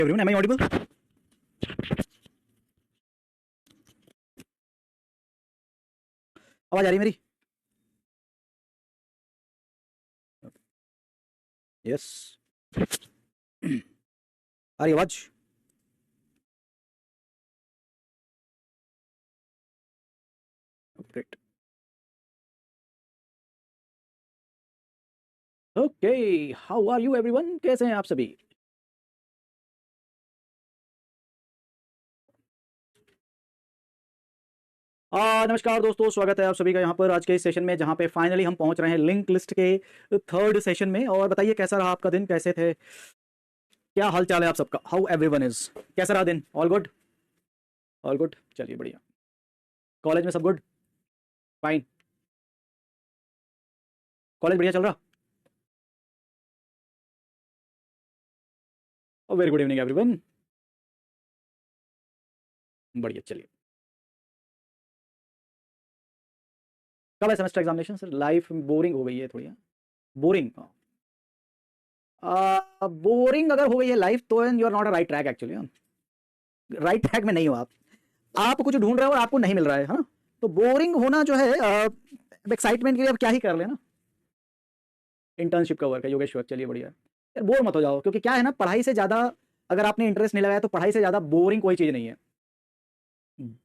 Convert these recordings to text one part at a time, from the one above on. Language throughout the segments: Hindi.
everyone, am I audible? आवाज आ रही है मेरी? यस आ रही आवाज? Great. Okay, how are you everyone? कैसे हैं आप सभी? नमस्कार दोस्तों, स्वागत है आप सभी का यहाँ पर आज के इस सेशन में, जहाँ पे फाइनली हम पहुँच रहे हैं लिंक लिस्ट के थर्ड सेशन में। और बताइए कैसा रहा आपका दिन, कैसे थे, क्या हाल चाल है आप सबका? How everyone is? कैसा रहा दिन? All good? ऑल गुड, चलिए बढ़िया। कॉलेज में सब गुड? फाइन? कॉलेज बढ़िया चल रहा? Very good evening everyone. बढ़िया, चलिए। कब है semester examination? Sir life boring हो गई है थोड़ी। बोरिंग? बोरिंग अगर हो गई है लाइफ तो you are not a right track actually. Right track में नहीं हो आप कुछ ढूंढ रहे हो और आपको नहीं मिल रहा है ना। तो बोरिंग होना जो है, एक्साइटमेंट के लिए अब क्या ही कर लेना। इंटर्नशिप का वर्क है योगेश्वर, चलिए बढ़िया। यार बोर मत हो जाओ, क्योंकि क्या है ना, पढ़ाई से ज्यादा अगर आपने इंटरेस्ट नहीं लगाया तो पढ़ाई से ज्यादा बोरिंग कोई चीज नहीं है।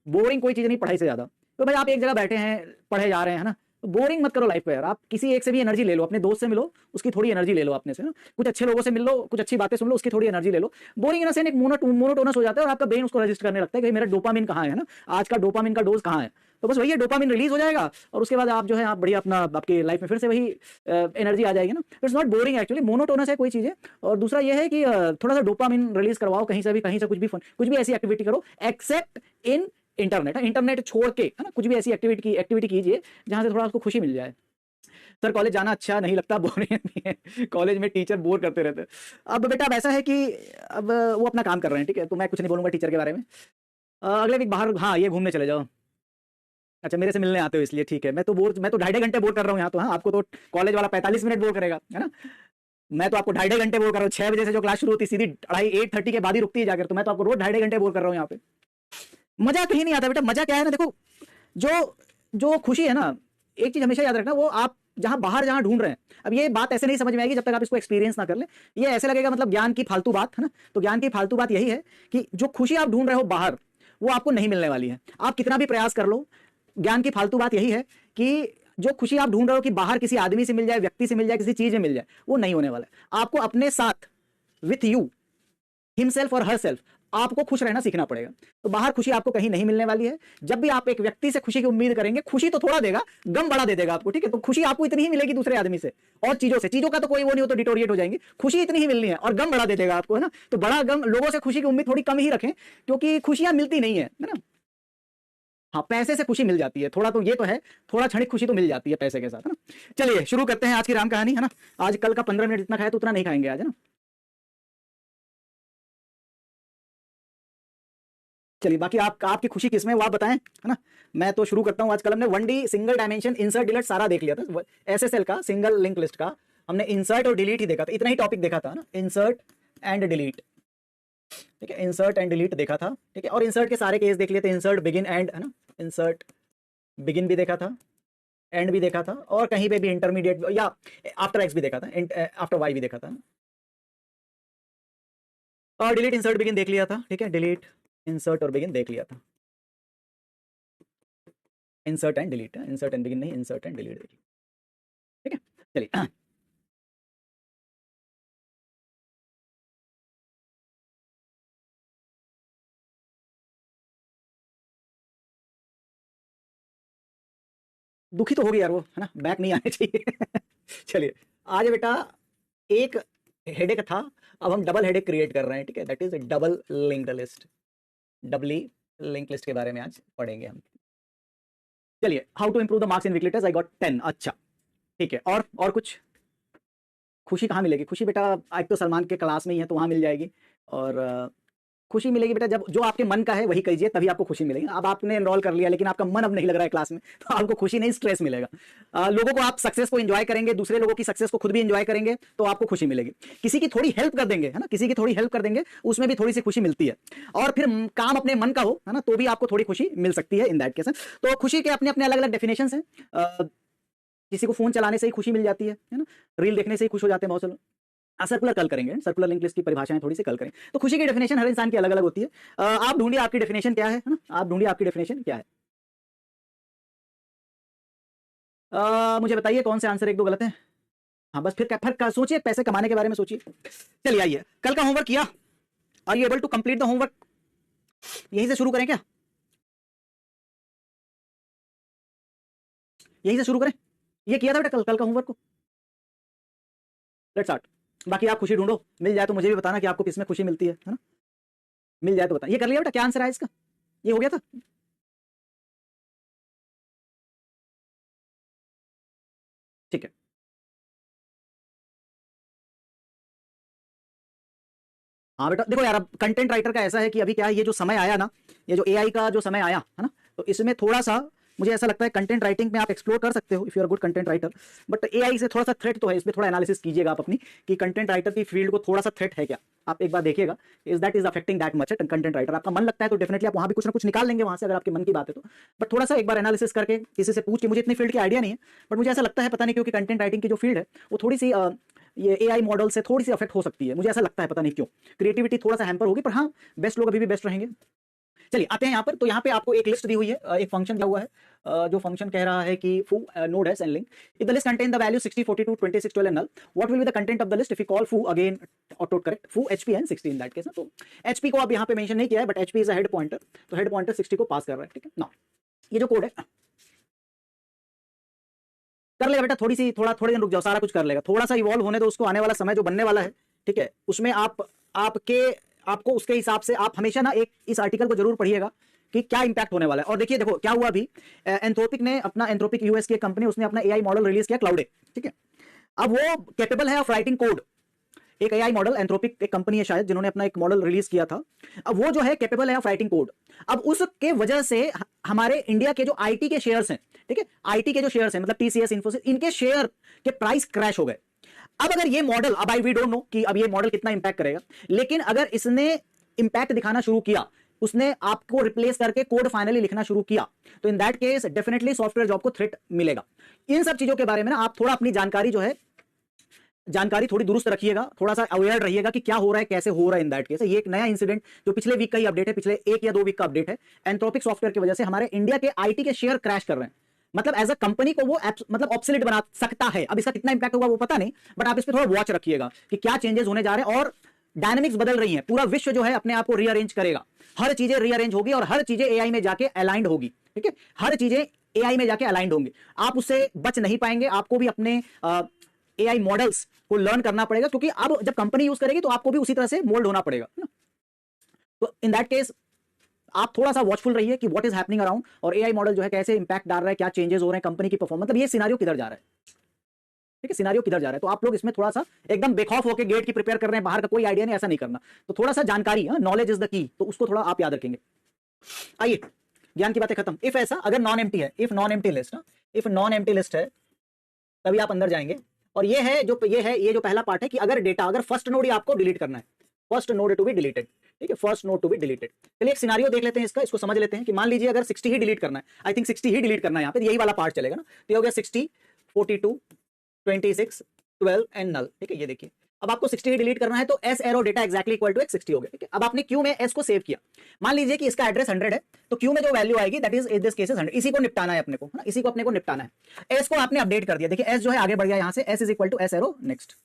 बोरिंग कोई चीज नहीं पढ़ाई से ज्यादा। तो भाई आप एक जगह बैठे हैं, पढ़े जा रहे हैं ना, तो बोरिंग मत करो लाइफ पे यार। आप किसी एक से भी एनर्जी ले लो, अपने दोस्त से मिलो, उसकी थोड़ी एनर्जी ले लो अपने से ना, कुछ अच्छे लोगों से मिल लो, कुछ अच्छी बातें सुन लो, उसकी थोड़ी एनर्जी ले लो। बोरिंग इन एक मोनोटोनस हो जाता है और आपका ब्रेन उसको रजिस्टर करने लगता है कि मेरा डोपामिन कहाँ है ना, आज का डोपामिन का डोज कहाँ है। तो बस वही है, डोपामिन रिलीज हो जाएगा और उसके बाद आप जो है आप बढ़िया अपना आपकी लाइफ में फिर से वही एनर्जी आ जाएगी ना। It's not boring actually, monotonous है कोई चीज़ है। और दूसरा ये है कि थोड़ा सा डोपामिन रिलीज करवाओ कहीं से भी, कहीं से कुछ भी ऐसी एक्टिविटी करो एक्सेप्ट इन इंटरनेट। इंटरनेट छोड़ के है ना, कुछ भी ऐसी एक्टिविटी कीजिए जहां से थोड़ा आपको खुशी मिल जाए। सर कॉलेज जाना अच्छा नहीं लगता, बोरिंग नहीं है, कॉलेज में टीचर बोर करते रहते हैं। अब बेटा अब ऐसा है कि अब वो अपना काम कर रहे हैं, ठीक है, तो मैं कुछ नहीं बोलूंगा टीचर के बारे में। अगले वीक बाहर, हाँ ये घूमने चले जाओ। अच्छा मेरे से मिलने आते हो इसलिए, ठीक है। मैं तो 2.5 घंटे बोर कर रहा हूँ यहाँ तो। हाँ आपको तो कॉलेज वाला 45 मिनट बोर करेगा है ना। मैं तो आपको 2.5 घंटे बोर कर रहा हूँ। 6 बजे से जो क्लास शुरू होती है सीधी 8:30 के बाद ही रुकती है जाकर, तो मैं तो आपको रोज 2.5 घंटे बोर कर रहा हूँ यहाँ पे। मजा कहीं नहीं आता बेटा। मजा क्या है ना, देखो जो जो खुशी है ना, एक चीज हमेशा याद रखना, वो आप जहां बाहर जहां ढूंढ रहे हैं। अब ये बात ऐसे नहीं समझ में आएगी जब तक आप इसको एक्सपीरियंस ना कर लें। ये ऐसे लगेगा मतलब ज्ञान की फालतू बात है ना। तो ज्ञान की फालतू बात यही है कि जो खुशी आप ढूंढ रहे हो बाहर, वो आपको नहीं मिलने वाली है, आप कितना भी प्रयास कर लो। ज्ञान की फालतू बात यही है कि जो खुशी आप ढूंढ रहे हो कि बाहर किसी आदमी से मिल जाए, व्यक्ति से मिल जाए, किसी चीज में मिल जाए, वो नहीं होने वाला है। आपको अपने साथ, विथ यू, हिमसेल्फ और हर सेल्फ, आपको खुश रहना सीखना पड़ेगा। तो बाहर खुशी आपको कहीं नहीं मिलने वाली है। जब भी आप एक व्यक्ति से खुशी की उम्मीद करेंगे, खुशी तो थोड़ा देगा, गम बड़ा दे देगा आपको, ठीक है। तो खुशी आपको इतनी ही मिलेगी दूसरे आदमी से और चीजों से। चीजों का तो कोई वो नहीं हो, तो डिटोरिएट हो जाएंगे। खुशी इतनी ही मिलनी है और गम बड़ा दे देगा आपको, है ना। तो बड़ा गम, लोगों से खुशी की उम्मीद थोड़ी कम ही रखें, क्योंकि खुशियां मिलती नहीं है ना। हाँ पैसे से खुशी मिल जाती है थोड़ा, तो ये तो है, थोड़ा क्षणिक खुशी तो मिल जाती है पैसे के साथ, है ना। चलिए शुरू करते हैं आज की राम कहानी, है ना। आज कल का 15 मिनट जितना खाया तो उतना नहीं खाएंगे आज, है ना। चलिए बाकी आपकी खुशी किसमें वो आप बताएं, है ना। मैं तो शुरू करता हूं। आज कल हमने 1D single dimension insert delete सारा देख लिया था। एसएसएल का सिंगल लिंक लिस्ट का हमने इंसर्ट और डिलीट ही देखा था, इतना ही टॉपिक देखा था ना, इंसर्ट एंड डिलीट। ठीक है, इंसर्ट एंड डिलीट देखा था, ठीक है। और इंसर्ट के सारे केस देख लिए थे, इंसर्ट बिगिन एंड, है ना। इंसर्ट बिगिन भी देखा था, एंड भी देखा था, और कहीं पे भी इंटरमीडिएट या आफ्टर एक्स भी देखा था, आफ्टर वाई भी देखा था। और डिलीट इंसर्ट बिगिन देख लिया था, ठीक है। डिलीट इंसर्ट और बिगिन देख लिया था। Insert and delete, insert and begin नहीं, इंसर्ट एंड डिलीट देखिए, ठीक है। चलिए दुखी तो हो गया यार वो, है ना, बैक नहीं आने चाहिए। चलिए आज बेटा एक हेडेक था, अब हम डबल हेडेक क्रिएट कर रहे हैं, ठीक है। That is double linked list. Doubly link list के बारे में आज पढ़ेंगे हम। चलिए, how to improve the marks in weekly test, I got 10। अच्छा ठीक है, और कुछ खुशी कहाँ मिलेगी? खुशी बेटा एक तो सलमान के क्लास में ही है तो वहाँ मिल जाएगी, और खुशी मिलेगी बेटा जब जो आपके मन का है वही कीजिए, तभी आपको खुशी मिलेगी। अब आपने एनरोल कर लिया लेकिन आपका मन अब नहीं लग रहा है क्लास में, तो आपको खुशी नहीं स्ट्रेस मिलेगा। लोगों को आप सक्सेस को एंजॉय करेंगे, दूसरे लोगों की सक्सेस को खुद भी एंजॉय करेंगे तो आपको खुशी मिलेगी। किसी की थोड़ी हेल्प कर देंगे, है ना, किसी की थोड़ी हेल्प कर देंगे, उसमें भी थोड़ी सी खुशी मिलती है। और फिर काम अपने मन का हो, है ना, तो भी आपको थोड़ी खुशी मिल सकती है इन दैट केस। तो खुशी के अपने अपने अलग अलग डेफिनेशन है। किसी को फोन चलाने से ही खुशी मिल जाती है ना, रील देखने से ही खुश हो जाते हैं बहुत से लोग। सर्कुलर कल करेंगे, सर्कुलर लिंक लिस्ट की परिभाषाएं थोड़ी सी कल करें। तो खुशी की डेफिनेशन हर इंसान की अलग अलग होती है। आप ढूंढिए आपकी डेफिनेशन क्या है ना, आप ढूंढिए आपकी डेफिनेशन क्या है। मुझे बताइए कौन से आंसर एक दो गलत हैं। हाँ बस फिर सोचिए, पैसे कमाने के बारे में सोचिए। चलिए आइए, कल का होमवर्क किया, are you able to complete the homework? यहीं से शुरू करें क्या, यहीं से शुरू करें? ये किया था बेटा कल का होमवर्क को? Let's start. बाकी आप खुशी ढूंढो, मिल जाए तो मुझे भी बताना कि आपको किसमें खुशी मिलती है ना, मिल जाए तो बताना। ये कर लिया बेटा, क्या आंसर है इसका? ये हो गया था? ठीक है। हाँ बेटा देखो यार, अब कंटेंट राइटर का ऐसा है कि अभी क्या है, ये जो समय आया ना, ये जो एआई का जो समय आया है ना, तो इसमें थोड़ा सा मुझे ऐसा लगता है कंटेंट राइटिंग में आप एक्सप्लोर कर सकते हो if you are good content writer. But AI से थोड़ा सा थ्रेट तो है, इसमें थोड़ा एनालिसिस कीजिएगा आप अपनी कि कंटेंट राइटर की फील्ड को थोड़ा सा थ्रेट है क्या। आप एक बार देखिएगा, is affecting that much content writer. आपका मन लगता है तो डेफिनेटली आप वहां भी कुछ ना कुछ निकाल लेंगे वहां से, अगर आपके मन की बात है तो। बट थोड़ा सा एक बार एनालिसिस करके किसी से पूछ के, मुझे इतनी फील्ड की आइडिया नहीं है, बट मुझे ऐसा लगता है, पता नहीं क्योंकि कंटेंट राइटिंग की जो फील्ड है वो थोड़ी सी ये एआई मॉडल से थोड़ी सी अफेक्ट हो सकती है, मुझे ऐसा लगता है, पता नहीं क्यों। क्रिएटिविटी थोड़ा सा हैम्पर होगी, पर हाँ बेस्ट लोग अभी भी बेस्ट रहेंगे। चलिए आते हैं यहाँ पर। तो यहाँ पे आपको एक लिस्ट दी हुई है, एक फंक्शन दिया हुआ है, जो फंक्शन कह रहा है कि foo node has and link if the list contain the value 60 42 26 12 and null, what will be the content of the list if we call foo again auto correct foo hp and 60 in that case। तो hp को अब यहाँ पे मेंशन नहीं किया है, but hp is a head pointer, तो हेड पॉइंटर 60 को पास कर रहा है। ठीक है ना, ये जो कोड है कर लेगा बेटा, थोड़े दिन रुक जाओ, सारा कुछ कर लेगा, थोड़ा सा इवॉल्व होने दो उसको, आने वाला समय जो बनने वाला है, ठीक है, उसमें आपको उसके हिसाब से आप हमेशा ना एक इस आर्टिकल को जरूर पढ़िएगा कि क्या इंपैक्ट होने वाला है। और देखिए देखो क्या हुआ अभी, एंथ्रोपिक यूएस की कंपनी, उसने अपना एआई मॉडल रिलीज किया क्लाउडे। ठीक है, अब वो कैपेबल है ऑफ राइटिंग कोड। एक एआई मॉडल, एंथ्रोपिक एक कंपनी है शायद जिन्होंने अपना एक मॉडल रिलीज किया था, अब वो जो है कैपेबल है ऑफ राइटिंग कोड। अब उसके वजह से हमारे इंडिया के जो आईटी के शेयर्स हैं, ठीक है, आईटी के जो शेयर्स हैं मतलब टीसीएस, इन्फोसिस, इनके शेयर के प्राइस क्रैश हो गए। अब अगर ये मॉडल, अब वी डोंट नो कि अब ये मॉडल कितना इंपैक्ट करेगा, लेकिन अगर इसने इंपैक्ट दिखाना शुरू किया, उसने आपको रिप्लेस करके कोड फाइनली लिखना शुरू किया, तो इन that case definitely software job को थ्रेट मिलेगा। इन सब चीजों के बारे में ना आप थोड़ा अपनी जानकारी जो है, जानकारी थोड़ी दुरुस्त रखिएगा, थोड़ा सा अवेयर रहिएगा कि क्या हो रहा है, कैसे हो रहा है इन दैट केस। ये एक नया इंसिडेंट जो पिछले वीक का ही अपडेट है, पिछले 1 या 2 वीक का अपडेट है। एंथ्रोपिक सॉफ्टवेयर की वजह से हमारे इंडिया के आईटी के शेयर क्रैश कर रहे हैं, मतलब एज अ कंपनी को वो मतलब ऑब्सोलीट बना सकता है। अब इसका कितना इंपैक्ट होगा वो पता नहीं, बट आप इस पर थोड़ा वॉच रखिएगा कि क्या चेंजेस होने जा रहे हैं। और डायनामिक्स बदल रही हैं, पूरा विश्व जो है अपने आप को रीअरेंज करेगा, हर चीजें रीअरेंज होगी और हर चीजें एआई में जाके अलाइंड होगी। ठीक है, हर चीजें एआई में जाके अलाइंड होंगी, आप उससे बच नहीं पाएंगे। आपको भी अपने एआई मॉडल्स को लर्न करना पड़ेगा, क्योंकि अब जब कंपनी यूज करेगी तो आपको भी उसी तरह से मोल्ड होना पड़ेगा ना। तो इन दैट केस आप थोड़ा सा वॉचफुल रहिए कि व्हाट इज हैपनिंग अराउंड, और एआई मॉडल जो है कैसे इंपैक्ट डाल रहा है, क्या चेंजेस हो रहे हैं कंपनी की परफॉर्मेंस, मतलब ये सिनारियो किधर जा रहा है। ठीक है, सिनारियो किधर जा रहा है, तो आप लोग इसमें थोड़ा सा एकदम बेखौफ होकर गेट की प्रिपेयर कर रहे हैं, बाहर का कोई आइडिया नहीं, ऐसा नहीं करना। तो थोड़ा सा जानकारी, नॉलेज इज द की, तो उसको थोड़ा आप याद रखेंगे। आइए, ज्ञान की बातें खत्म। इफ ऐसा, अगर नॉन एम्प्टी है, if non empty list, if non empty list है तभी आप अंदर जाएंगे। और ये जो पहला पार्ट है कि अगर डेटा, अगर फर्स्ट नोड ही आपको डिलीट करना है, first node to be deleted. ठीक है, first node to be deleted. चलिए एक सिनारियो देख लेते हैं इसका, इसको समझ लेते हैं कि मान लीजिए अगर 60 ही डिलीट करना है, आई थिंक 60 ही डिलीट करना है यहाँ पे, यही वाला पार्ट चलेगा ना। तो ये हो गया 60 42 26 12 एंड नल। ठीक है, ये देखिए अब आपको 60 ही डिलीट करना है, तो S arrow data exactly equal to 60 हो गया। ठीक है, अब आपने क्यू में एस को सेव किया, मान लीजिए कि इसका एड्रेस 100 है, तो क्यू में जो वैल्यू आएगी that is in this case 100, इसी को निपटाना है अपने को, है ना, इसी को अपने को निपटाना है। एस को आपने अपडेट कर दिया, देखिए एस जो है आगे बढ़ गया यहाँ से, S is equal to S arrow next,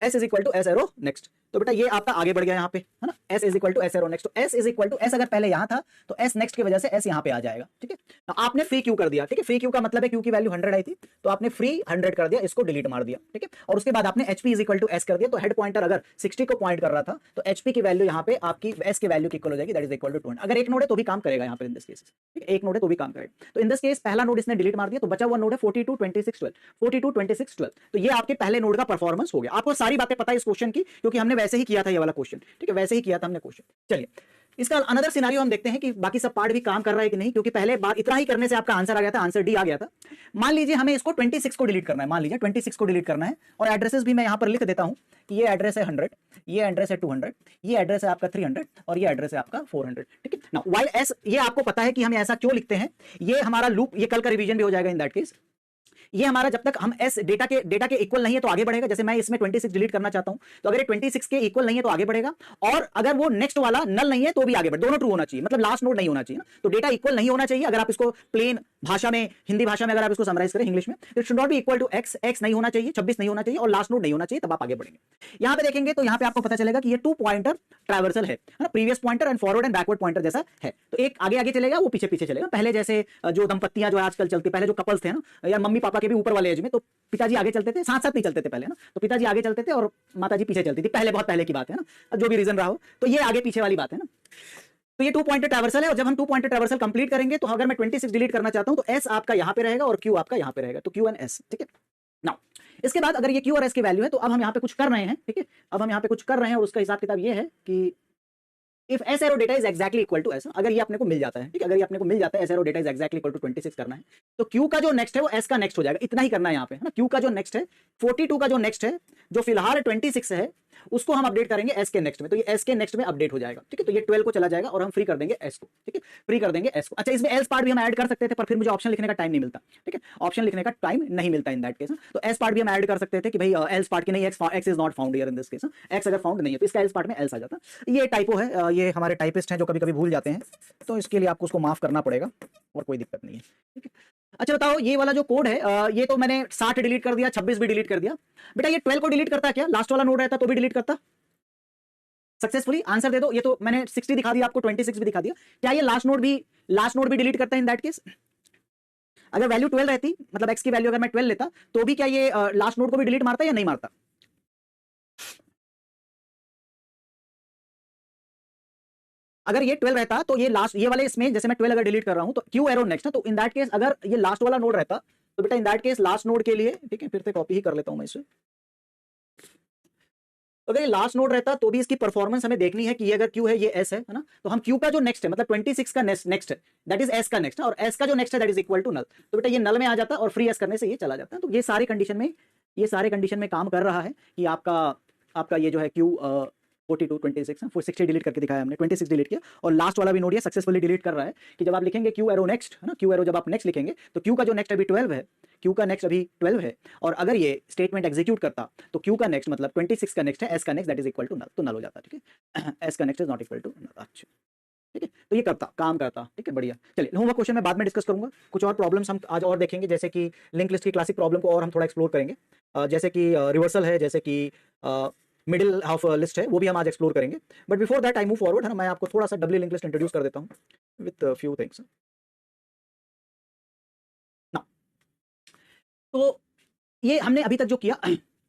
S is equal to S arrow next. तो बेटा ये आपका आगे बढ़ गया यहाँ पे, है ना, S is equal to S arrow next. तो S is equal to S अगर पहले यहाँ था तो एस नेक्स्ट की वजह से एस यहाँ पे आ जाएगा। ठीक है, तो आपने फ्री क्यू कर दिया। ठीक है, फ्री क्यू का मतलब है क्यू की वैल्यू 100 आई थी, तो आपने फ्री 100 कर दिया, इसको डिलीट मार दिया। ठीक है, और उसके बाद आपने HP is equal to S कर दिया, तो हेड पॉइंटर अगर 60 को पॉइंट कर रहा था तो एचपी की वैल्यू यहाँ पे आपकी एस की वैल्यू की इक्वल हो जाएगी, दैट इज इक्वल टू 200। अगर एक नोड है तो भी काम करेगा यहाँ पे इन दिस केस। ठीक है, एक नोड है तो भी काम करेगा। तो इन दिस केस पहला नोड इसने डिलीट मार दिया, तो बचा हुआ नोड है 42 26 12, 42 26 12। तो ये आपके पहले नोड का परफॉर्मेंस हो गया। आपको सारी सारी बातें पता है इस क्वेश्चन की, क्योंकि हमने वैसे ही किया था ये वाला क्वेश्चन, ठीक है, वैसे ही किया था हमने क्वेश्चन। चलिए इसका अनदर सिनेरियो हम देखते हैं कि बाकी सब पार्ट भी काम कर रहा है कि नहीं, क्योंकि पहले बार इतना ही करने से आपका आंसर आ गया था, आंसर डी आ गया था। मान लीजिए हमें इसको 26 को डिलीट करना है, मान लीजिए 26 को डिलीट करना है, और एड्रेसेस भी मैं यहां पर लिख देता हूं कि ये एड्रेस है 100, ये एड्रेस है 200, ये एड्रेस है आपका 300 और ये एड्रेस है आपका 400, ठीक है ना। वाई एस, ये आपको पता है कि हम ऐसा क्यों लिखते हैं, ये हमारा लूप, ये कल का रिवीजन भी हो जाएगा इन दैट केस। ये हमारा जब तक हम एस डेटा के इक्वल नहीं है तो आगे बढ़ेगा। जैसे मैं इसमें 26 डिलीट करना चाहता हूं, तो अगर ये 26 के इक्वल नहीं है तो आगे बढ़ेगा, और अगर वो नेक्स्ट वाला नल नहीं है तो भी आगे बढ़े, दोनों ट्रू होना चाहिए, मतलब लास्ट नोड नहीं होना चाहिए ना। तो डेटा इक्वल नहीं होना चाहिए। अगर आप इसको प्लेन भाषा में, हिंदी भाषा में अगर आप इसको समराइज करें इंग्लिश में, it should not be equal to X, X नहीं होना चाहिए, 26 नहीं होना चाहिए, और लास्ट नोड नहीं होना चाहिए, तब आप आगे बढ़ेंगे। यहां पे देखेंगे तो यहां पे आपको पता चलेगा कि ये 2 पॉइंटर ट्रैवर्सल है ना, previous pointer and forward and backward pointer जैसा है। तो एक आगे आगे चलेगा, वो पीछे पीछे चलेगा। पहले जैसे जो दंपत्तियां जो आजकल चलती, पहले जो कपल्स थे ना, या मम्मी पापा के भी ऊपर वाले एज में, तो पिताजी आगे चलते थे, साथ साथ नहीं चलते थे पहले ना, तो पिताजी आगे चलते थे और माताजी पीछे चलती थी, पहले, बहुत पहले की बात है ना, जो भी रीजन रहा हो, तो ये आगे पीछे वाली बात है ना। तो ये 2 पॉइंटर ट्रैवर्सल है, और जब हम 2 पॉइंटर ट्रैवर्सल कंप्लीट करेंगे तो अगर मैं 26 डिलीट करना चाहता हूं तो एस आपका यहां पे रहेगा और क्यू आपका यहां पे रहेगा, तो क्यू एंड एस, ठीक है। नाउ इसके बाद अगर ये क्यू और एस की वैल्यू है, तो अब हम यहां पे कुछ कर रहे हैं, ठीक है, अब हम यहां पे कुछ कर रहे हैं, और उसका हिसाब किताब ये है कि if S arrow data is exactly equal to S, अगर ये अपने को मिल जाता है, ठीक है, अगर ये अपने को मिल जाता है S arrow data is exactly equal to 26 करना है, तो क्यू का जो नेक्स्ट है वो एस का नेक्स्ट हो जाएगा। इतना ही करना है यहाँ पे, है ना। क्यू का जो नेक्स्ट है 42 का जो नेक्स्ट है, जो फिलहाल 26 है, उसको हम अपडेट करेंगे एस के नेक्स्ट में, तो ये एस के नेक्स्ट में अपडेट हो जाएगा, ठीक है। तो ये 12 को चला जाएगा और हम फ्री कर देंगे एस को, ठीक है, फ्री कर देंगे एस को। अच्छा, इसमें एल्स पार्ट भी हम ऐड कर सकते थे, पर फिर मुझे ऑप्शन लिखने का टाइम नहीं मिलता, ठीक है, ऑप्शन लिखने का टाइम नहीं मिलता इन दैट केस। तो एस पार्ट भी हम ऐड कर सकते थे कि भाई एल्स पार्ट की नहीं, x is not found here in this case, x अगर फाउंड नहीं है तो इसका एल्स पार्ट में एल्स आ जाता। ये टाइपो है, ये हमारे टाइपिस्ट हैं जो कभी कभी भूल जाते हैं, तो इसके लिए आपको उसको माफ करना पड़ेगा, और कोई दिक्कत नहीं है, ठीक है। अच्छा बताओ, ये वाला जो कोड है, ये तो मैंने 60 डिलीट कर दिया, 26 भी डिलीट कर दिया, बेटा ये 12 को डिलीट करता है क्या? लास्ट वाला नोड रहता तो भी डिलीट करता सक्सेसफुली? आंसर दे दो। ये तो मैंने 60 दिखा दिया आपको, 26 भी दिखा दिया, क्या ये लास्ट नोड भी डिलीट करता है इन दैट केस? अगर वैल्यू 12 रहती, मतलब x की वैल्यू अगर मैं 12 लेता, तो भी क्या ये लास्ट नोड को भी डिलीट मारता या नहीं मारता? अगर ये 12 रहता तो ये लास्ट, ये वाले इसमें जैसे मैं 12 अगर डिलीट कर रहा हूं तो क्यू एरो नेक्स्ट है, तो इन दैट केस अगर ये लास्ट वाला नोड रहता तो बेटा इन दैट केस लास्ट नोड के लिए, ठीक है, फिर से कॉपी ही कर लेता हूं मैं इसे। अगर ये लास्ट नोड रहता तो भी इसकी परफॉर्मेंस हमें देखनी है कि ये अगर क्यू है, ये एस है ना, तो हम क्यू का जो नेक्स्ट है, मतलब 26 का नेक्स्ट है, दैट इज एस का नेक्स्ट है, और एस का जो नेक्स्ट है that is equal to null, तो बेटा ये नल में आ जाता और फ्री एस करने से ये चला जाता है। तो ये सारे कंडीशन में काम कर रहा है कि आपका ये जो है क्यू 42 26 है, 60 डिलीट करके दिखाया हमने, 26 डिलीट किया, और लास्ट वाला भी नोड ये सक्सेसफुली डिलीट कर रहा है कि जब आप लिखेंगे क्यू एरो नेक्स्ट, है ना, क्यू एरो जब आप नेक्स्ट लिखेंगे तो क्यू का जो नेक्स्ट अभी 12 है, क्यू का नेक्स्ट अभी 12 है, और अगर ये स्टेटमेंट एग्जीक्यूट करता तो क्यू का नेक्स्ट मतलब 26 का नेक्स्ट है, एस का next that is equal to null, तो नल हो जाता, ठीक है, एस का next is not equal to null. अच्छा, ठीक है, तो ये काम करता, ठीक है, बढ़िया। चलिए, होमवर्क क्वेश्चन मैं बाद में डिस्कस करूंगा, कुछ और प्रॉब्लम्स हम आज और देखेंगे, जैसे कि लिंक लिस्ट की क्लासिक प्रॉब्लम को और हम थोड़ा एक्सप्लोर करेंगे, जैसे कि रिवर्सल है, जैसे कि मिडिल हाफ लिस्ट है, वो भी हम आज एक्सप्लोर करेंगे। But before that I move forward, है ना, मैं आपको थोड़ा सा डब्ल्यू लिंक लिस्ट इंट्रोड्यूस कर देता हूँ विथ फ्यू थिंग्स। तो ये हमने अभी तक जो किया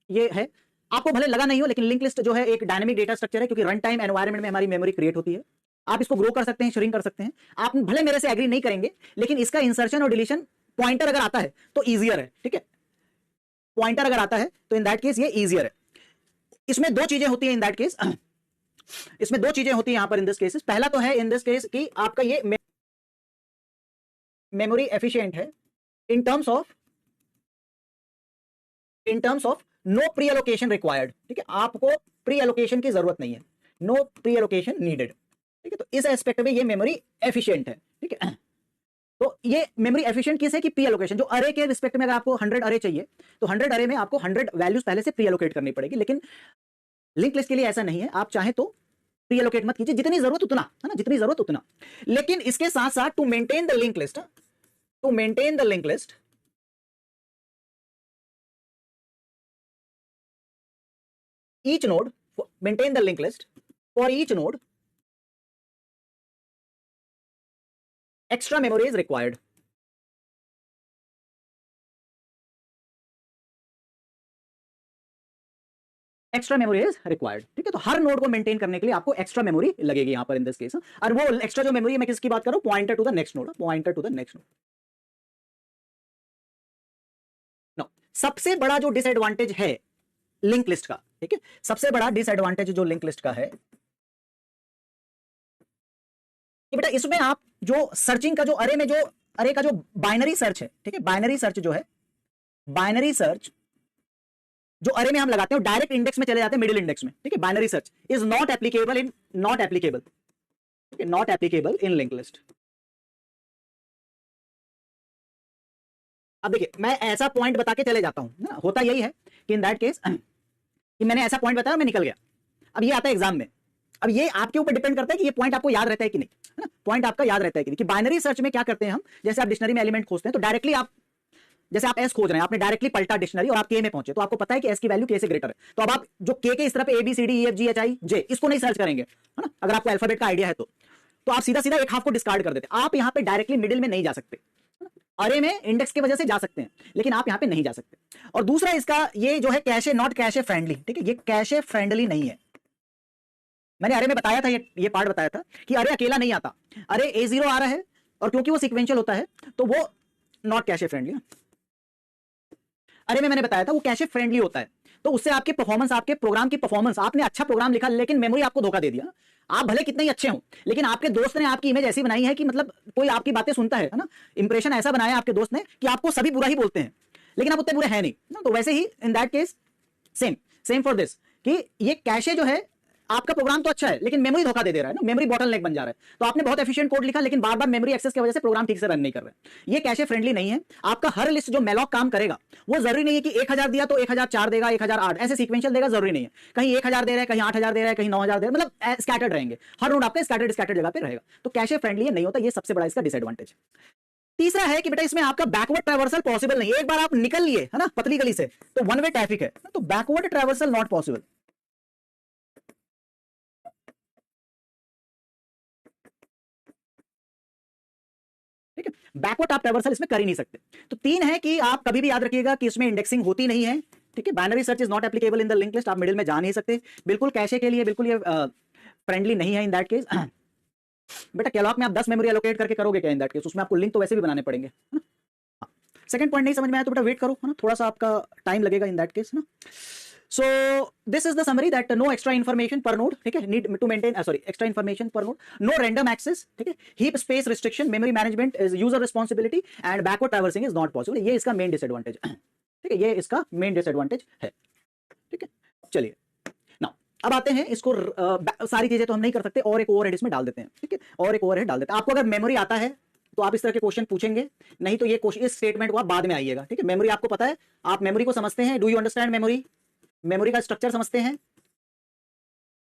ये है, आपको भले लगा नहीं हो, लेकिन लिंक लिस्ट जो है एक डायनेमिक डेटा स्ट्रक्चर है, क्योंकि रन टाइम एनवायरनमेंट में हमारी मेमोरी क्रिएट होती है। आप इसको ग्रो कर सकते हैं, श्रिंक कर सकते हैं, आप भले मेरे से एग्री नहीं करेंगे, लेकिन इसका इंसर्शन और डिलीशन पॉइंटर अगर आता है तो ईजियर है, ठीक है, पॉइंटर अगर आता है तो इन दैट केस ये ईजियर है। इसमें दो चीजें होती है इन दैट केस, इसमें दो चीजें होती है यहां पर इन दिस केसेस। पहला तो है इन दिस केस कि आपका ये मेमोरी एफिशिएंट है in terms of no preallocation required, ठीक है, आपको प्री एलोकेशन की जरूरत नहीं है, नो प्री एलोकेशन नीडेड, ठीक है। तो इस एस्पेक्ट में ये मेमोरी एफिशिएंट है, ठीक है। तो ये मेमोरी एफिशिएंट किस है कि प्री एलोकेशन, जो अरे के रिस्पेक्ट में अगर आपको 100 अरे चाहिए तो 100 अरे में आपको 100 वैल्यूज पहले से प्री एलोकेट करनी पड़ेगी, लेकिन लिंक लिस्ट के लिए ऐसा नहीं है, आप चाहे तो प्री एलोकेट मत कीजिए, जितनी जरूरत उतना, है ना, जितनी जरूरत उतना। लेकिन इसके साथ साथ to maintain the link list, each node, maintain the linked list for each node, extra memory is required, extra memory is required, ठीक है। तो हर नोड को मेंटेन करने के लिए आपको एक्स्ट्रा मेमोरी लगेगी यहां पर इन दिस केस। और वो एक्स्ट्रा जो मेमोरी मैं किसकी बात कर रहा हूं, pointer to the next node, pointer to the next node. No, सबसे बड़ा जो डिसएडवांटेज है लिंक लिस्ट का, ठीक है। सबसे बड़ा डिसएडवांटेज जो लिंक लिस्ट का है कि बेटा इसमें आप जो सर्चिंग का जो अरे में जो अरे का जो बाइनरी सर्च है, ठीक है, बाइनरी सर्च जो है, बाइनरी सर्च जो अरे में हम लगाते हैं डायरेक्ट इंडेक्स में चले जाते हैं मिडिल इंडेक्स में, ठीक है। Binary search is not applicable in not applicable, ठीक है, not applicable in link list. अब देखिए मैं ऐसा पॉइंट बता के चले जाता हूं ना, होता यही है कि इन दैट केस कि मैंने ऐसा पॉइंट बताया, मैं निकल गया। अब ये आता है एग्जाम में, अब ये आपके ऊपर डिपेंड करता है कि ये पॉइंट आपको याद रहता है कि नहीं, है ना, पॉइंट आपका याद रहता है कि नहीं। कि बाइनरी सर्च में क्या करते हैं हम, जैसे आप डिक्शनरी में एलिमेंट खोजते हैं तो डायरेक्टली आप, जैसे आप एस खोज रहे हैं, आपने डायरेक्टली पलटा डिक्शनरी और आप के में पहुंचे, तो आपको पता है कि एस की वैल्यू के से ग्रेटर है, तो अब आप जो के इस तरफ A B C D E F G H I J इसको नहीं सर्च करेंगे, है ना, अगर आपको अल्फाबेट का आइडिया है तो आप सीधा सीधा एक हाफ को डिस्कार्ड कर देते हैं। आप यहां पे डायरेक्टली मिडिल में नहीं जा सकते, अरे में इंडेक्स की वजह से जा सकते हैं लेकिन आप यहां पे नहीं जा सकते। और दूसरा इसका ये जो है कैशे नॉट कैशे फ्रेंडली, ठीक है, ये कैशे फ्रेंडली नहीं है। मैंने अरे में बताया था, ये पार्ट बताया था कि अरे अकेला नहीं आता, अरे A0 आ रहा है और क्योंकि वो सीक्वेंशियल होता है तो वो नॉट कैशे फ्रेंडली। अरे में मैंने बताया था वो कैशे फ्रेंडली होता है, तो उससे आपके परफॉर्मेंस, आपके प्रोग्राम की परफॉर्मेंस, आपने अच्छा प्रोग्राम लिखा लेकिन मेमोरी आपको धोखा दे दिया। आप भले कितने ही अच्छे हो लेकिन आपके दोस्त ने आपकी इमेज ऐसी बनाई है कि मतलब कोई आपकी बातें सुनता है ना, इंप्रेशन ऐसा बनाया आपके दोस्त ने कि आपको सभी बुरा ही बोलते हैं लेकिन आप उतने बुरे हैं नहीं ना। तो वैसे ही in that case same for this कि ये कैशे जो है, आपका प्रोग्राम तो अच्छा है लेकिन मेमोरी धोखा दे रहा है ना, मेमोरी बॉटलनेक बन जा रहा है। तो आपने बहुत एफिशिएंट कोड लिखा लेकिन बार बार मेमोरी एक्सेस की वजह से प्रोग्राम ठीक से रन नहीं कर रहा है। ये कैशे फ्रेंडली नहीं है। आपका हर लिस्ट जो मेलॉक काम करेगा वो जरूरी नहीं है कि 1000 दिया तो 1004 देगा, 1008 ऐसे सीक्वेंशियल देगा, जरूरी नहीं है। कहीं 1000 दे रहा है, कहीं 8000 दे रहा है, कहीं 9000 दे रहा है, मतलब स्कैटर्ड रहेंगे, हर नोड आपका स्कैटर्ड जगह पे रहेगा। तो कैशे फ्रेंडली नहीं होता, ये सबसे बड़ा इसका डिसएडवांटेज। तीसरा है कि बेटा इसमें आपका बैकवर्ड ट्रैवर्सल पॉसिबल नहीं है। एक बार आप निकल लिए है ना पतली गली से तो वन वे ट्रैफिक है, तो बैकवर्ड ट्रैवर्सल नॉट पॉसिबल। ठीक है, बैकवर्ड आप ट्रैवर्सल इसमें कर ही नहीं सकते। तो तीन है कि आप कभी भी याद रखिएगा कि इसमें इंडेक्सिंग होती नहीं है, ठीक है। Binary search is not applicable in the link list, आप मिडिल में जा नहीं सकते। बिल्कुल कैशे के लिए बिल्कुल ये फ्रेंडली नहीं है इन दैट केस। बेटा कैलॉग में आप 10 मेमोरी एलोकेट करके करोगे क्या इन दैट केस, उसमें आपको लिंक तो वैसे भी बनाने पड़ेंगे, है ना। सेकंड पॉइंट नहीं समझ में आया तो बेटा वेट करो, है ना, थोड़ा सा आपका टाइम लगेगा इन दैट केस ना। So this is the summary that no extra information per node, ठीक है, need to maintain extra information per node, no random access, ठीक है, heap space restriction, memory management is user responsibility and backward traversing is not possible। ये इसका मेन डिसएडवांटेज, ठीक है, ये इसका मेन डिसएडवांटेज है, ठीक है। चलिए नाउ अब आते हैं इसको, सारी चीजें तो हम नहीं कर सकते और एक ओवरहेड इसमें डाल देते हैं, ठीक है, और एक ओवरहेड डाल देते हैं। आपको अगर मेमोरी आता है तो आप इस तरह के क्वेश्चन पूछेंगे, नहीं तो ये क्वेश्चन, इस स्टेटमेंट को आप बाद में आइएगा, ठीक है। मेमोरी आपको पता है, आप मेमोरी को समझते हैं, do you understand memory, memory का स्ट्रक्चर समझते हैं।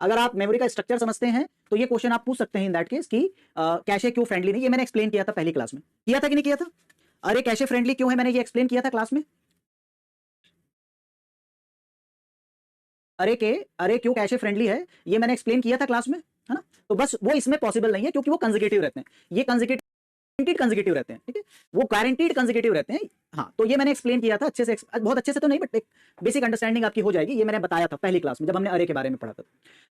अगर आप मेमोरी का स्ट्रक्चर समझते हैं तो ये क्वेश्चन आप पूछ सकते हैं इन दैट केस कि कैशे क्यों फ्रेंडली नहीं। ये मैंने एक्सप्लेन किया था पहली क्लास में, किया था कि नहीं किया था, अरे कैशे फ्रेंडली क्यों है, मैंने ये एक्सप्लेन किया था क्लास में। अरे क्यों कैशे फ्रेंडली है ये मैंने एक्सप्लेन किया था क्लास में, है ना। तो बस वो इसमें पॉसिबल नहीं है क्योंकि वो कंसेक्यूटिव रहते हैं, ये कंसेक्यूटिव रहते हैं, ठीक है, वो गारंटीड कंसेक्यूटिव रहते हैं। हाँ तो ये मैंने एक्सप्लेन किया था अच्छे से, बहुत अच्छे से तो नहीं बट एक बेसिक अंडरस्टैंडिंग आपकी हो जाएगी। ये मैंने बताया था पहली क्लास में जब हमने अरे के बारे में पढ़ा था।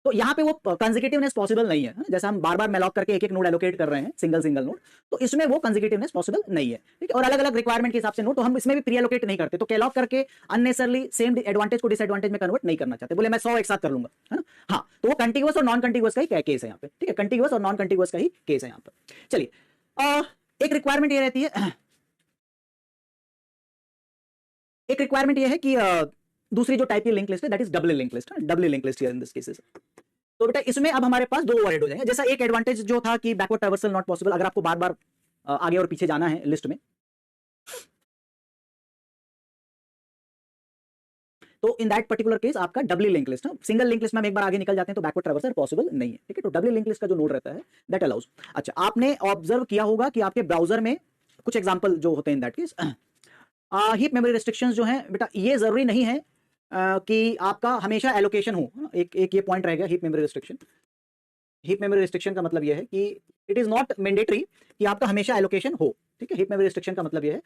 तो यहाँ पे वो कंसेक्यूटिवनेस पॉसिबल नहीं है, जैसे हम बार बार मेलॉक करके एक एक नोड एलोकेट कर रहे हैं, सिंगल नोड, तो इसमें वो कंसेक्यूटिवनेस पॉसिबल नहीं है, ठीक है। और अलग अलग रिक्वायरमेंट के हिसाब से नोड, तो हम इसमें भी प्री एलोकेट नहीं करते, तो कैलॉक करके अननेसेसरली सेम एडवांटेज को डिसएडवांटेज में कन्वर्ट नहीं करना चाहते, बोले मैं 100 एक साथ कर लूंगा, है ना। हाँ तो वो कंटिन्यूअस और नॉन कंटिन्यूअस का ही केस है यहाँ पे, ठीक है, कंटिन्यूअस और नॉन कंटिन्यूअस का ही केस है यहाँ पर। चलिए एक रिक्वायरमेंट ये रहती है, एक रिक्वायरमेंट ये है कि दूसरी जो टाइप की लिंक लिस्ट है that is double link list, double link list in this cases. तो बेटा इसमें अब हमारे पास दो ओवरहेड हो जाएंगे। जैसा एक एडवांटेज जो था कि बैकवर्ड ट्रैवर्सल नॉट पॉसिबल, अगर आपको बार बार आगे और पीछे जाना है लिस्ट में, तो इन दैट पर्टिकुलर केस आपका double link list, single link list में हम एक बार आगे निकल जाते हैं तो बैकवर्ड ट्रैवर्सल पॉसिबल नहीं है, ठीक है। तो डबल लिंक लिस्ट का जो नोड रहता है दैट अलाउज। अच्छा आपने ऑब्जर्व किया होगा कि आपके ब्राउजर में कुछ एग्जांपल जो होते हैं इन that case, heap memory restrictions जो हैं बेटा, ये जरूरी नहीं है कि आपका हमेशा एलोकेशन हो। एक ये पॉइंट रह गया, heap memory restriction. Heap memory restriction का मतलब ये है कि इट इज नॉट मैंडेटरी कि आपका हमेशा एलोकेशन हो, ठीक है। हीप मेमोरी रिस्ट्रिक्शन का मतलब ये है,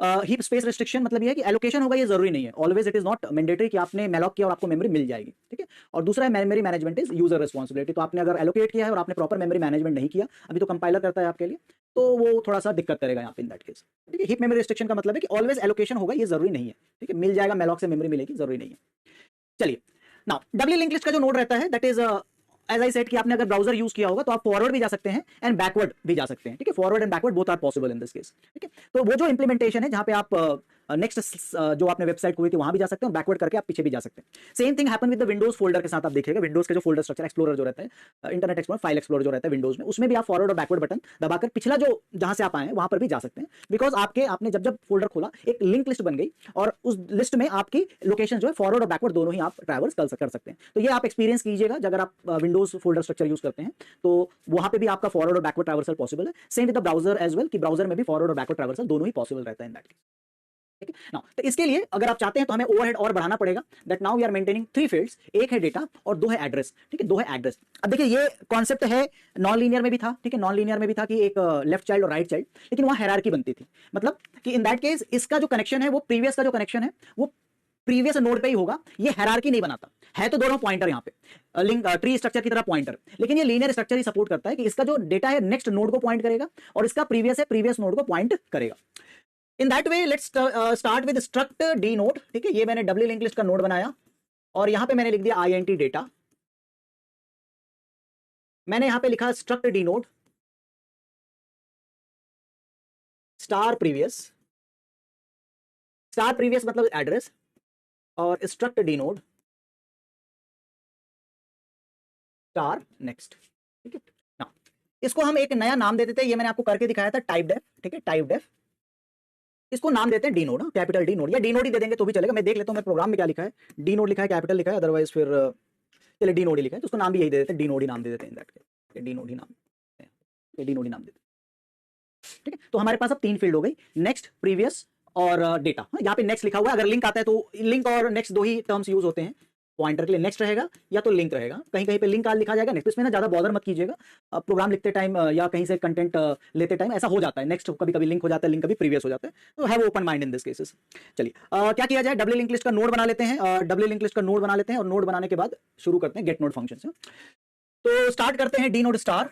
हीप स्पेस रिस्ट्रिक्शन मतलब ये है कि एलोकेशन होगा, ये जरूरी नहीं है, always it is not mandatory कि आपने मेलॉक किया और आपको मेमोरी मिल जाएगी, ठीक है। और दूसरा है memory management is user responsibility, तो आपने अगर एलोकेट किया है और आपने प्रॉपर मेमोरी मैनेजमेंट नहीं किया, अभी तो कंपाइलर करता है आपके लिए, तो वो थोड़ा सा दिक्कत करेगा यहाँ पे इन दैट केस, ठीक है। हीप मेमोरी रिस्ट्रिक्शन का मतलब है कि ऑलवेज एलोकेशन होगा, ये जरूरी नहीं है, ठीक है, मिल जाएगा मेलॉक से मेमोरी मिलेगी, जरूरी नहीं है। चलिए नाउ डब्ल्यू लिंक लिस्ट का जो नोड रहता है that is as I said कि आपने अगर ब्राउजर यूज किया होगा तो आप फॉरवर्ड भी जा सकते हैं एंड बैकवर्ड भी जा सकते हैं, ठीक है। Forward and backward both are possible in this case, ठीक है। तो वो जो इंप्लीमेंटेशन है जहां पे आप नेक्स्ट जो आपने वेबसाइट खोली थी वहां भी जा सकते हैं, बैकवर्ड करके आप पीछे भी जा सकते हैं। Same thing happen with the Windows folder के साथ। आप देखिएगा विंडोज के जो फोल्डर स्ट्रक्चर एक्सप्लोरर जो रहता है, इंटरनेट एक्सप्लोरर, फाइल एक्सप्लोरर जो रहता है विंडोज में, उसमें भी आप फॉरवर्ड और बैकवर्ड बटन दबाकर पिछला जो जहां से आप आए हैं वहां पर भी जा सकते हैं। बिकॉज आपने जब जब फोल्डर खोला एक लिंक लिस्ट बन गई और उस लिस्ट में आपकी लोकेशन जो है फॉरवर्ड और बैकवर्ड दोनों ही आप ट्रैवर्स कर सकते हैं। तो ये आप एक्सपीरियंस कीजिएगा अगर आप विंडोज फोल्डर स्ट्रक्चर यूज करते हैं तो वहां पे भी आपका फॉरवर्ड और बैकवर्ड ट्रैवर्सल पॉसिबल है। Same with the browser as well कि ब्राउजर में भी फॉरवर्ड और बैकवर्ड ट्रैवर्सल दोनों ही पॉसिबल रहता है इन दैट केस, ठीक है ना। तो इसके लिए अगर आप चाहते हैं तो हमें ओवरहेड और बढ़ाना पड़ेगा। That now we are maintaining 3 fields, एक है डेटा और 2 है एड्रेस, ठीक है। 2 है एड्रेस। अब देखिए ये कॉन्सेप्ट है नॉन लीनियर में भी था, ठीक है। नॉन लीनियर में भी था कि एक लेफ्ट चाइल्ड और राइट चाइल्ड, लेकिन वहां हायरार्की बनती थी। मतलब कि इन दैट केस इसका जो कनेक्शन है वो प्रीवियस का जो कनेक्शन है वो प्रीवियस नोड पे ही होगा। ये हायरार्की नहीं बनाता है, तो दोनों पॉइंटर यहाँ पे लिंक ट्री स्ट्रक्चर की तरह पॉइंटर, लेकिन ये लीनियर स्ट्रक्चर ही सपोर्ट करता है कि इसका जो डेटा है नेक्स्ट नोड को पॉइंट करेगा और इसका प्रीवियस है प्रीवियस नोड को पॉइंट करेगा। In that way let's start with struct D naught, ठीक है। ये मैंने डब्ल्यू लिंक लिस्ट का नोड बनाया और यहां पे मैंने लिख दिया INT डेटा। मैंने यहां पे लिखा struct D naught star previous. Star previous मतलब एड्रेस, और struct D naught star next, ठीक है ना। इसको हम एक नया नाम दे देते हैं, ये मैंने आपको करके दिखाया था टाइप डेफ, ठीक है। टाइप डेफ, इसको नाम देते हैं D naught, capital D naught, या डी नोड ही दे देंगे तो भी चलेगा। मैं देख लेता हूं मेरे प्रोग्राम में क्या लिखा है। डी नोड लिखा है, कैपिटल लिखा है, अदरवाइज फिर चलिए डी नोड ही लिखा है तो उसको नाम भी यही दे देते हैं, डी नोड ही नाम दे देते हैं। दैट के डी नोड ही नाम, डी नोड ही नाम देते हैं, ठीक है। तो हमारे पास अब 3 फील्ड हो गई, नेक्स्ट, प्रीवियस और डेटा। यहाँ पे नेक्स्ट लिखा हुआ है, अगर लिंक आता है तो लिंक और नेक्स्ट 2 ही टर्म्स यूज होते हैं। पॉइंटर के लिए नेक्स्ट रहेगा या तो लिंक रहेगा, कहीं कहीं पे लिंक आज लिखा जाएगा नेक्स्ट, इसमें ना ज्यादा बॉदर मत कीजिएगा। प्रोग्राम लिखते टाइम या कहीं से कंटेंट लेते टाइम ऐसा हो जाता है, नेक्स्ट कभी कभी लिंक हो जाता है, लिंक कभी प्रीवियस हो जाता है, तो have open mind in this cases. चलिए क्या किया जाए, डब्ल्यू लिंक लिस्ट का नोड बना लेते हैं, डब्ल्यू लिंक लिस्ट का नोड बना लेते हैं और नोड बनाने के बाद शुरू करते हैं गेट नोड फंक्शन से। तो स्टार्ट करते हैं डी नोड स्टार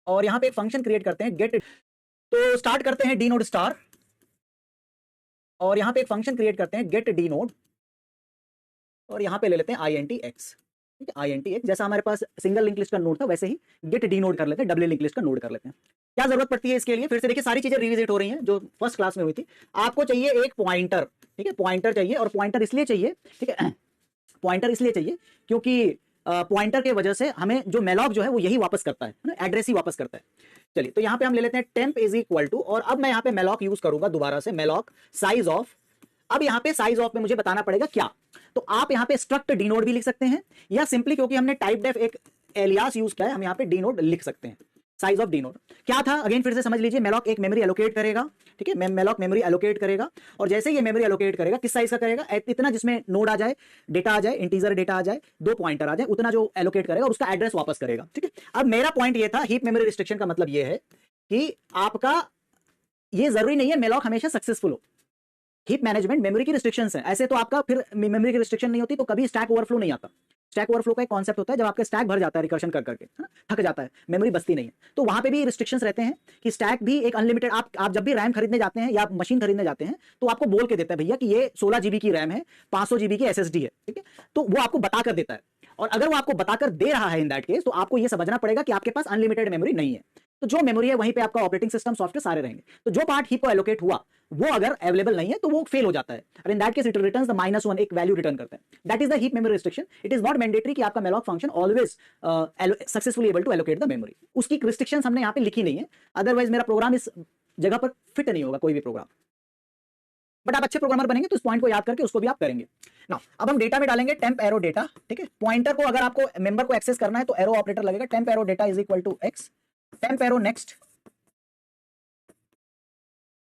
और यहां पे एक फंक्शन क्रिएट करते हैं गेट। तो स्टार्ट करते हैं डी नोड स्टार और यहां पे एक फंक्शन क्रिएट करते हैं गेट डी नोड और यहां पे ले लेते हैं INTX, ठीक है। INTX जैसा हमारे पास सिंगल लिंक लिस्ट का नोड था वैसे ही गेट डी नोड कर लेते हैं, डब्ल्यू लिंक लिस्ट का नोड कर लेते हैं। क्या जरूरत पड़ती है इसके लिए, फिर से देखिए सारी चीजें रिविजिट हो रही हैं जो फर्स्ट क्लास में हुई थी। आपको चाहिए एक पॉइंटर, ठीक है। पॉइंटर चाहिए और पॉइंटर इसलिए चाहिए, ठीक है, पॉइंटर इसलिए चाहिए क्योंकि पॉइंटर के वजह से हमें जो मेलॉक जो है वो यही वापस करता है ना, एड्रेस ही वापस करता है। चलिए तो यहां पे हम ले लेते हैं टेम्प इज इक्वल टू, और अब मैं यहां पे मेलॉक यूज करूंगा दोबारा से, मेलॉक साइज ऑफ। अब यहां पे साइज ऑफ में मुझे बताना पड़ेगा क्या, तो आप यहां पे स्ट्रक्ट डी नोड भी लिख सकते हैं या सिंपली क्योंकि हमने टाइप डेफ एक एलियास यूज किया है हम यहां पे डी नोड लिख सकते हैं। साइज ऑफ डी नोड क्या था, अगेन फिर से समझ लीजिए, मेलॉक एक मेमोरी एलोकेट करेगा, ठीक है। मेलॉक मेमोरी एलोकेट करेगा और जैसे ये मेमोरी एलोकेट करेगा किस साइज का करेगा, इतना जिसमें नोड आ जाए, डेटा आ जाए, इंटीजर डेटा आ जाए, 2 पॉइंटर आ जाए, उतना जो एलोकेट करेगा और उसका एड्रेस वापस करेगा, ठीक है। अब मेरा पॉइंट ये था, हीप मेमोरी रिस्ट्रिक्शन का मतलब ये है कि आपका ये जरूरी नहीं है मेलॉक हमेशा सक्सेसफुल हो। हीप मैनेजमेंट मेमोरी की रिस्ट्रिक्शंस है, ऐसे तो आपका फिर मेमोरी की रिस्ट्रिक्शन नहीं होती तो कभी स्टैक ओवरफ्लो नहीं आता। स्टैक ओवरफ्लो का एक कॉन्सेप्ट होता है जब आपका स्टैक भर जाता है रिकर्शन कर करके, है ना, थक जाता है, मेमोरी बचती नहीं है, तो वहां पे भी रिस्ट्रिक्शंस रहते हैं कि स्टैक भी एक अनलिमिटेड, आप जब भी रैम खरीदने जाते हैं या मशीन खरीदने जाते हैं तो आपको बोल के देता है भैया कि ये 16 GB की रैम है, 500 GB की SSD है, ठीक है। तो वो आपको बता कर देता है, और अगर वो आपको बताकर दे रहा है इन दैट केस तो आपको ये समझना पड़ेगा कि आपके पास अनलिमिटेड मेमोरी नहीं है। तो जो मेमोरी है वहीं पे आपका ऑपरेटिंग सिस्टम सॉफ्टवेयर सारे रहेंगे। तो जो पार्ट हीप को एलोकेट हुआ वो अगर अवेलेबल नहीं है तो वो फेल हो जाता है, और in that case it returns the -1, एक वैल्यू रिटर्न करता है। That is the heap memory restriction. It is not mandatory कि आपका malloc function always successfully able to allocate the memory. उसकी रिस्ट्रिक्शंस हमने यहां पे लिखी नहीं है, अदरवाइज मेरा प्रोग्राम इस जगह पर फिट नहीं होगा, कोई भी प्रोग्राम। बट आप अच्छे प्रोग्रामर बनेंगे तो इस पॉइंट को याद करके उसको भी आप करेंगे ना। अब हम डेटा में डालेंगे टेम्प एरो डेटा, ठीक है। पॉइंटर को अगर आपको मेंबर को एक्सेस करना है तो एरो ऑपरेटर लगेगा, temp arrow data is equal to x, temp arrow next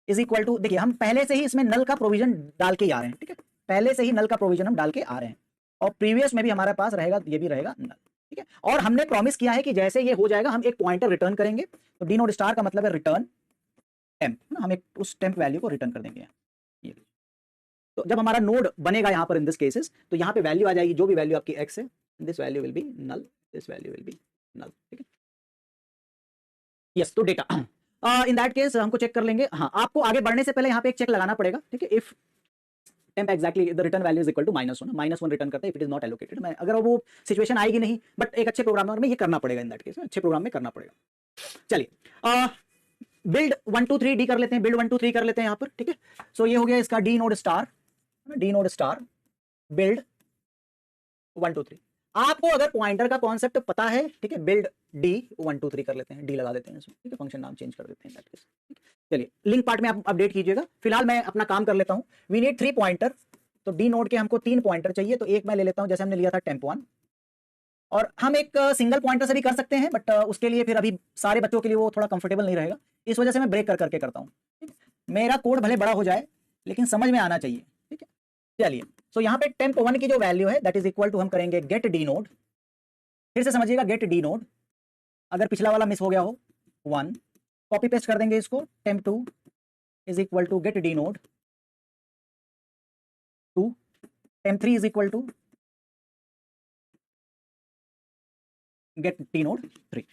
is equal to, देखिए हम पहले से ही इसमें नल का प्रोविजन डाल के आ रहे हैं, ठीक है। पहले से ही नल का प्रोविजन हम डाल के आ रहे हैं और प्रीवियस में भी हमारे पास रहेगा, ये भी रहेगा नल, ठीक है। और हमने प्रॉमिस किया है कि जैसे ये हो जाएगा हम एक पॉइंटर रिटर्न करेंगे। तो डी नोड स्टार का मतलब है रिटर्न टेम्प, हम एक उस टेम्प वैल्यू को रिटर्न कर देंगे। ये तो जब हमारा नोड बनेगा यहां पर इन दिस केसेस तो यहां पे वैल्यू आ जाएगी, जो भी वैल्यू आपकी x है, this value will be null, this value will be null, ठीक है। यस, तो डेटा इन दैट केस हमको चेक कर लेंगे। हाँ, आपको आगे बढ़ने से पहले यहाँ पे एक चेक लगाना पड़ेगा, ठीक है। If temp exactly the return value is equal to -1 return करता है if it is not allocated. मैं अगर वो सिचुएशन आएगी नहीं, बट एक अच्छे प्रोग्रामर में ये करना पड़ेगा, इन दैट केस अच्छे प्रोग्राम में करना पड़ेगा। चलिए बिल्ड 1 2 3 डी कर लेते हैं, बिल्ड 1 2 3 कर लेते हैं यहाँ पर, ठीक है। सो ये हो गया इसका डी नोड स्टार बिल्ड 1 2 3। आपको अगर पॉइंटर का कॉन्सेप्ट पता है, ठीक है, बिल्ड डी 1 2 3 कर लेते हैं, डी लगा देते हैं इसमें, ठीक है, फंक्शन नाम चेंज कर देते हैं दैट केस। चलिए लिंक पार्ट में आप अपडेट कीजिएगा, फिलहाल मैं अपना काम कर लेता हूं। वी नीड 3 पॉइंटर, तो डी नोड के हमको 3 पॉइंटर चाहिए, तो एक मैं ले लेता हूं जैसे हमने लिया था temp1, और हम एक सिंगल पॉइंटर से भी कर सकते हैं, बट उसके लिए फिर अभी सारे बच्चों के लिए वो थोड़ा कंफर्टेबल नहीं रहेगा, इस वजह से मैं ब्रेक कर करके करता हूँ। मेरा कोड भले बड़ा हो जाए लेकिन समझ में आना चाहिए, ठीक है। चलिए सो यहाँ पे temp1 की जो वैल्यू है दैट इज इक्वल टू, हम करेंगे गेट डी नोड, फिर से समझिएगा गेट डी नोड, अगर पिछला वाला मिस हो गया हो 1, कॉपी पेस्ट कर देंगे इसको, temp2 is equal to get D node 2, temp3 is equal to get D node 3।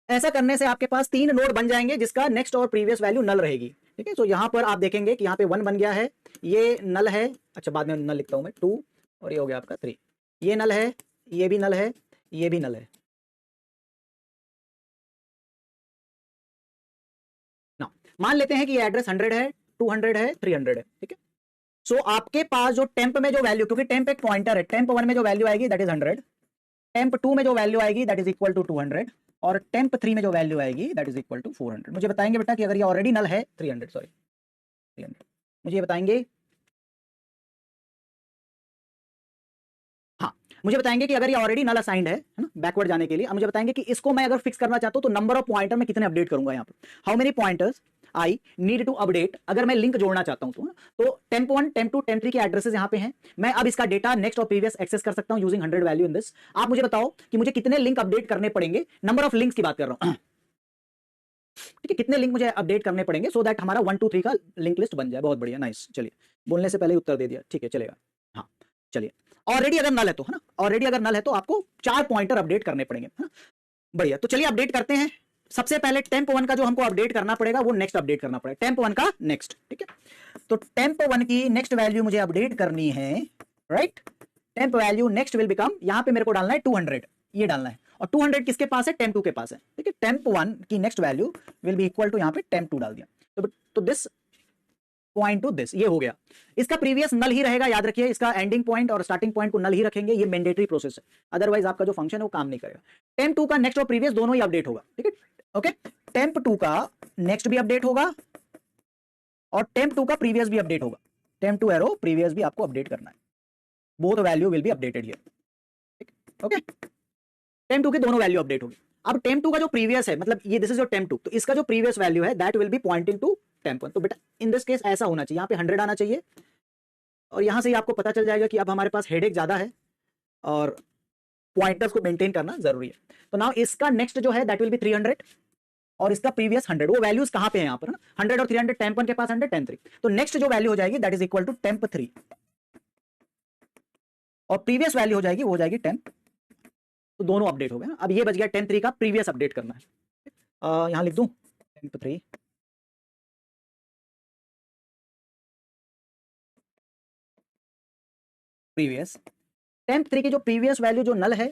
ऐसा करने से आपके पास 3 नोड बन जाएंगे जिसका नेक्स्ट और प्रीवियस वैल्यू नल रहेगी, ठीक है। तो यहां पर आप देखेंगे कि यहाँ पे 1 बन गया है, ये नल है, अच्छा बाद में नल लिखता हूं मैं 2, और ये हो गया आपका 3, ये नल है, ये भी नल है, ये भी नल है ना। मान लेते हैं कि ये एड्रेस 100 है, 200 है, 300 है, ठीक है। सो आपके पास जो टेम्प में जो वैल्यू, क्योंकि टेम्प एक पॉइंटर है, temp1 में जो वैल्यू आएगी दैट इज 100, temp2 में जो वैल्यू आएगी दैट इज इक्वल टू 200, और temp3 में जो वैल्यू आएगी दैट इज इक्वल टू 400। मुझे बताएंगे बेटा कि अगर ये ऑलरेडी नल है 300, सॉरी 300, मुझे बताएंगे, हाँ मुझे बताएंगे कि अगर ये ऑलरेडी नल असाइंड है ना, बैकवर्ड जाने के लिए। अब मुझे बताएंगे कि इसको मैं अगर फिक्स करना चाहता हूं तो नंबर ऑफ पॉइंटर में कितने अपडेट करूंगा, यहाँ पर how many pointers I need to update, अगर मैं लिंक जोड़ना चाहता हूं तो temp1 temp2 temp3 के एड्रेसेस यहां पे हैं, मैं अब इसका डेटा नेक्स्ट और प्रीवियस एक्सेस कर सकता हूं यूजिंग 100 वैल्यू इन दिस। आप मुझे बताओ कि मुझे कितने लिंक अपडेट करने पड़ेंगे, नंबर ऑफ लिंक्स की बात कर रहा हूं, ठीक है, कितने लिंक मुझे अपडेट करने पड़ेंगे सो दैट हमारा 1 2 3 का लिंक लिस्ट बन जाए। बहुत बढ़िया, नाइस। चलिए बोलने से पहले ही उत्तर दे दिया, ठीक है चलेगा। हाँ चलिए, ऑलरेडी अगर नल है तो, है ना, ऑलरेडी अगर नल है तो आपको 4 पॉइंटर अपडेट करने पड़ेंगे, है ना, बढ़िया। तो चलिए अपडेट करते हैं। सबसे पहले temp1 का जो हमको अपडेट करना पड़ेगा वो नेक्स्ट अपडेट करना पड़ेगा, temp1 का नेक्स्ट, ठीक है। तो temp1 की नेक्स्ट वैल्यू मुझे अपडेट करनी है, right. temp value next will become, यहां पे मेरे को डालना है 200, ये डालना है, और 200 किसके पास है, temp2 के पास है, ठीक है। temp1 की next value will be equal to, यहां पे temp2 डाल दिया, तो दिस पॉइंट टू दिस, ये हो गया। इसका प्रीवियस नल ही रहेगा, याद रखिए, इसका एंडिंग पॉइंट और स्टार्टिंग पॉइंट को नल ही रखेंगे, ये मैंडेटरी प्रोसेस है, अदरवाइज आपका जो फंक्शन है वो काम नहीं करेगा। temp2 का नेक्स्ट और प्रीवियस दोनों ही अपडेट होगा, ठीक है, ओके। temp2 का नेक्स्ट भी अपडेट होगा और temp2 का प्रीवियस भी अपडेट होगा, temp2 एरो प्रीवियस भी आपको अपडेट करना है, both value will be updated here, okay. temp2 के दोनों वैल्यू अपडेट होगी। अब temp2 का जो प्रीवियस है, मतलब ये दिस इज योर temp2, तो इसका जो प्रीवियस वैल्यू है that will be pointing to temp1। तो बेटा इन दिस केस ऐसा होना चाहिए, यहाँ पे 100 आना चाहिए, और यहां से ही आपको पता चल जाएगा कि अब हमारे पास हेडेक ज्यादा है और पॉइंटर्स को मेंटेन करना जरूरी है। तो नाउ इसका नेक्स्ट जो है दैट विल बी 300, और इसका प्रीवियस 100, वो वैल्यूज कहां पे है यहाँ पर ना, 100 और 300, temp1 के पास 100, temp3, तो नेक्स्ट जो वैल्यू हो जाएगी that is equal to temp3, और प्रीवियस वैल्यू हो जाएगी, वो हो जाएगी temp, तो दोनों अपडेट हो गए ना। अब ये बच गया temp3 का प्रीवियस अपडेट करना है, यहां लिख दूं temp3 प्रीवियस, temp3 की जो प्रीवियस वैल्यू जो नल है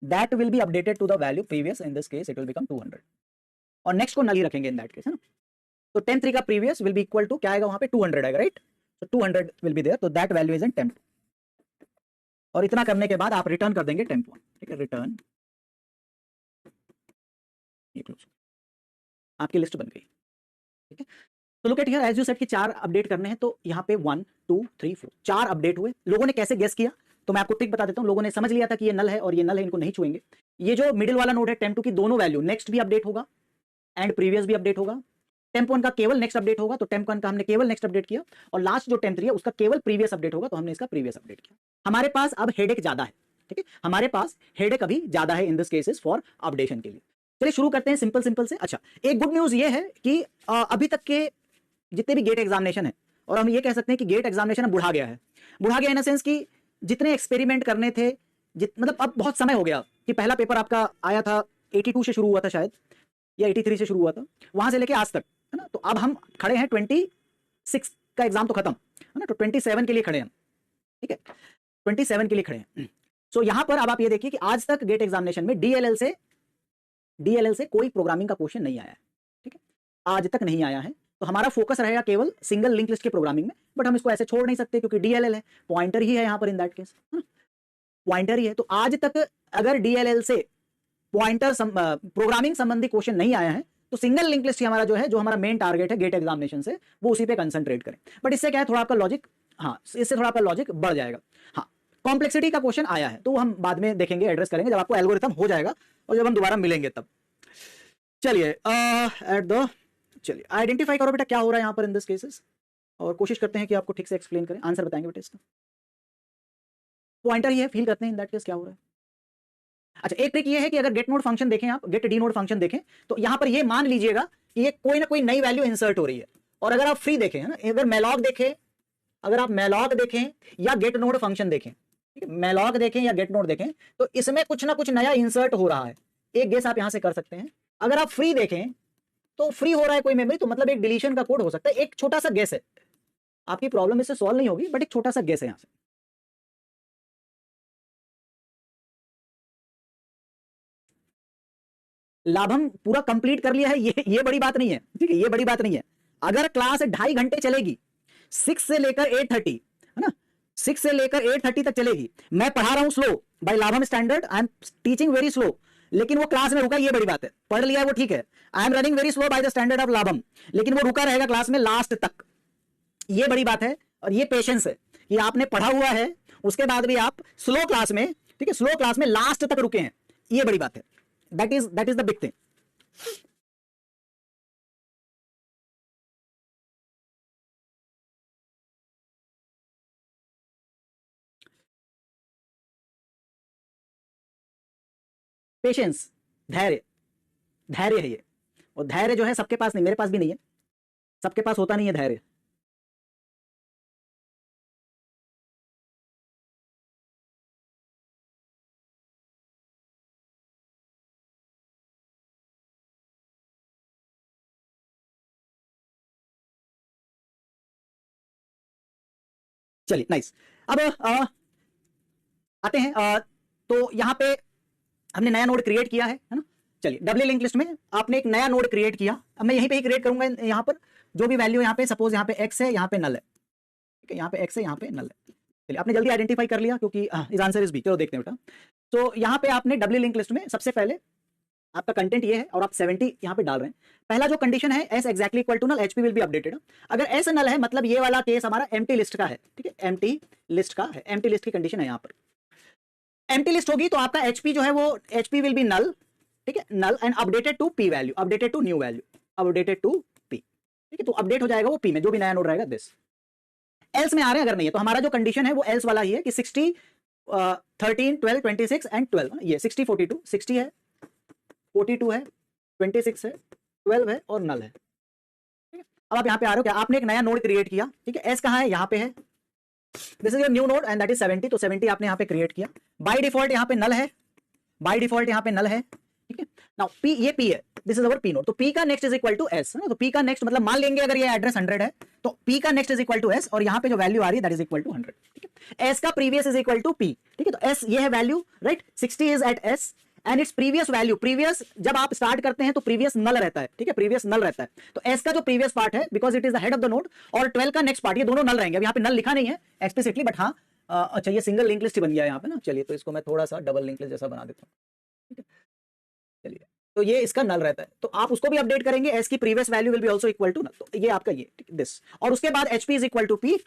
that will be updated to the value previous, in this case it will become 200, और नेक्स्ट को नल ही रखेंगे इन दैट केस, है ना। तो temp3 का previous will be equal to क्या आएगा, वहां पे 200 आएगा, राइट। तो 200 विल बी देयर, तो that value is in temp, और इतना करने के बाद आप रिटर्न कर देंगे temp1, ठीक है, रिटर्न, ये क्लोज, आपकी लिस्ट बन गई, ठीक है। तो look at here, as you said कि 4 अपडेट करने हैं, तो यहाँ पे 1 2 3 4 4 अपडेट हुए। लोगों ने कैसे गेस किया, तो मैं आपको ट्रिक बता देता हूँ। लोगों ने समझ लिया था कि ये नल है और ये नल है, इनको नहीं छुएंगे। ये जो मिडिल वाला नोड है temp2 की दोनों वैल्यू नेक्स्ट भी अपडेट होगा एंड प्रीवियस भी अपडेट होगा, temp1 का केवल नेक्स्ट अपडेट होगा, तो temp1 का हमने केवल नेक्स्ट अपडेट किया, और लास्ट जो temp3 है उसका केवल प्रीवियस अपडेट होगा, तो हमने इसका प्रीवियस अपडेट किया। हमारे पास अब हेडेक ज्यादा है, ठीक है, हमारे पास हेडेक अभी ज्यादा है इन दिस केसेस फॉर अपडेशन के लिए। चलिए शुरू करते हैं सिंपल सिंपल से। अच्छा, एक गुड न्यूज ये है कि अभी तक के जितने भी गेट एग्जामिनेशन है, और हम ये कह सकते हैं कि गेट एग्जामिनेशन बुढ़ा गया है, बुढ़ा गया इन सेंस कि जितने एक्सपेरिमेंट करने थे, मतलब अब बहुत समय हो गया कि पहला पेपर आपका आया था 82 से शुरू हुआ था शायद, या 83 से शुरू हुआ था, वहां से लेके आज तक, है ना। तो अब हम खड़े हैं 26 का एग्जाम तो खत्म, है ना, तो 27 के लिए खड़े हैं, ठीक है, 27 के लिए खड़े हैं। सो यहां पर अब आप ये देखिए कि आज तक गेट एग्जामिनेशन में डीएलएल से कोई प्रोग्रामिंग का क्वेश्चन नहीं आया है, ठीक है, आज तक नहीं आया है। तो हमारा फोकस रहेगा केवल सिंगल लिंक लिस्ट के प्रोग्रामिंग में, बट हम इसको ऐसे छोड़ नहीं सकते क्योंकि डीएलएल है, पॉइंटर ही है यहां पर, इन दैट केस पॉइंटर ही है। तो आज तक अगर डीएलएल से पॉइंटर प्रोग्रामिंग संबंधी क्वेश्चन नहीं आया है तो सिंगल लिंक लिस्ट हमारा जो है, जो हमारा मेन टारगेट है गेट एग्जामिनेशन से, वो उसी पे कंसंट्रेट करें। बट इससे क्या है, थोड़ा आपका लॉजिक, हाँ, इससे थोड़ा आपका लॉजिक बढ़ जाएगा। हाँ, कॉम्प्लेक्सिटी का क्वेश्चन आया है तो हम बाद में देखेंगे, एड्रेस करेंगे जब आपको एल्गोरिथम हो जाएगा और जब हम दोबारा मिलेंगे तब। चलिए चलिए आइडेंटिफाई करो बेटा क्या हो रहा है यहाँ पर इन दिस केसेस, और कोशिश करते हैं कि आपको ठीक से एक्सप्लेन करें, आंसर बताएंगे बेटा इसका। पॉइंटर ही है, फील करते हैं इन दैट केस क्या हो रहा है। अच्छा, एक ट्रिक ये है कि अगर गेट नोड फंक्शन देखें आप, गेट डी नोड फंक्शन देखें, तो यहां पर ये मान लीजिएगा कि ये कोई ना कोई नई वैल्यू इंसर्ट हो रही है, और अगर आप फ्री देखें, है ना, अगर मैलॉग देखें, अगर आप मैलॉग देखें या गेट नोड फंक्शन देखें, ठीक है, मैलॉग देखें या गेट नोड देखें, तो इसमें कुछ ना कुछ नया इंसर्ट हो रहा है। एक गेस आप यहां से कर सकते हैं। अगर आप फ्री देखें तो फ्री हो रहा है कोई मेमोरी, तो मतलब एक डिलीशन का कोड हो सकता है। एक छोटा सा गेस है, आपकी प्रॉब्लम इससे सॉल्व नहीं होगी, बट एक छोटा सा गेस है यहां से। लाभम पूरा कंप्लीट कर लिया है, ये बड़ी बात नहीं है, ठीक है, ये बड़ी बात नहीं है। अगर क्लास 2.5 घंटे चलेगी, 6 से लेकर 8:30, है ना, 6 से लेकर 8:30 तक चलेगी, मैं पढ़ा रहा हूं slow by Labham standard, I am teaching very slow, लेकिन वो क्लास में रुका, ये बड़ी बात है। पढ़ लिया है वो ठीक है, I am running very slow by the standard of Labham, लेकिन वो रुका रहेगा क्लास में लास्ट तक, ये बड़ी बात है। और ये पेशेंस है कि आपने पढ़ा हुआ है, उसके बाद भी आप स्लो क्लास में, ठीक है, स्लो क्लास में लास्ट तक रुके हैं, ये बड़ी बात है। That is the big thing. Patience, धैर्य, धैर्य है ये। और धैर्य जो है सबके पास नहीं, मेरे पास भी नहीं है, सबके पास होता नहीं है धैर्य। चलिए नाइस। अब आते हैं, तो यहां पे हमने नया नोड क्रिएट किया है ना। चलिए डब्ल्यू लिंक लिस्ट में आपने एक नया नोड क्रिएट किया, अब मैं यहीं पे ही क्रिएट करूंगा, यहां पर जो भी वैल्यू, यहां पे सपोज यहां पे एक्स है, यहां पे नल है, ठीक है, यहां पे एक्स है, यहां पे नल है। चलिए आपने जल्दी आइडेंटिफाई कर लिया क्योंकि इस आंसर इज बी। चलो देखते हैं बेटा। तो यहां पे आपने डब्ल्यू लिंक लिस्ट में सबसे पहले आपका कंटेंट ये है और आप 70 यहां पे डाल रहे हैं। पहला जो कंडीशन है S exactly equal to null, HP will be updated. अगर एस नल है मतलब ये वाला केस हमारा एम्प्टी लिस्ट का है, ठीक है, एम्प्टी लिस्ट का है, एम्प्टी लिस्ट की कंडीशन है यहां पर। एम्प्टी लिस्ट होगी तो आपका एचपी जो है वो एचपी विल बी नल, ठीक है, null and updated to P value, updated to new value, updated to P, ठीक है, तो अपडेट हो जाएगा वो पी में, जो भी नया नोड रहेगा दिस। एल्स में आ रहे हैं अगर नहीं है, तो हमारा जो कंडीशन है वो एल्स वाला ही है कि 60 13 12 26 एंड 12, ये 60 42, 60 है, 42 है, 26 है, 12 है और नल है, ठीक है। अब आप यहाँ पे आ रहे हो क्या, आपने एक नया नोड क्रिएट किया, ठीक है, एस कहाँ है, यहाँ पे है, this is your new node and that is 70, तो 70 आपने यहाँ पे क्रिएट किया। बाय डिफॉल्ट यहाँ पे नल है, बाय डिफॉल्ट यहाँ पे नल है, ठीक है। नाउ पी, ये पी है, this is our P node, तो पी का next is equal to S, तो पी का नेक्स्ट मतलब मान लेंगे अगर ये एड्रेस 100 है तो पी का next is equal to S, और यहाँ पे जो वैल्यू आ रही है दैट इज इक्वल टू 100, ठीक है। एस का previous is equal to P, ठीक है, तो एस ये है value, right, 60 is at S and its previous value, previous जब आप स्टार्ट करते हैं तो प्रीवियस नल रहता है, ठीक है, प्रीवियस नल रहता है, तो एस का जो प्रीवियस पार्ट है because it is the head of the node, और 12 का नेक्स्ट पार्ट, ये दोनों नल रहेंगे। अब यहाँ पे नल लिखा नहीं है एक्सप्लिसिटली, बट हाँ अच्छा ये सिंगल लिंक लिस्ट बन गया है यहाँ पे ना। चलिए तो इसको मैं थोड़ा सा डबल लिंक लिस्ट जैसा बना देता हूँ, ठीक है। चलिए तो ये इसका नल रहता है, तो आप उसको भी अपडेट करेंगे, एस की previous value will be also equal to null, तो ये आपका ये दिस, और उसके बाद HP is equal to P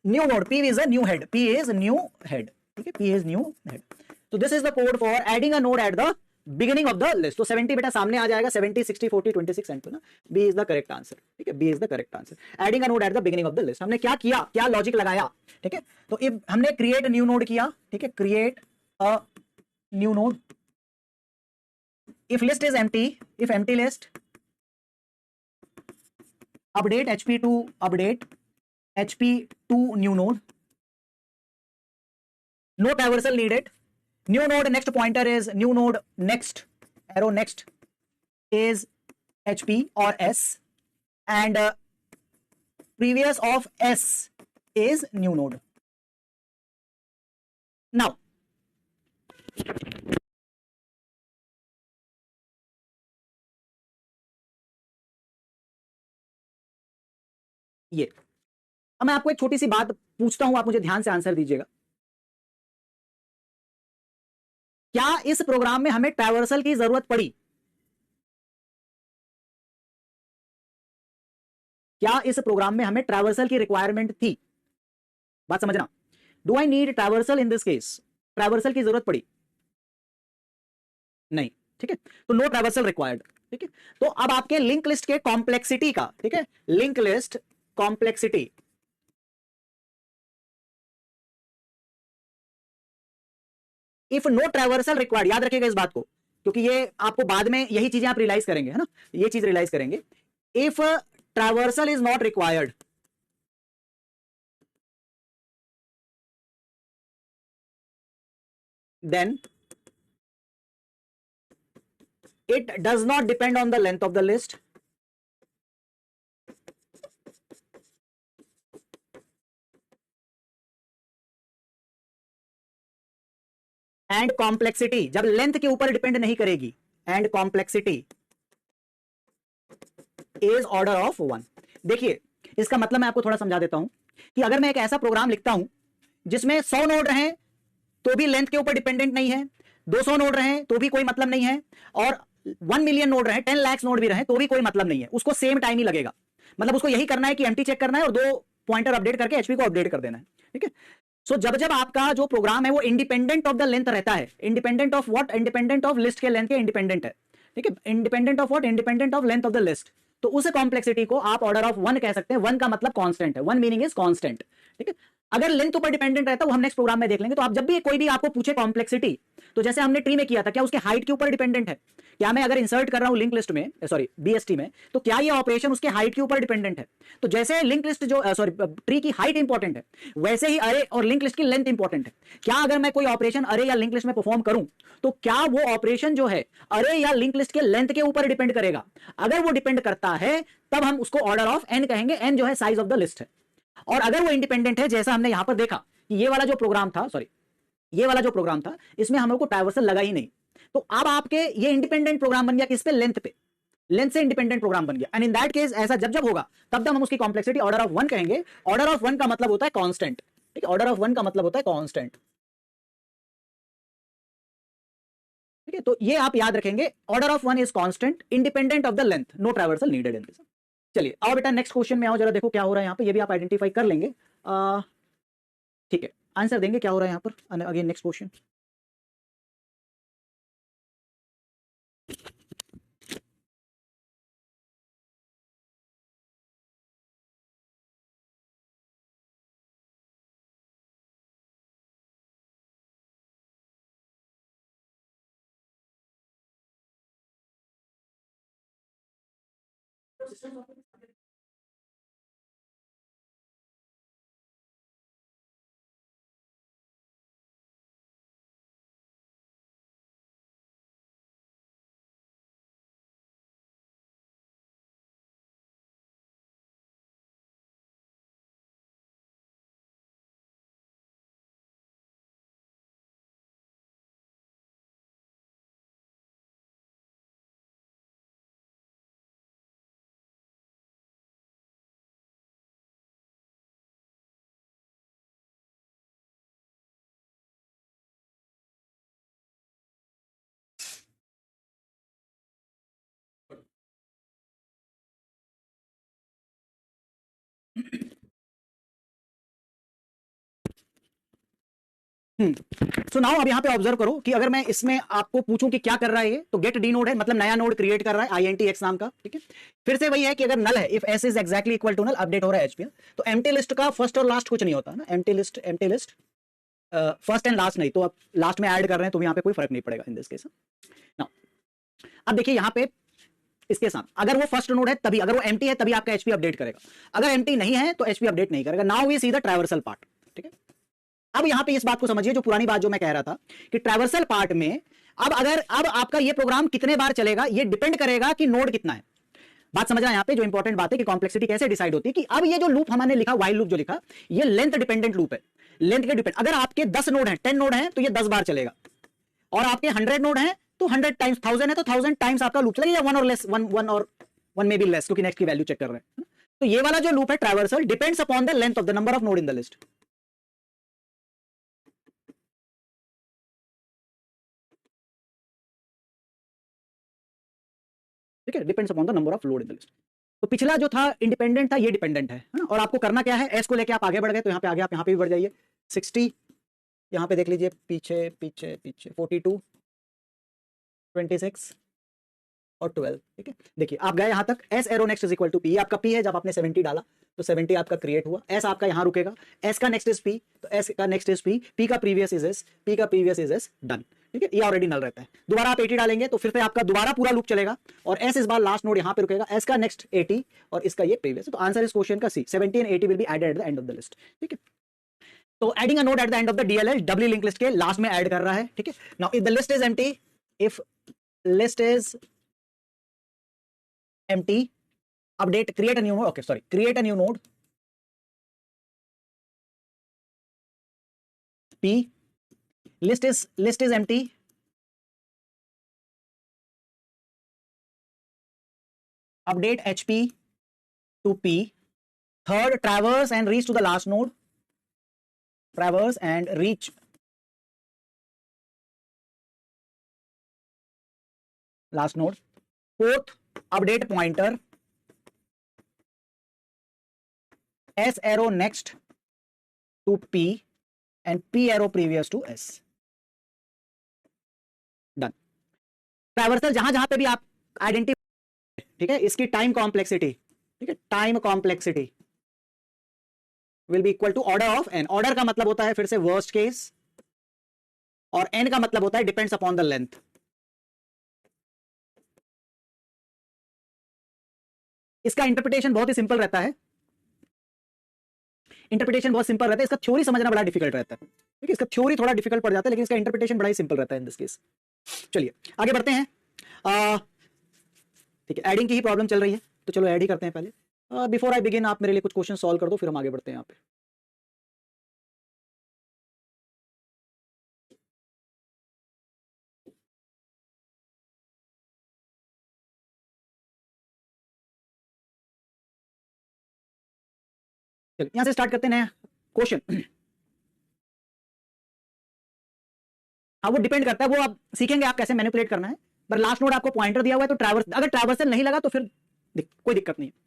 new node, P is a new head, P is new head, ठीक है, पी इज न्यू हेड। तो this is the code for adding a node at the beginning of the list. तो 70 बेटा सामने आ जाएगा, 70 60 40 26 एंड ना, B is the correct answer, ठीक है, B is the correct answer. Adding a node at the beginning of the list, हमने क्या किया, क्या लॉजिक लगाया, ठीक है, तो इफ हमने क्रिएट न्यू नोड किया, ठीक है, create a new node, if list is empty, if empty list, update hp to update hp to new node, no traversal needed, new node next pointer is new node next, arrow next is hp or s, and previous of s is new node. Now ये अब मैं आपको एक छोटी सी बात पूछता हूं, आप मुझे ध्यान से आंसर दीजिएगा। क्या इस प्रोग्राम में हमें ट्रैवर्सल की जरूरत पड़ी? क्या इस प्रोग्राम में हमें ट्रैवर्सल की रिक्वायरमेंट थी? बात समझना। Do I need traversal in this case? Traversal की जरूरत पड़ी? नहीं। ठीक है, तो नो ट्रैवर्सल रिक्वायर्ड। ठीक है, तो अब आपके लिंक लिस्ट के कॉम्प्लेक्सिटी का, ठीक है, link list complexity if no traversal required, याद रखिएगा इस बात को, क्योंकि ये आपको बाद में यही चीजें आप रियलाइज करेंगे, है ना, ये चीज रियलाइज करेंगे। If traversal is not required, then it does not depend on the length of the list and complexity, जब लेंथ के ऊपर डिपेंड नहीं करेगी, and complexity is order of 1। देखिए इसका मतलब मैं आपको थोड़ा समझा देता हूं कि अगर मैं एक ऐसा प्रोग्राम लिखता हूं जिसमें 100 नोड रहे तो भी लेंथ के ऊपर डिपेंडेंट नहीं है, 200 नोड रहे तो भी कोई मतलब नहीं है, और 1 मिलियन नोड रहे, 10 लाख नोड भी रहे तो भी कोई मतलब नहीं है, उसको सेम टाइम ही लगेगा। मतलब उसको यही करना है कि एम्प्टी चेक करना है और 2 पॉइंटर अपडेट करके एचपी को अपडेट कर देना है। ठीक है, सो जब जब आपका जो प्रोग्राम है वो इंडिपेंडेंट ऑफ द लेंथ रहता है, independent of what, independent of list के लेंथ के इंडिपेंडेंट है। ठीक है, independent of what, independent of length of the list, तो उस कॉम्प्लेक्सिटी को आप ऑर्डर ऑफ 1 कह सकते हैं। 1 का मतलब कांस्टेंट है, 1 मीनिंग इज कांस्टेंट। ठीक है, अगर लेंथ ऊपर डिपेंडेंट रहता है वो हम नेक्स्ट प्रोग्राम में देख लेंगे। तो आप जब भी कोई भी आपको पूछे कॉम्प्लेक्सिटी, तो जैसे हमने ट्री में किया था, क्या उसके हाइट के ऊपर डिपेंडेंट है? क्या मैं अगर इंसर्ट कर रहा हूं लिंक लिस्ट में, सॉरी बीएसटी में, तो क्या ये ऑपरेशन उसके हाइट के ऊपर डिपेंडेंट है? तो जैसे लिंक लिस्ट जो सॉरी ट्री की हाइट इंपॉर्टेंट है, वैसे ही अरे और लिंक लिस्ट की लेंथ इंपॉर्टेंट है। क्या अगर मैं कोई ऑपरेशन अरे या लिंक लिस्ट में परफॉर्म करूं तो क्या वो ऑपरेशन जो है अरे या लिंक लिस्ट के लेंथ के ऊपर डिपेंड करेगा? अगर वो डिपेंड करता है तब हम उसको ऑर्डर ऑफ एन कहेंगे। एन जो है साइज ऑफ द लिस्ट है। और अगर वो इंडिपेंडेंट है, जैसा हमने यहां पर देखा कि ये वाला जो प्रोग्राम था, सॉरी ये वाला जो प्रोग्राम था, इसमें हम लोग को ट्रैवर्सल लगा ही नहीं, तो अब आपके ये इंडिपेंडेंट प्रोग्राम बन गया किस पे? लेंथ पे। लेंथ से इंडिपेंडेंट प्रोग्राम बन गया। एंड इन दैट केस ऐसा जब जब होगा तब तब हम उसकी कॉम्प्लेक्सिटी ऑर्डर ऑफ 1 कहेंगे। ऑर्डर ऑफ 1 का मतलब होता है कांस्टेंट। ठीक है, ऑर्डर ऑफ 1 का मतलब होता है कांस्टेंट। ठीक है, तो ये आप याद रखेंगे, order of 1 is constant, independent of the length, no traversal needed in this. चलिए आओ बेटा नेक्स्ट क्वेश्चन में आओ, जरा देखो क्या हो रहा है यहाँ पे, ये भी आप आइडेंटिफाई कर लेंगे। ठीक है, आंसर देंगे क्या हो रहा है यहाँ पर। Again next question. So now अब यहाँ पे ऑब्जर्व करो कि अगर मैं इसमें आपको पूछूं कि क्या कर रहा है ये, तो गेट डी नोड है, मतलब नया नोड क्रिएट कर रहा है आईएनटी एक्स नाम का। ठीक है, फिर से वही है कि अगर नल है, if S is exactly equal to null, update हो रहा है एचपीएल। तो एम्प्टी लिस्ट का फर्स्ट और लास्ट कुछ नहीं होता ना, empty list first and last नहीं, तो आप लास्ट में ऐड कर रहे हैं तो यहाँ पे कोई फर्क नहीं पड़ेगा इन दिस केस। नाउ अब देखिए यहाँ पे इसके साथ अगर वो फर्स्ट नोड है तभी, अगर वो एम्प्टी है तभी आपका एचपी अपडेट करेगा, अगर एम्प्टी नहीं है तो एचपी अपडेट नहीं करेगा। Now we see the traversal part. ठीक है, अब यहां पे इस बात को समझिए, जो पुरानी बात जो मैं कह रहा था कि ट्रैवर्सल पार्ट में अब आपका ये प्रोग्राम कितने बार चलेगा ये डिपेंड करेगा कि नोड कितना है। बात समझना यहाँ पे जो इंपॉर्टेंट बात है कि कॉम्प्लेक्सिटी कैसे डिसाइड होती है कि अब ये जो लूप हमने लिखा व्हाइल लूप जो लिखा ये लेंथ डिपेंडेंट लूप है, लेंथ के डिपेंड। अगर आपके 10 नोड हैं 10 नोड हैं तो ये 10 बार चलेगा, और आपके 100 नोड हैं तो 100 टाइम्स, 1000 है तो 1000 टाइम्स आपका लूप चलेगा, या वन और लेस, वन और वन में भी लेस, क्योंकि नेक्स्ट की वैल्यू चेक कर रहे हैं। तो ये वाला जो लूप है traversal depends upon the length of the number of node in the list. ठीक है, depends upon the number of node in the list. तो पिछला जो था इंडिपेंडेंट था, ये डिपेंडेंट है ना? और आपको करना क्या है, एस को लेके आप आगे बढ़ गए तो यहाँ पे आगे आप यहाँ पे भी बढ़ जाइए 60, यहाँ पे देख लीजिए पीछे पीछे पीछे 42, 26 और 12। ठीक है, देखिए आप गए यहाँ तक, S arrow next is equal to P, आपका पी है, जब आपने 70 डाला तो 70 आपका क्रिएट हुआ, एस आपका यहाँ रुकेगा, एस का नेक्स्ट इज पी, तो एस का नेक्स्ट इज पी, पी का प्रीवियस इज एस, पी का प्रीवियस इज एस, डन। ठीक है, ये ऑलरेडी नल रहता है। दोबारा आप 80 डालेंगे तो फिर से आपका दोबारा पूरा लूप चलेगा, और एस इस बार लास्ट नोड यहाँ पे रुकेगा, एस का नेक्स्ट 80 और इसका ये प्रीवियस। तो आंसर इस क्वेश्चन का C, 70 and 80 will be added at the end of the list. ठीक है, तो adding a node at the end of the DLL W link list के लास्ट में ऐड कर रहा है। ठीक है, now if the list is empty, if list is empty, update, create a new node, okay, sorry, create a new node p, list is empty, update hp to p, third traverse and reach to the last node, traverse and reach last node, fourth update pointer, s arrow next to p and p arrow previous to s, done। Traversal जहां जहां पे भी आप आइडेंटिफाई, ठीक है, इसकी टाइम कॉम्प्लेक्सिटी, ठीक है, time complexity will be equal to order of N. Order का मतलब होता है फिर से वर्स्ट केस, और एन का मतलब होता है डिपेंड्स अपॉन द लेंथ। इसका इंटरप्रिटेशन बहुत ही सिंपल रहता है, इंटरप्रिटेशन बहुत सिंपल रहता है, इसका थ्योरी समझना बड़ा डिफिकल्ट रहता है। ठीक है, इसका थ्योरी थोड़ा डिफिकल्ट पड़ जाता है, लेकिन इसका इंटरप्रिटेशन बड़ा ही सिंपल रहता है इन दिस केस। चलिए आगे बढ़ते हैं। ठीक है, एडिंग की ही प्रॉब्लम चल रही है, तो चलो ऐड ही करते हैं पहले। बिफोर आई बिगिन आप मेरे लिए कुछ क्वेश्चन सॉल्व कर दो, फिर हम आगे बढ़ते हैं यहाँ पे। चलिए यहाँ से स्टार्ट करते हैं नया क्वेश्चन। हाँ, वो डिपेंड करता है, वो आप सीखेंगे आप कैसे मैनिपुलेट करना है। पर लास्ट नोड आपको पॉइंटर दिया हुआ है, तो ट्रैवर्स, अगर ट्रैवर्सल नहीं लगा तो फिर कोई दिक्कत नहीं है।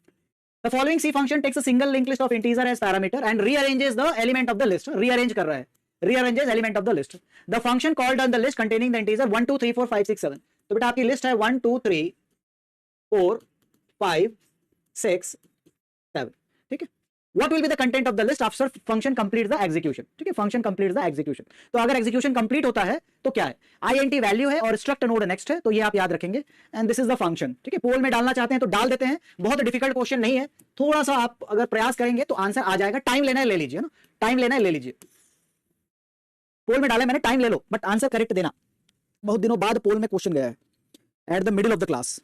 The following C function takes a single linked list of integer as parameter and rearranges the element of the list. Rearrange कर रहा है, rearranges element of the list. The function called on the list containing the integer 1 2 3 4 5 6 7. तो बेटा आपकी लिस्ट है 1 2 3 4 5 6 7। ठीक है, what will be the content of the list after function completes the execution? ठीक है, function completes the execution। तो अगर execution complete होता है तो क्या है, int वैल्यू है और struct node next है, तो ये आप याद रखेंगे, and this is the function। ठीक है, पोल में डालना चाहते हैं तो डाल देते हैं, बहुत डिफिकल्ट क्वेश्चन नहीं है, थोड़ा सा आप अगर प्रयास करेंगे तो आंसर आ जाएगा। टाइम लेना है ले लीजिए ना, टाइम लेना है ले लीजिए। पोल में डाला मैंने, टाइम ले लो, बट आंसर करेक्ट देना। बहुत दिनों बाद पोल में क्वेश्चन गया है at the middle of the class.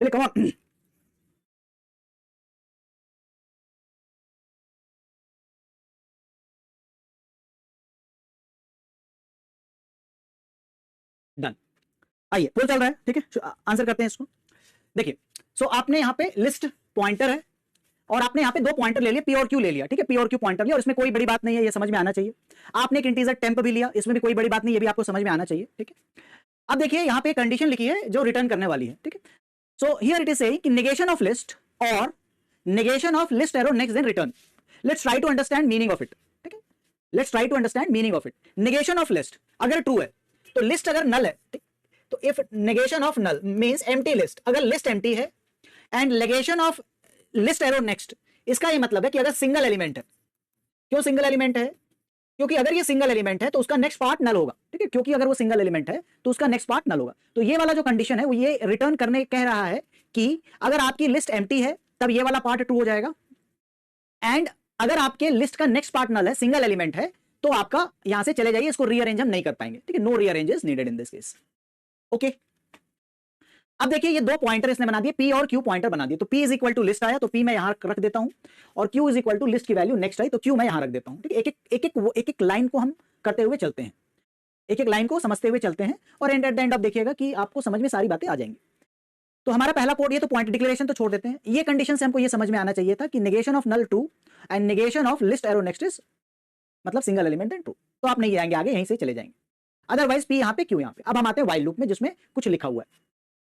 चलिए कम ऑन। डन। आइए पुल चल रहा है, ठीक है, आंसर करते हैं इसको। देखिए सो आपने यहाँ पे लिस्ट पॉइंटर है और आपने यहाँ पे दो पॉइंटर ले लिया, पी और क्यू ले लिया, ठीक है, पी और क्यू पॉइंटर लिया और इसमें कोई बड़ी बात नहीं है, ये समझ में आना चाहिए। आपने एक इंटीजर टेम्प भी लिया, इसमें भी कोई बड़ी बात नहीं, ये भी आपको समझ में आना चाहिए, ठीक है। अब देखिए यहाँ पे कंडीशन लिखी है जो रिटर्न करने वाली है, ठीक है। So here it is saying कि नेगेशन ऑफ लिस्ट और negation of list arrow next then return. Let's try to understand meaning of it, ठीक है। Let's try to understand meaning of it. Negation of list अगर ट्रू है तो लिस्ट अगर नल है, ठीक, तो if negation of null means empty list, अगर लिस्ट एम्प्टी है and negation of list arrow next, इसका ये मतलब है कि अगर सिंगल एलिमेंट है, क्यों सिंगल एलिमेंट है, क्योंकि अगर ये सिंगल एलिमेंट है तो उसका नेक्स्ट पार्ट नल होगा, ठीक है, क्योंकि अगर वो सिंगल एलिमेंट है तो उसका नेक्स्ट पार्ट नल होगा। तो ये वाला जो कंडीशन है वो ये रिटर्न करने कह रहा है कि अगर आपकी लिस्ट एम्प्टी है तब ये वाला पार्ट ट्रू हो जाएगा, एंड अगर आपके लिस्ट का नेक्स्ट पार्ट नल है, सिंगल एलिमेंट है, तो आपका यहां से चले जाइए, इसको रीअरेंज हम नहीं कर पाएंगे, ठीक है, no rearrange is needed in this case. Okay, अब देखिए ये दो पॉइंटर इसने बना दिए, पी और क्यू पॉइंटर बना दिए। तो P is equal to list आया तो पी मैं यहां रख देता हूं, और Q is equal to list की वैल्यू नेक्स्ट आई तो क्यू मैं यहां रख देता हूं, ठीक है। एक एक लाइन को हम करते हुए चलते हैं, एक एक लाइन को समझते हुए चलते हैं, और एट द एंड आप देखिएगा कि आपको समझ में सारी बातें आ जाएंगी। तो हमारा पहला कोड ये, तो पॉइंट डिक्लेरेशन तो छोड़ देते हैं, ये कंडीशन से हमको ये समझ में आना चाहिए था कि negation of null true and negation of list arrow next is मतलब सिंगल एलिमेंट एंड ट्रू, तो आप नहीं आएंगे आगे, यहीं से चले जाएंगे। अदरवाइज पी यहाँ पे क्यू यहाँ पे। अब हम आते हैं व्हाइल लूप में जिसमें कुछ लिखा हुआ है।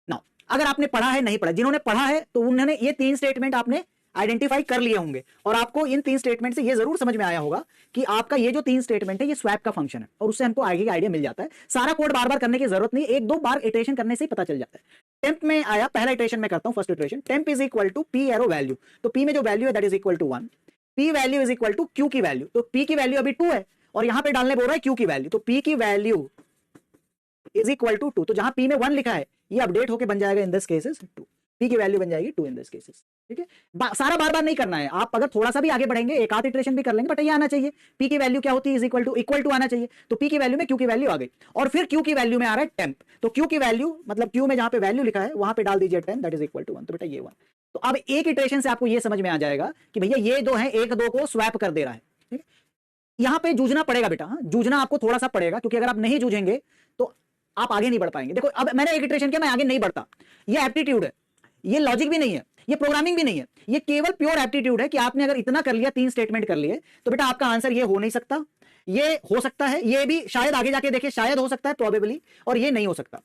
नाउ अगर आपने पढ़ा है, नहीं पढ़ा, जिन्होंने पढ़ा है तो उन्होंने ये तीन स्टेटमेंट आपने आइडेंटिफाई कर लिए होंगे, और आपको इन तीन स्टेटमेंट से ये जरूर समझ में आया होगा कि आपका ये जो तीन स्टेटमेंट है ये स्वैप का फंक्शन है, और उससे हमको आगे का आइडिया मिल जाता है। सारा कोड बार बार करने की जरूरत नहीं, एक दो बार इटरेशन करने से ही पता चल जाता है। टेम्प में आया, पहला इटरेशन में करता हूं, first iteration, temp is equal to P arrow value, तो पी में जो वैल्यू है that is equal to 1, P value is equal to Q की वैल्यू, तो पी की वैल्यू अभी 2 है और यहां पे डालने बोल रहा है क्यू की वैल्यू, तो पी की वैल्यू इज इक्वल टू 2, तो जहां पी में 1 लिखा है ये अपडेट होकर बन जाएगा इन दिस केसेस 2, पी की वैल्यू बन जाएगी 2 इन दिस केसेस, ठीक है। सारा बार बार नहीं करना है, आप अगर थोड़ा सा भी आगे बढ़ेंगे, एक आध इटरेशन भी कर लेंगे, बट ये आना चाहिए पी की वैल्यू क्या होती है, इक्वल टू आना चाहिए। तो पी की वैल्यू में क्यू की वैल्यू आ गई, और फिर क्यू की वैल्यू में आ रहा है टेम्प, तो क्यू की वैल्यू मतलब क्यू में जहां पे वैल्यू लिखा है वहां पे डाल दीजिए temp that is equal to 1, तो बेटा ये 1। तो अब एक इटरेशन से आपको ये समझ में आ जाएगा कि भैया ये दो है, एक दो को स्वैप कर दे रहा है, ठीक है। यहां पे जूझना पड़ेगा बेटा, जूझना आपको थोड़ा सा पड़ेगा, क्योंकि अगर आप नहीं जूझेंगे तो आप आगे नहीं बढ़ पाएंगे। देखो अब मैंने एक इटरेशन किया, मैं आगे नहीं बढ़ता, ये एप्टीट्यूड है, ये लॉजिक भी नहीं है, ये प्रोग्रामिंग भी नहीं है, ये केवल प्योर एप्टीट्यूड है कि आपने अगर इतना कर लिया, तीन स्टेटमेंट कर लिए, तो बेटा आपका आंसर ये हो नहीं सकता, ये हो सकता है, ये भी शायद आगे जाके देखिए शायद हो सकता है प्रोबेबली, और ये नहीं हो सकता,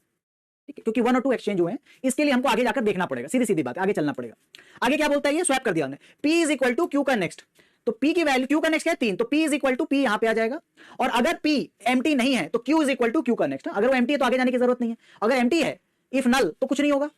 ठीक है, क्योंकि 1 और 2 एक्सचेंज हुए हैं, इसके लिए हमको आगे जाकर देखना पड़ेगा, सीधी सीधी बात, आगे चलना पड़ेगा। आगे क्या बोलता है, ये स्वैप कर दिया हमने, p is equal to Q का नेक्स्ट, तो p की वैल्यू, क्यू का नेक्स्ट क्या है 3, तो p is equal to p यहां पे आ जाएगा, और अगर p एम्प्टी नहीं है तो q is equal to Q का नेक्स्ट, अगर वो एम्प्टी है तो आगे जाने की जरूरत नहीं है, अगर एम्प्टी है इफ नल तो कुछ नहीं होगा,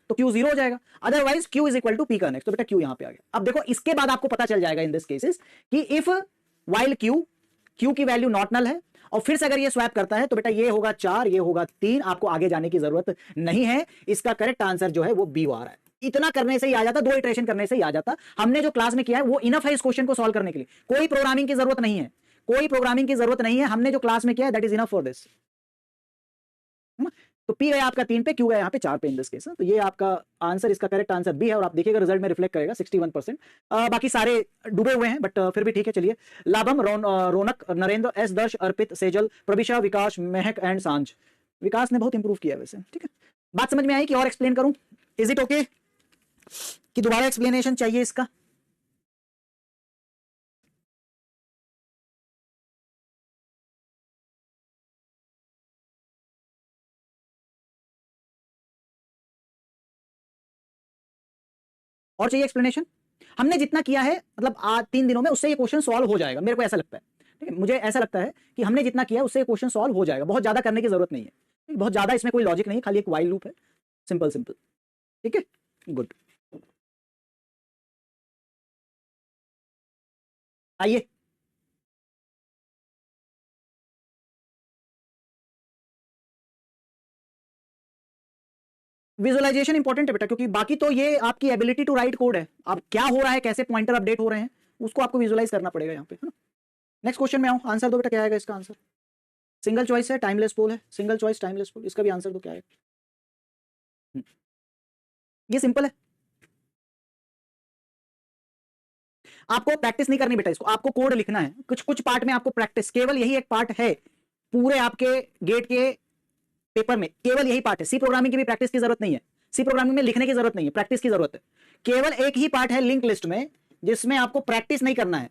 तो Q 0 हो जाएगा, otherwise Q is equal to P का नेक्स्ट, तो बेटा Q यहां पे आ गया। अब देखो इसके बाद आपको पता चल जाएगा इन दिस केसेस कि इफ वाइल Q की वैल्यू नॉट नल है, और फिर से अगर ये स्वैप करता है तो बेटा ये होगा 4, ये होगा 3, आपको आगे जाने की जरूरत नहीं है। इसका करेक्ट आंसर जो है वो बी आ रहा है। इतना करने से ही आ जाता, 2 इटरेशन करने से ही आ जाता। हमने जो क्लास में किया है वो इनफ है इस क्वेश्चन को सॉल्व करने के लिए, कोई प्रोग्रामिंग की जरूरत नहीं है, कोई प्रोग्रामिंग की जरूरत नहीं है, हमने जो क्लास में किया है that is enough for this. तो P गया आपका 3 पे, Q गया यहाँ पे 4 पे इन दिस केस, तो ये आपका आंसर, इसका करेक्ट आंसर बी है, और आप देखिएगा रिजल्ट में रिफ्लेक्ट करेगा 61%। बाकी सारे डूबे हुए हैं बट फिर भी ठीक है। चलिए, लाभम, रौनक, नरेंद्र, एस, दर्श, अर्पित, सेजल, प्रभिशा, विकास, महक एंड सांझ। विकास ने बहुत इंप्रूव किया वैसे, ठीक है। बात समझ में आई कि और एक्सप्लेन करूं? इज इट ओके कि दोबारा एक्सप्लेनेशन चाहिए इसका? और चाहिए एक्सप्लेनेशन? हमने जितना किया है मतलब आज 3 दिनों में, उससे ये क्वेश्चन सॉल्व हो जाएगा, मेरे को ऐसा लगता है, ठीक है। मुझे ऐसा लगता है कि हमने जितना किया उससे ये क्वेश्चन सॉल्व हो जाएगा, बहुत ज्यादा करने की जरूरत नहीं है, बहुत ज्यादा इसमें कोई लॉजिक नहीं है, खाली एक वाइल लूप है, सिंपल सिंपल, ठीक है, गुड। आइए, विजुअलाइजेशन इंपॉर्टेंट है बेटा, क्योंकि बाकी तो ये आपकी एबिलिटी टू राइट कोड है, अब क्या हो रहा है, कैसे पॉइंटर अपडेट हो रहे हैं, उसको आपको विजुअलाइज करना पड़ेगा यहाँ पे, है ना। नेक्स्ट क्वेश्चन में आऊं, आंसर दो बेटा, क्या आएगा इसका आंसर? सिंगल चॉइस है, टाइमलेस पोल है, सिंगल चॉइस टाइमलेस पोल, इसका भी आंसर दो क्या है? ये सिंपल है। आपको प्रैक्टिस नहीं करनी बेटा, इसको आपको कोड लिखना है, कुछ कुछ पार्ट में आपको प्रैक्टिस, केवल यही एक पार्ट है पूरे आपके गेट के पेपर में, केवल यही पार्ट है। सी प्रोग्रामिंग की भी प्रैक्टिस की जरूरत नहीं है, सी प्रोग्रामिंग में लिखने की जरूरत नहीं है, प्रैक्टिस की जरूरत है। केवल एक ही पार्ट है लिंक लिस्ट में जिसमें आपको प्रैक्टिस नहीं करना है,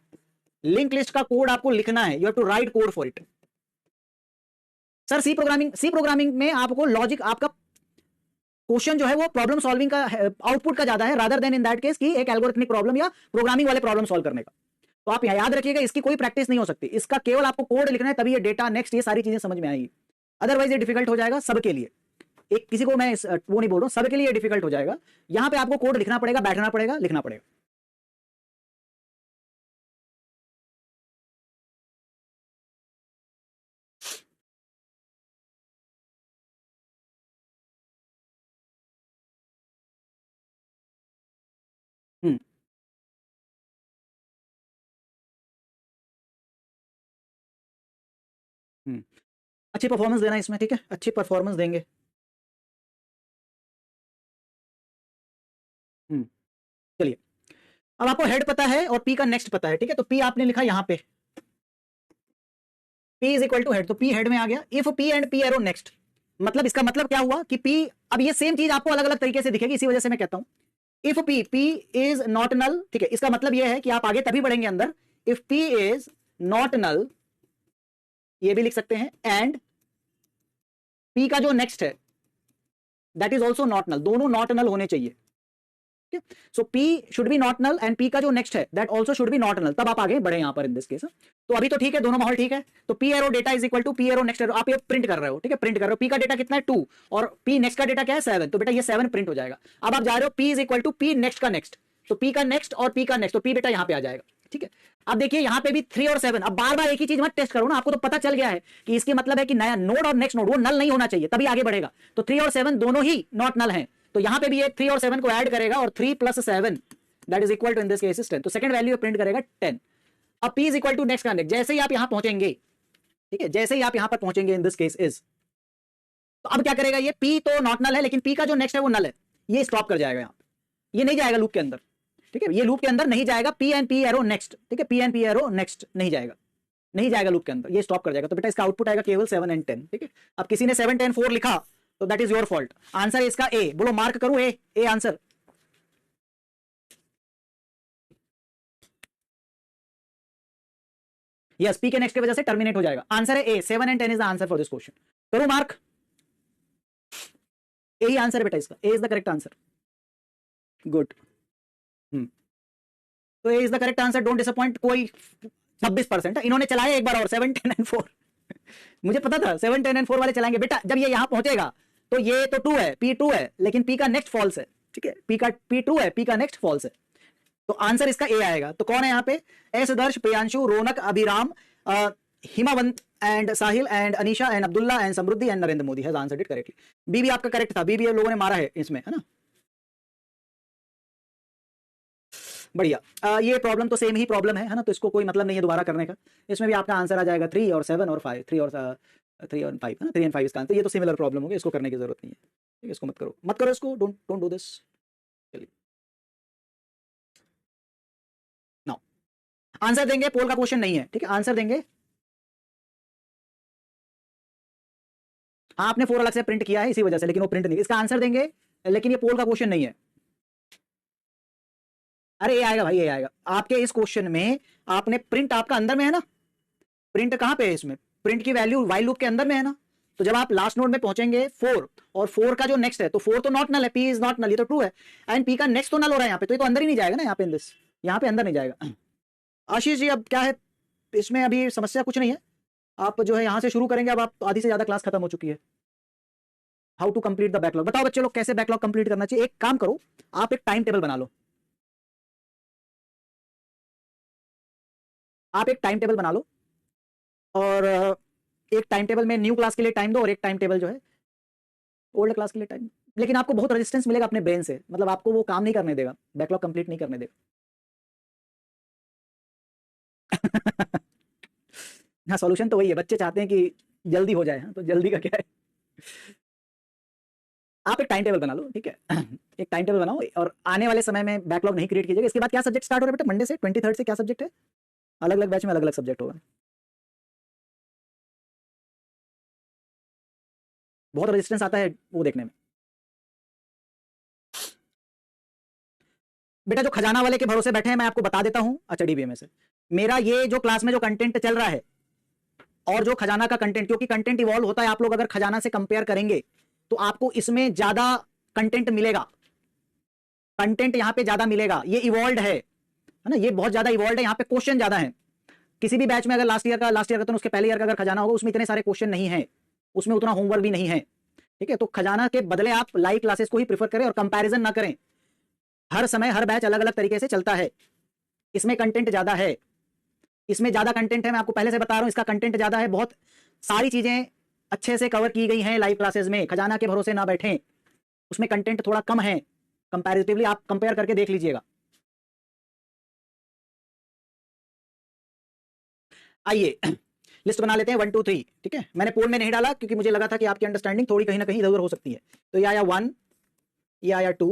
लिंक लिस्ट का कोड आपको लिखना है, you have to write code for it. Sir C programming में आपको लॉजिक, आपका क्वेश्चन जो है वो प्रॉब्लम सॉल्विंग का आउटपुट का ज्यादा है rather then in that case कि एक एल्गोरिथमिक प्रॉब्लम या प्रोग्रामिंग वाले प्रॉब्लम सॉल्व करने का। तो आप याद रखिएगा, इसकी कोई प्रैक्टिस नहीं हो सकती, इसका केवल आपको कोड लिखना है, तभी ये डेटा नेक्स्ट ये सारी चीजें समझ में आएगी। अदरवाइज ये डिफिकल्ट हो जाएगा सबके लिए, एक किसी को मैं वो नहीं बोल रहा हूं, सबके लिए डिफिकल्ट हो जाएगा। यहां पे आपको कोड लिखना पड़ेगा, बैठना पड़ेगा, लिखना पड़ेगा। हम्म हम्म अच्छी परफॉर्मेंस देना इसमें, ठीक है, अच्छी परफॉर्मेंस देंगे। हम्म चलिए, अब आपको हेड पता है और पी का नेक्स्ट पता है, ठीक है, तो पी आपने लिखा यहां पे, P is equal to head, तो P हेड में आ गया। If P and P arrow next, मतलब इसका मतलब क्या हुआ कि P, अब ये सेम चीज आपको अलग अलग तरीके से दिखेगी, इसी वजह से मैं कहता हूं if P is not null, ठीक है, इसका मतलब ये है कि आप आगे तभी बढ़ेंगे अंदर, if P is not null, ये भी लिख सकते हैं, एंड P का जो नेक्स्ट है that is also not null, दोनों नॉट नल होने चाहिए। So P should be not null and P का जो नेक्स्ट है that also should be not null, तब आप आगे बढ़े यहां पर इन दिस केस। तो अभी तो ठीक है, दोनों माहौल ठीक है। तो P arrow data is equal to P arrow next arrow, आप ये प्रिंट कर रहे हो, ठीक है, प्रिंट कर रहे हो। P का डेटा कितना है 2 और P नेक्स्ट का डेटा क्या है 7, तो बेटा ये 7 प्रिंट हो जाएगा। अब आप जा रहे हो P is equal to P next का नेक्स्ट, तो P का नेक्स्ट और P का नेक्स्ट, तो P बेटा यहां पे आ जाएगा, ठीक है। अब देखिए यहां पे भी 3 और 7, अब बार बार एक ही चीज मत टेस्ट करो ना, आपको तो पता चल गया है कि इसकी मतलब है कि नया नोड और नेक्स्ट नोड वो नल नहीं होना चाहिए, तभी आगे बढ़ेगा। तो 3 और 7 दोनों ही नॉट नल हैं, तो यहां पे भी ये 3 और 7 को ऐड करेगा और 3 plus 7 that is equal to in this case 10, तो सेकंड वैल्यू प्रिंट करेगा 10। अब P is equal to next का नेक्स्ट, जैसे ही आप यहां पहुंचेंगे, ठीक है, जैसे ही आप यहां पर पहुंचेंगे इन दिस केस इज, तो अब क्या करेगा ये, P तो नॉट नल है लेकिन P का जो नेक्स्ट है वो नल है, ये स्टॉप कर जाएगा, यहां ये नहीं जाएगा लूप के अंदर, ठीक है, ये लूप के अंदर नहीं जाएगा, P and P arrow next, ठीक है, P and P arrow next नहीं जाएगा, नहीं जाएगा लूप के अंदर, ये स्टॉप कर जाएगा। तो बेटा इसका आउटपुट आएगा केवल 7 एंड 10, ठीक है। अब किसी ने 7 10 4 लिखा तो that is your fault, answer इसका ए, बोलो मार्क करूं ए आंसर। यस, पी के नेक्स्ट की वजह से टर्मिनेट हो जाएगा, आंसर है A, 7 and 10 is the answer for this question. करूं मार्क, ए ही आंसर है बेटा इसका, A is the correct answer. Good, तो A is the correct answer, don't disappoint. कोई 26% है, इन्होंने चलाया एक बार और 7 10 एंड 4 मुझे पता था 7 10 एंड 4 वाले चलाएंगे बेटा। जब ये यहां पहुंचेगा तो ये तो 2 है, P2 है, लेकिन P का नेक्स्ट फॉल्स है, ठीक है, P2 है, P का नेक्स्ट फॉल्स है, तो आंसर इसका ए आएगा। तो कौन है यहाँ पे, S Darsh, Priyanshu, Raunak, Abhiram, Himavant and Sahil and Anisha and Abdullah and Samriddhi and Narendra Modi has answered it correctly. B भी आपका करेक्ट था, बी भी लोगों ने मारा है इसमें, है ना, बढ़िया। ये प्रॉब्लम तो सेम ही प्रॉब्लम है ना, तो इसको कोई मतलब नहीं है दोबारा करने का। इसमें भी आपका आंसर आ जाएगा 3 और 7 और 5, 3 और 5 है ना, 3 एंड 5 इसका आंसर। ये तो सिमिलर प्रॉब्लम होगी, इसको करने की जरूरत नहीं है, ठीक है, इसको मत करो, मत करो इसको, डोंट डोंट डू दिस। चलिए नाउ आंसर देंगे, पोल का क्वेश्चन नहीं है, ठीक है, आंसर देंगे। हाँ आपने 4 अलग से प्रिंट किया है इसी वजह से, लेकिन वो प्रिंट नहीं, इसका आंसर देंगे, लेकिन ये पोल का क्वेश्चन नहीं है। अरे ये आएगा भाई, ये आएगा आपके इस क्वेश्चन में। आपने प्रिंट आपका अंदर में है ना, प्रिंट कहां पे है इसमें, प्रिंट की वैल्यू व्हाइल लूप के अंदर में है ना। तो जब आप लास्ट नोड में पहुंचेंगे 4 और 4 का जो नेक्स्ट है, तो 4 तो नॉट नल है, P इज नॉट नल, ये तो ट्रू है, एंड P का नेक्स्ट तो नल हो रहा है यहाँ पे, तो ये तो अंदर ही नहीं जाएगा ना, यहाँ पे इन दिस, यहाँ पे अंदर नहीं जाएगा। आशीष जी अब क्या है इसमें, अभी समस्या कुछ नहीं है, आप जो है यहाँ से शुरू करेंगे, अब आप आधी से ज्यादा क्लास खत्म हो चुकी है। How to complete the backlog, बताओ बच्चे लोग कैसे बैकलॉग कंप्लीट करना चाहिए। एक काम करो, आप एक टाइम टेबल बना लो, आप एक टाइम टेबल बना लो, और एक टाइम टेबल में न्यू क्लास के लिए टाइम दो और एक टाइम टेबल जो है ओल्ड क्लास के लिए टाइम। लेकिन आपको बहुत रेजिस्टेंस मिलेगा अपने ब्रेन से, मतलब आपको वो काम नहीं करने देगा, बैकलॉग कंप्लीट नहीं करने देगा। हाँ सॉल्यूशन तो वही है, बच्चे चाहते हैं कि जल्दी हो जाए, हाँ, तो जल्दी का क्या है। आप एक टाइम टेबल बना लो, ठीक है। एक टाइम टेबल बनाओ और आने वाले समय में बैकलॉग नहीं क्रिएट कीजिएगा। इसके बाद क्या सब्जेक्ट स्टार्ट हो रहा है बेटा? मंडे से 23 से क्या सब्जेक्ट है? अलग अलग बैच में अलग अलग सब्जेक्ट होगा। बहुत रेजिस्टेंस आता है वो देखने में। बेटा जो खजाना वाले के भरोसे बैठे हैं, मैं आपको बता देता हूं। अच्छा, डीबीएमए से मेरा ये जो क्लास में जो कंटेंट चल रहा है और जो खजाना का कंटेंट, क्योंकि कंटेंट इवॉल्व होता है, आप लोग अगर खजाना से कंपेयर करेंगे तो आपको इसमें ज्यादा कंटेंट मिलेगा। कंटेंट यहां पे ज्यादा मिलेगा, ये इवॉल्व है ना, ये बहुत ज्यादा इवॉल्व है। यहां पे क्वेश्चन ज्यादा है। किसी भी बैच में अगर लास्ट ईयर का तो उसके पहले ईयर का अगर खजाना होगा, उसमें इतने सारे क्वेश्चन नहीं है, उसमें उतना होमवर्क भी नहीं है, ठीक है। तो खजाना के बदले आप लाइव क्लासेस को ही प्रीफर करें और कंपैरिजन ना करें। हर समय हर बैच अलग अलग तरीके से चलता है। इसमें कंटेंट ज्यादा है, इसमें ज्यादा कंटेंट है, मैं आपको पहले से बता रहा हूं। इसका कंटेंट ज्यादा है, बहुत सारी चीजें अच्छे से कवर की गई हैं लाइव क्लासेस में। खजाना के भरोसे ना बैठें, उसमें कंटेंट थोड़ा कम है कंपैरेटिवली, आप कंपेयर करके देख लीजिएगा। आइए लिस्ट बना लेते हैं 1 2 3, ठीक है। मैंने पोल में नहीं डाला क्योंकि मुझे लगा था कि आपकी अंडरस्टैंडिंग थोड़ी कहीं ना कहीं इधर उधर हो सकती है। तो ये आया 1, ये आया 2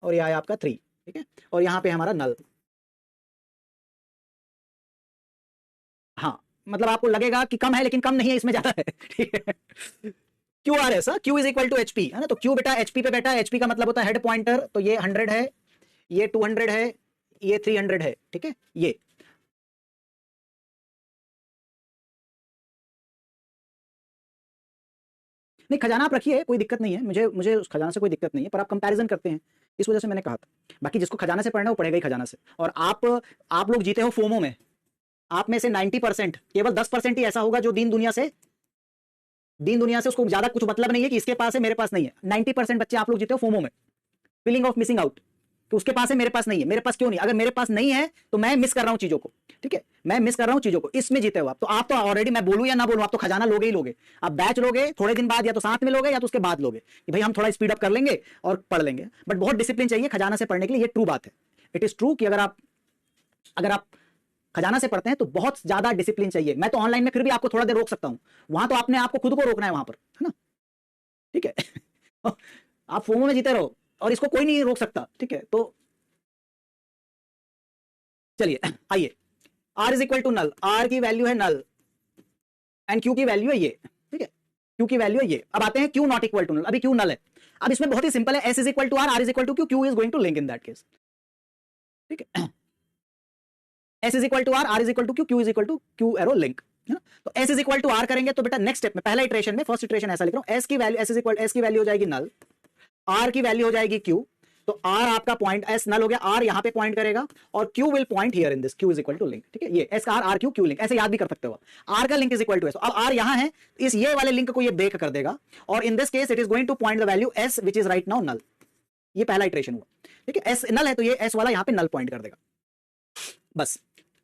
और ये आया आपका 3, ठीक है। और यहां पे हमारा नल। हाँ, मतलब आपको लगेगा कि कम है, लेकिन कम नहीं है, इसमें ज्यादा है, ठीक है। Q R S, Q is equal to HP, है ना। तो क्यू बेटा एचपी पे बैठा है। एचपी का मतलब होता है हेड पॉइंटर। तो ये 100 है, ये 200 है, ये 300 है, ठीक है। ये नहीं, खजाना आप रखिए, कोई दिक्कत नहीं है। मुझे मुझे उस खजाना से कोई दिक्कत नहीं है, पर आप कंपैरिजन करते हैं, इस वजह से मैंने कहा था। बाकी जिसको खजाना से पढ़ना है वो पढ़ेगा ही खजाना से। और आप लोग जीते हो फोमो में। आप में से 90%, केवल 10% ही ऐसा होगा जो दीन दुनिया से उसको ज्यादा कुछ मतलब नहीं है कि इसके पास है मेरे पास नहीं है। 90% बच्चे आप लोग जीते हो फोमो में, फीलिंग ऑफ मिसिंग आउट, कि उसके पास है मेरे पास नहीं है। मेरे पास क्यों नहीं? अगर मेरे पास नहीं है तो मैं मिस कर रहा हूं चीजों को, ठीक है। मैं मिस कर रहा हूं चीजों को, इसमें जीते हो आप। तो आप तो ऑलरेडी, मैं बोलूं या ना बोलूं, आप तो खजाना लोगे ही लोगे। आप बैच लोगे थोड़े दिन बाद, या तो साथ में लोगे या तो उसके बाद लोगे कि भाई हम थोड़ा स्पीड अप कर लेंगे और पढ़ लेंगे। बट बहुत डिसिप्लिन चाहिए खजाना से पढ़ने के लिए, ये ट्रू बात है। इट इज ट्रू कि अगर आप खजाना से पढ़ते हैं तो बहुत ज्यादा डिसिप्लिन चाहिए। मैं तो ऑनलाइन में फिर भी आपको थोड़ा देर रोक सकता हूं, वहां तो आपने आपको खुद को रोकना है वहां पर, है ना, ठीक है। आप फोमो में जीते रहो और इसको कोई नहीं रोक सकता, ठीक है। तो चलिए आइए, R is equal to null. R की वैल्यू है नल एंड Q की वैल्यू है ये, ठीक है। Q की वैल्यू है ये। अब आते हैं Q not equal to null. अभी Q नल है। अब इसमें बहुत ही सिंपल है, S is equal to R, R is equal to Q, Q is going to link in that case, ठीक है। S is equal to R, R is equal to Q, Q is equal to Q arrow link, है ना। तो S is equal to R करेंगे तो बेटा नेक्स्ट स्टेप में, पहला इटरेशन में, फर्स्ट इटरेशन ऐसा लिख रहा हूं, S की वैल्यू हो जाएगी नल, R की वैल्यू हो जाएगी Q। तो R आपका पॉइंट, S नल हो गया, R यहां पे पॉइंट करेगा और Q will point here in this, Q is equal to link, ठीक है। ये S का R, Q, Q लिंक, ऐसे याद भी कर सकते हो। R का link is equal to S। अब R यहां है, इस ये वाले लिंक को ये ब्रेक कर देगा और in this case it is going to point the value S which is right now null. ये पहला इटरेशन हुआ, ठीक है। S नल है तो ये S वाला यहां पे नल पॉइंट कर देगा, बस।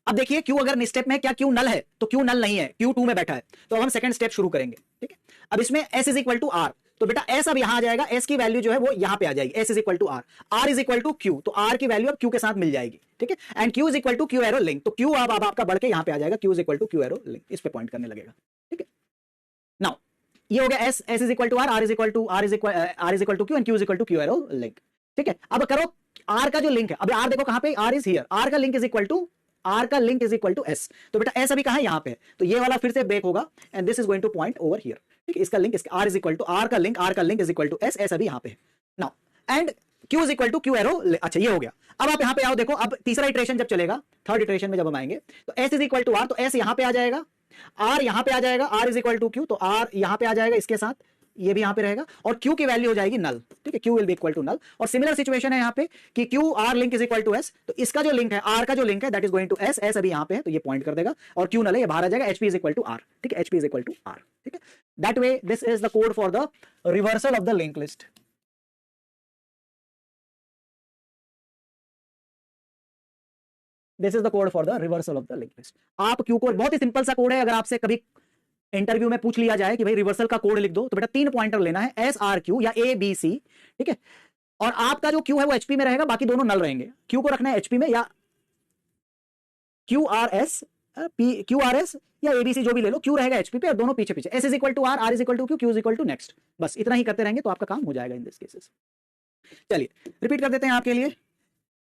अब देखिए Q अगर स्टेप में, क्या Q नल है? तो Q नल नहीं है, Q 2 में बैठा है। तो अब हम सेकंड स्टेप शुरू करेंगे, ठीक है। अब इसमें S is equal to R, तो बेटा S अब यहां आ जाएगा, S की वैल्यू जो है वो यहां पे आ जाएगी, S is equal to R, R is equal to Q, तो R की वैल्यू अब Q के साथ मिल जाएगी, ठीक है। And Q is equal to Q arrow link, तो Q अब आपका बढ़ के यहां पे आ जाएगा, Q is equal to Q arrow link, इस पे पॉइंट करने लगेगा, ठीक है। नाउ ये हो गया S, S is equal to R, R is equal to Q and Q is equal to Q arrow link, ठीक है। अब करो R का जो लिंक है, अब R देखो कहां पे, R इज हियर, R का link is equal to, R का link is equal to S। तो बेटा S अभी कहां है? यहां पे है, तो ये वाला फिर से ब्रेक होगा and this is going to point over here, ठीक है। इसका लिंक, इसका R is equal to, R का link is equal to S, S अभी यहां पे है। Now and Q is equal to Q arrow, अच्छा ये हो गया। अब आप यहां पे आओ, देखो अब तीसरा इटरेशन जब चलेगा, थर्ड इटरेशन में जब हम आएंगे तो S is equal to R, तो S यहां पे आ जाएगा, R यहां पे आ जाएगा, R is equal to Q, तो R यहां पे आ जाएगा इसके साथ, ये भी यहां पे रहेगा और Q की वैल्यू हो जाएगी नल, ठीक है। Q will be equal to null. और सिमिलर सिचुएशन है यहां पे कि Q R link is equal to S, तो इसका जो लिंक है, R का जो लिंक है that is going to S, S अभी यहां पे है तो ये पॉइंट कर देगा और Q नल है, ये बाहर आ जाएगा, HP is equal to R, ठीक है। HP is equal to R, ठीक है। That way this is the code for the reversal of the link list. This is the code for the reversal of the link list. आप Q को, बहुत ही सिंपल सा कोड है, अगर आपसे कभी इंटरव्यू में पूछ लिया जाए कि भाई रिवर्सल का कोड लिख दो, तो बेटा 3 पॉइंटर लेना है, S R Q या A B C, ठीक है। और आपका जो Q है वो HP में रहेगा, बाकी दोनों नल रहेंगे। Q को रखना है HP में, या Q R S P Q R S या एबीसी जो भी ले लो, क्यू रहेगा एचपी पे और दोनों पीछे पीछे, S is equal to R is equal to Q, Q is equal to next. बस इतना ही करते रहेंगे तो आपका काम हो जाएगा इन दिस केसेस। चलिए रिपीट कर देते हैं आपके लिए।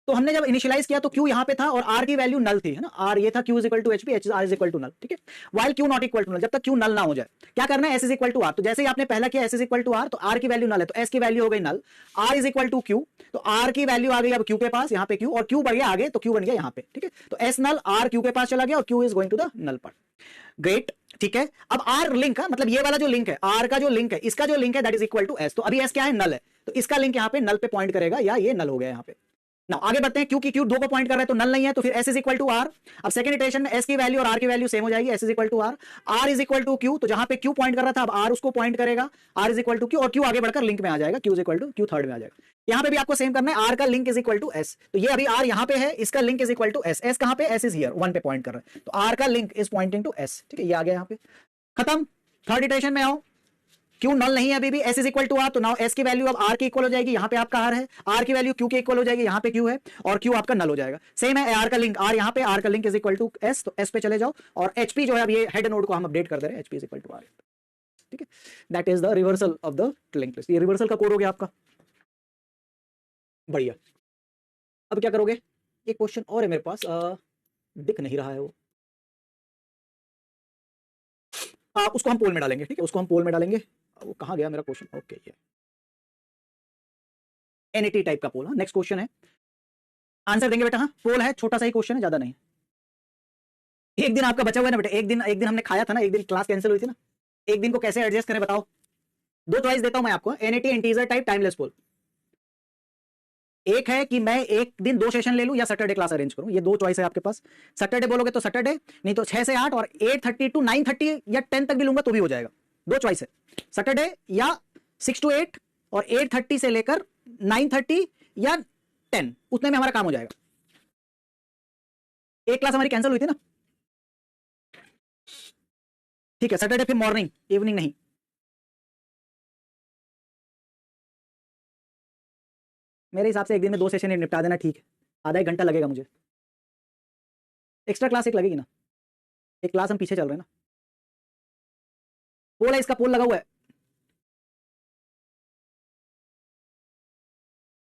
तो हमने जब इनिशियलाइज किया तो Q यहां पे था और R की वैल्यू नल थी, है ना, R ये था, Q is equal to HP, H is equal to null, ठीक है। While Q not equal to null, जब तक Q नल ना हो जाए क्या करना है, S is equal to R। तो जैसे ही आपने पहला किया S is equal to R, तो R की वैल्यू नल है तो S की वैल्यू हो गई null, R is equal to Q, तो R की वैल्यू आ गई अब Q के पास, यहाँ पे Q, और Q बढ़ गया आगे तो Q बन गया यहाँ पे, ठीक है। तो S नल R Q के पास चला गया और Q is going to the null part. Great, ठीक है। अब R लिंक है, मतलब ये वाला जो लिंक है, R का जो लिंक है, इसका जो लिंक है that is equal to S। तो अभी S क्या है, नल है, तो इसका लिंक यहाँ पे नल पे पॉइंट करेगा, या ये नल हो गया यहाँ पे। ना आगे बढ़ते हैं, क्योंकि क्यू दो को पॉइंट कर रहा है तो नल नहीं है, तो फिर S is equal to R। अब सेकंड इटरेशन में S की वैल्यू और R की वैल्यू सेम हो जाएगी, S is equal to R, R is equal to Q, तो जहां पे Q पॉइंट कर रहा था अब R उसको पॉइंट करेगा, R is equal to Q, और Q आगे बढ़कर लिंक में आ जाएगा, Q is equal to Q third में आ जाएगा। यहां पे भी आपको सेम करना है, R का link is equal to S, तो ये अभी R यहां पे है, इसका link is equal to S, S कहां पे, S इज हियर 1 पे पॉइंट कर रहा है, तो R का link is pointing to S, ठीक है, ये आ गया यहां पे, खत्म। थर्ड इटरेशन में आओ, क्यू नल नहीं है अभी भी, S is equal to R, तो नाउ S की वैल्यू अब R की इक्वल हो जाएगी, यहां पे आपका R है, R की वैल्यू Q के इक्वल हो जाएगी, यहां पे Q है, और Q आपका नल हो जाएगा। सेम है R का लिंक, R यहां पे, R का link is equal to S, तो S पे चले जाओ, और HP जो है अब ये हेड नोड को हम अपडेट कर दे रहे हैं, HP is equal to R, ठीक है। That is the reversal of the link list, ये रिवर्सल का कोड हो गया आपका, बढ़िया। अब क्या करोगे, एक क्वेश्चन और है मेरे पास, दिख नहीं रहा है वो, उसको हम पोल में डालेंगे, ठीक है, उसको हम पोल में डालेंगे। वो कहाँ गया मेरा क्वेश्चन, ओके ये एनईटी टाइप का पोल। हाँ नेक्स्ट क्वेश्चन है, आंसर देंगे बेटा, हाँ पोल है, छोटा सा ही क्वेश्चन है, ज्यादा नहीं। एक दिन आपका बचा हुआ है ना बेटा, एक दिन हमने खाया था ना, एक दिन क्लास कैंसिल हुई थी ना, एक दिन को कैसे एडजस्ट करें बताओ। दो चॉइस देता हूं मैं आपको, एनईटी इंटीजर टाइप टाइमलेस पोल। एक है कि मैं एक दिन 2 सेशन ले लूं या सैटरडे क्लास अरेंज करूं, ये 2 चॉइस है आपके पास। सैटरडे बोलोगे तो सैटरडे, नहीं तो 6 से 8 और 8:30 टू 9:30 या 10 तक भी लूंगा तो भी हो जाएगा। 2 चॉइस है, सैटरडे या 6 to 8 और 8:30 से लेकर 9:30 या 10, उतने में हमारा काम हो जाएगा। एक क्लास हमारी कैंसिल हुई थी ना, ठीक है, सैटरडे फिर मॉर्निंग, इवनिंग नहीं। मेरे हिसाब से एक दिन में 2 सेशन निपटा देना ठीक है, आधा 1 घंटा लगेगा मुझे, एक्स्ट्रा क्लास एक लगेगी ना, एक क्लास हम पीछे चल रहे हैं ना। पोल है, इसका पोल लगा हुआ है,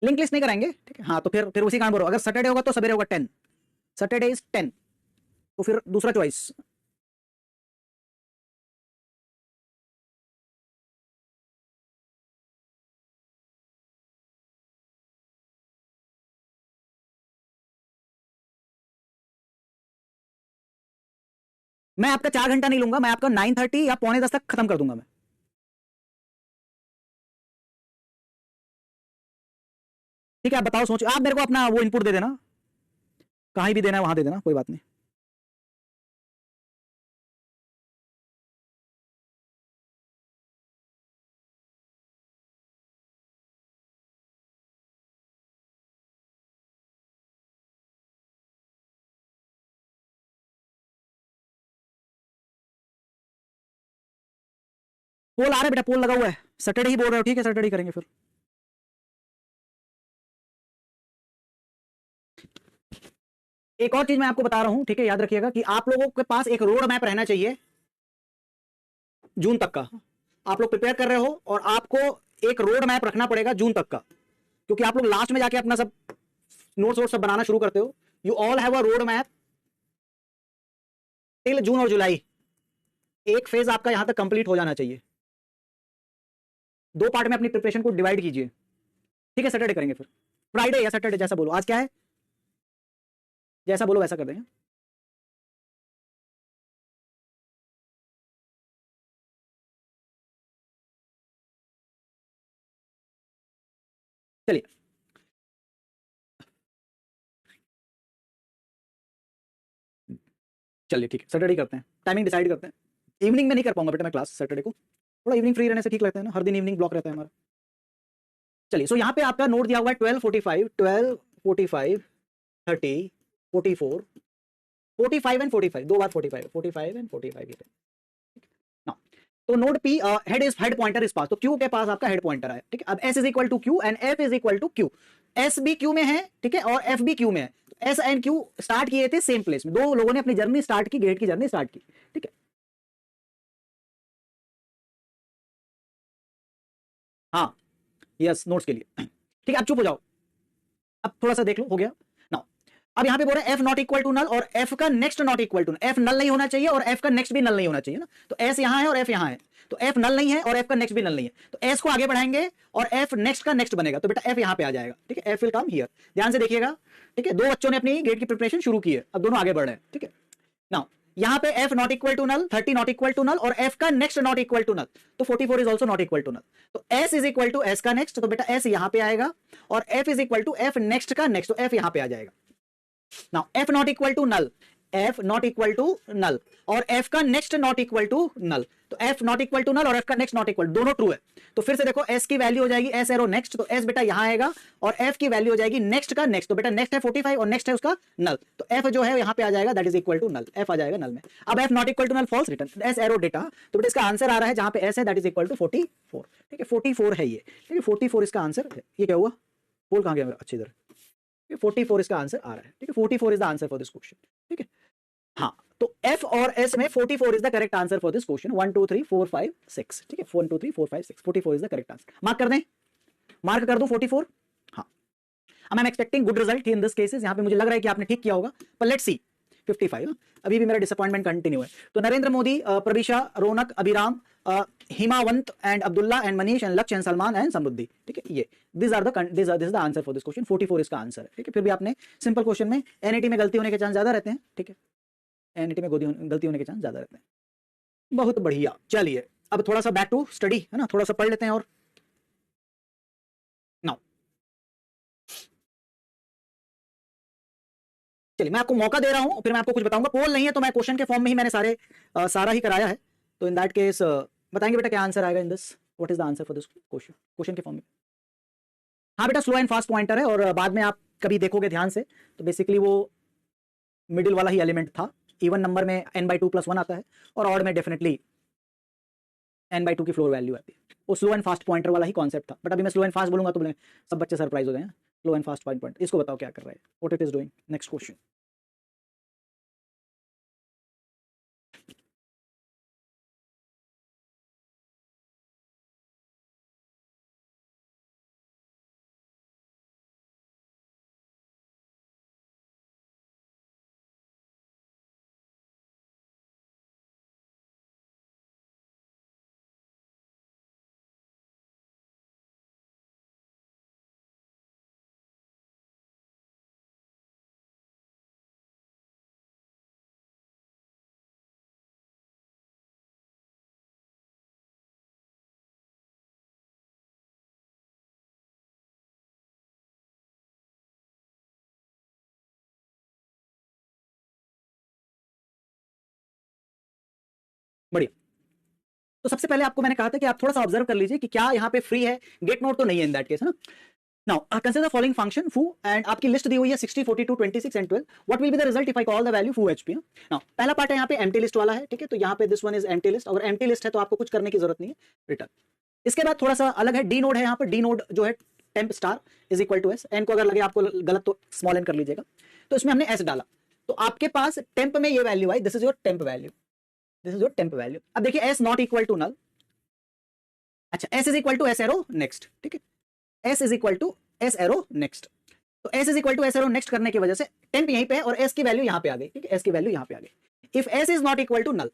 लिंक लिस्ट नहीं कराएंगे, ठीक है। हाँ तो फिर उसी काम करो, अगर सैटरडे होगा तो सवेरे होगा 10, सैटरडे इज 10, तो फिर दूसरा चॉइस, मैं आपका 4 घंटा नहीं लूंगा, मैं आपका 9:30 या 9:45 तक खत्म कर दूंगा मैं, ठीक है। आप बताओ, सोचो, आप मेरे को अपना वो इनपुट दे देना, कहीं भी देना है वहां दे देना, कोई बात नहीं। पोल आ रहा है बेटा, पोल लगा हुआ है, सैटरडे ही बोल रहे हो, ठीक है, सैटरडे करेंगे फिर। एक और चीज मैं आपको बता रहा हूं, ठीक है, याद रखिएगा कि आप लोगों के पास एक रोड मैप रहना चाहिए जून तक का। आप लोग प्रिपेयर कर रहे हो और आपको एक रोड मैप रखना पड़ेगा जून तक का, क्योंकि आप लोग लास्ट में जाके अपना सब नोट्स वोट्स सब बनाना शुरू करते हो। You all have a road map till June और जुलाई, एक फेज आपका यहां तक कंप्लीट हो जाना चाहिए। 2 पार्ट में अपनी प्रिपरेशन को डिवाइड कीजिए, ठीक है। सैटरडे करेंगे फिर, फ्राइडे या सैटरडे जैसा बोलो, आज क्या है, जैसा बोलो वैसा कर देंगे। चलिए चलिए ठीक है, सैटरडे करते हैं, टाइमिंग डिसाइड करते हैं। इवनिंग में नहीं कर पाऊंगा बेटा मैं क्लास सैटरडे को, थोड़ा इवनिंग फ्री रहने से ठीक लगता है ना, हर दिन इवनिंग ब्लॉक रहता है हमारा। चलिए, सो यहाँ पे आपका नोट दिया हुआ है 12:45, 12:45, 30, 44, 45 एंड 45, 2 बार 45, 45 एंड 45 ये ना। तो नोड पी हेड पॉइंटर इस पास, तो क्यू के पास आपका हेड पॉइंटर है, ठीक है। अब S is equal to Q and F is equal to Q, S भी क्यू में है, ठीक है, और एफ भी क्यू में है, एस एंड क्यू स्टार्ट किए थे सेम प्लेस में, दो लोगों ने अपनी जर्नी स्टार्ट की, गेट की जर्नी स्टार्ट की, ठीक है। हाँ यस, नोट्स के लिए, ठीक है। अब चुप हो जाओ, अब थोड़ा सा देख लो, हो गया ना। अब यहां पे बोल रहे हैं F not equal to null और एफ का next not equal to, F null नहीं होना चाहिए और एफ का नेक्स्ट भी नल नहीं होना चाहिए ना। तो एस यहां है और एफ यहां है, तो एफ नल नहीं है और एफ का नेक्स्ट भी नल नहीं है, तो एस को आगे बढ़ाएंगे और एफ नेक्स्ट का नेक्स्ट बनेगा, तो बेटा एफ यहां पे आ जाएगा, ठीक है। एफ विल कम हियर, ध्यान से देखिएगा, ठीक है। दो बच्चों ने अपनी गेट की प्रिपरेशन शुरू की है, अब दोनों आगे बढ़ रहे हैं, ठीक है। नाउ यहां पे f not equal to null, 30 not equal to null और f का next not equal to null, तो 44 is also not equal to null. तो s is equal to s का नेक्स्ट, तो बेटा s यहां पे आएगा और f is equal to f next का नेक्स्ट, तो f यहां पे आ जाएगा। Now f not equal to null, f not equal to null और f का next not equal to null, तो f not equal to null और f का नेक्स्ट नॉट इक्वल, दोनों ट्रू है। तो फिर से देखो s की वैल्यू हो जाएगी s एरो नेक्स्ट, तो s बेटा यहां आएगा और f की वैल्यू हो जाएगी नेक्स्ट का नेक्स्ट, तो बेटा नेक्स्ट है 45 और नेक्स्ट है उसका नल, तो f जो है यहां पे आ जाएगा, that is equal to null, f आ जाएगा नल में। अब f not equal to null false return s arrow data, तो बेटा इसका आंसर आ रहा है जहां पे s है दैट इज इक्वल टू 44, ठीक है। 44 है ये, ठीक है। 44 इसका आंसर है। ये क्या हुआ, बोल कहां गया मेरा, अच्छी तरह 44 इसका आंसर आ रहा है, ठीक है। 44 is the answer for this question, ठीक है। हाँ, तो F और S में 44 is the correct answer for this question. 1 2 3 4 5 6, ठीक है। 1 2 3 4 5 6, 44 is the correct answer. Mark कर दें, मार्क कर दूं 44। हाँ, I am expecting good result in this cases, यहां पे मुझे लग रहा है कि आपने ठीक किया होगा, पर लेट्स सी 55। अभी भी मेरा डिसअपॉइंटमेंट कंटिन्यू है। तो Narendra Modi, Pravisha, Raunak, Abhiram, Himavant and Abdullah and Manish and Lakshya and Salman and Samriddhi, ठीक है। ये this is the answer for this question. 44 इसका आंसर है, ठीक है। फिर भी आपने सिंपल क्वेश्चन में एनईटी में गलती होने के चांस ज्यादा रहते हैं, ठीक है। एनईटी में गलती होने के चांस ज्यादा रहते हैं। बहुत बढ़िया, चलिए अब थोड़ा सा बैक टू स्टडी, है ना, थोड़ा सा पढ़ लेते हैं। और नाउ चलिए मैं आपको मौका दे रहा हूं, फिर मैं आपको कुछ बताऊंगा। पोल नहीं है तो मैं क्वेश्चन के फॉर्म में ही मैंने सारा ही कराया है, तो इन दैट केस बताएंगे बेटा क्या आंसर आएगा in this, what is the answer for this question, question के फॉर्म में। हाँ बेटा, स्लो एंड फास्ट पॉइंटर है और बाद में आप कभी देखोगे ध्यान से तो बेसिकली वो मिडिल वाला ही एलिमेंट था। इवन नंबर में n/2+1 आता है और ऑड में डेफिनेटली n/2 की फ्लोर वैल्यू आती है। वो स्लो एंड फास्ट पॉइंटर वाला ही कॉन्सेप्ट था, बट अभी मैं स्लो एंड फास्ट बोलूंगा तो सब बच्चे सरप्राइज हो गए हैं। स्लो एंड फास्ट पॉइंटर, इसको बताओ क्या कर रहा है, what it is doing. Next question. बढ़िया, तो सबसे पहले आपको मैंने कहा था कि आप थोड़ा सा ऑब्जर्व कर लीजिए कि क्या यहाँ पे फ्री है, गेट नोड तो नहीं है इन दैट केस, है ना। Now, consider the following function foo and आपकी लिस्ट दी हुई है 60, 42, 26 and 12. What will be the result if I call the value foo hp? Now, पहला पार्ट है यहाँ पे empty list वाला है, ठीक है। तो यहाँ पे this one is empty list, अगर empty list है तो आपको कुछ करने की जरूरत नहीं है, रिटर्न। इसके बाद थोड़ा सा अलग है, डी नोड है यहाँ पर, डी नोड जो है temp star is equal to S. N को अगर लगे आपको गलत तो स्मॉल एन कर लीजिएगा। तो इसमें हमने एस डाला, तो आपके पास टेम्प में ये वैल्यू आई, this is your temp value, this is your temp value. अब देखिए S not equal to null, अच्छा S is equal to S arrow next, ठीक है। S is equal to S arrow next, तो S is equal to S arrow next करने की वजह से टेम्प यहीं पे है और एस की वैल्यू यहां पे आ गई, ठीक है। एस की वैल्यू यहां पे आ गई if S is not equal to null.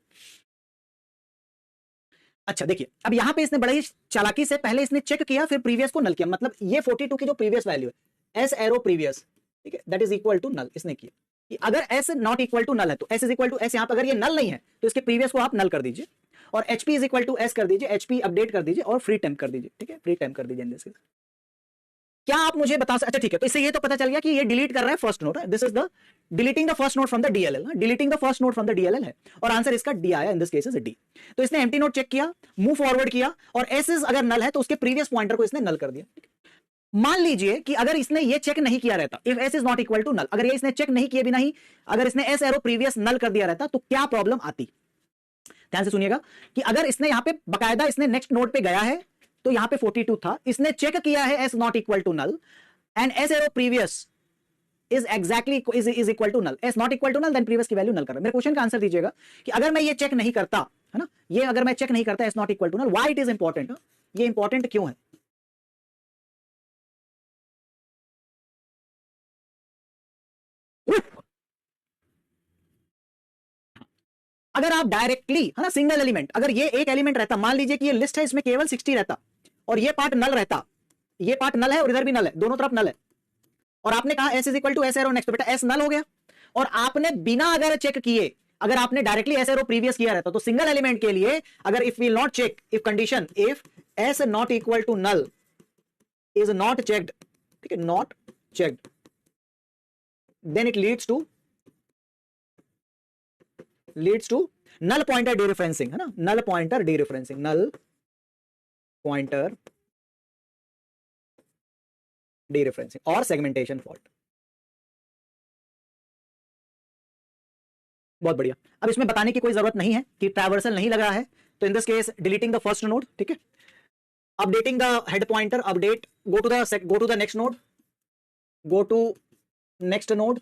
अच्छा देखिए, अब यहां पे इसने बड़ा ही चालाकी से पहले इसने चेक किया फिर प्रीवियस को नल किया, मतलब ये 42 की जो प्रीवियस वैल्यू है एस एरो प्रीवियस, ठीक है, that is equal to null. इसने किया कि अगर S not equal to null है तो S is equal to S, यहां पर अगर ये नल नहीं है तो इसके प्रीवियस को आप नल कर दीजिए और HP is equal to S कर दीजिए, एचपी अपडेट कर दीजिए और फ्री टेम्प कर दीजिए, ठीक है, फ्री टेम्प कर दीजिए इन दिस केस। क्या आप मुझे बता सकते, अच्छा ठीक है, तो इससे ये तो पता चल गया कि ये डिलीट कर रहा है first node, this is the deleting the first node from the DLL, deleting the first node from the DLL है और आंसर इसका डी आया, इन दिस केस इज डी। तो इसने एम्प्टी नोड चेक किया, मूव फॉरवर्ड किया और एस इज अगर नल है तो उसके प्रीवियस पॉइंटर को इसने नल कर दिया। मान लीजिए कि अगर इसने ये चेक नहीं किया रहता, if S is not equal to null, अगर ये इसने चेक नहीं किए बिना ही अगर इसने एस एरो प्रीवियस नल कर दिया रहता तो क्या प्रॉब्लम आती। ध्यान से सुनिएगा कि अगर इसने यहां पे बकायदा इसने नेक्स्ट नोड पे गया है तो यहां पे 42 था, इसने चेक किया है S not equal to null and S arrow previous is exactly is equal to null, S not equal to null, then previous की वैल्यू नल कर रहा है। मेरे क्वेश्चन का आंसर दीजिएगा कि अगर मैं ये चेक नहीं करता, है ना, ये अगर मैं चेक नहीं करता S not equal to null, why it is important, ये इंपॉर्टेंट क्यों है? अगर आप डायरेक्टली, है ना, सिंगल एलिमेंट, अगर ये एक एलिमेंट रहता, मान लीजिए कि ये लिस्ट है, इसमें केवल 60 रहता और ये पार्ट नल रहता, ये पार्ट नल है और इधर भी नल है, दोनों तरफ नल है, और आपने कहा S is equal to S arrow next, तो बेटा एस नल हो गया। और आपने बिना अगर चेक किए, अगर आपने डायरेक्टली एस एरो प्रीवियस किया रहता, तो सिंगल एलिमेंट के लिए अगर if will not check, if condition if S not equal to null is not checked, ठीक है, not checked, then it leads to null pointer dereferencing, है ना, null pointer dereferencing, null pointer dereferencing और segmentation fault। बहुत बढ़िया। अब इसमें बताने की कोई जरूरत नहीं है कि ट्रैवर्सल नहीं लग रहा है, तो in this case deleting the first node, ठीक है, updating the head pointer, update, go to the next node, go to next node,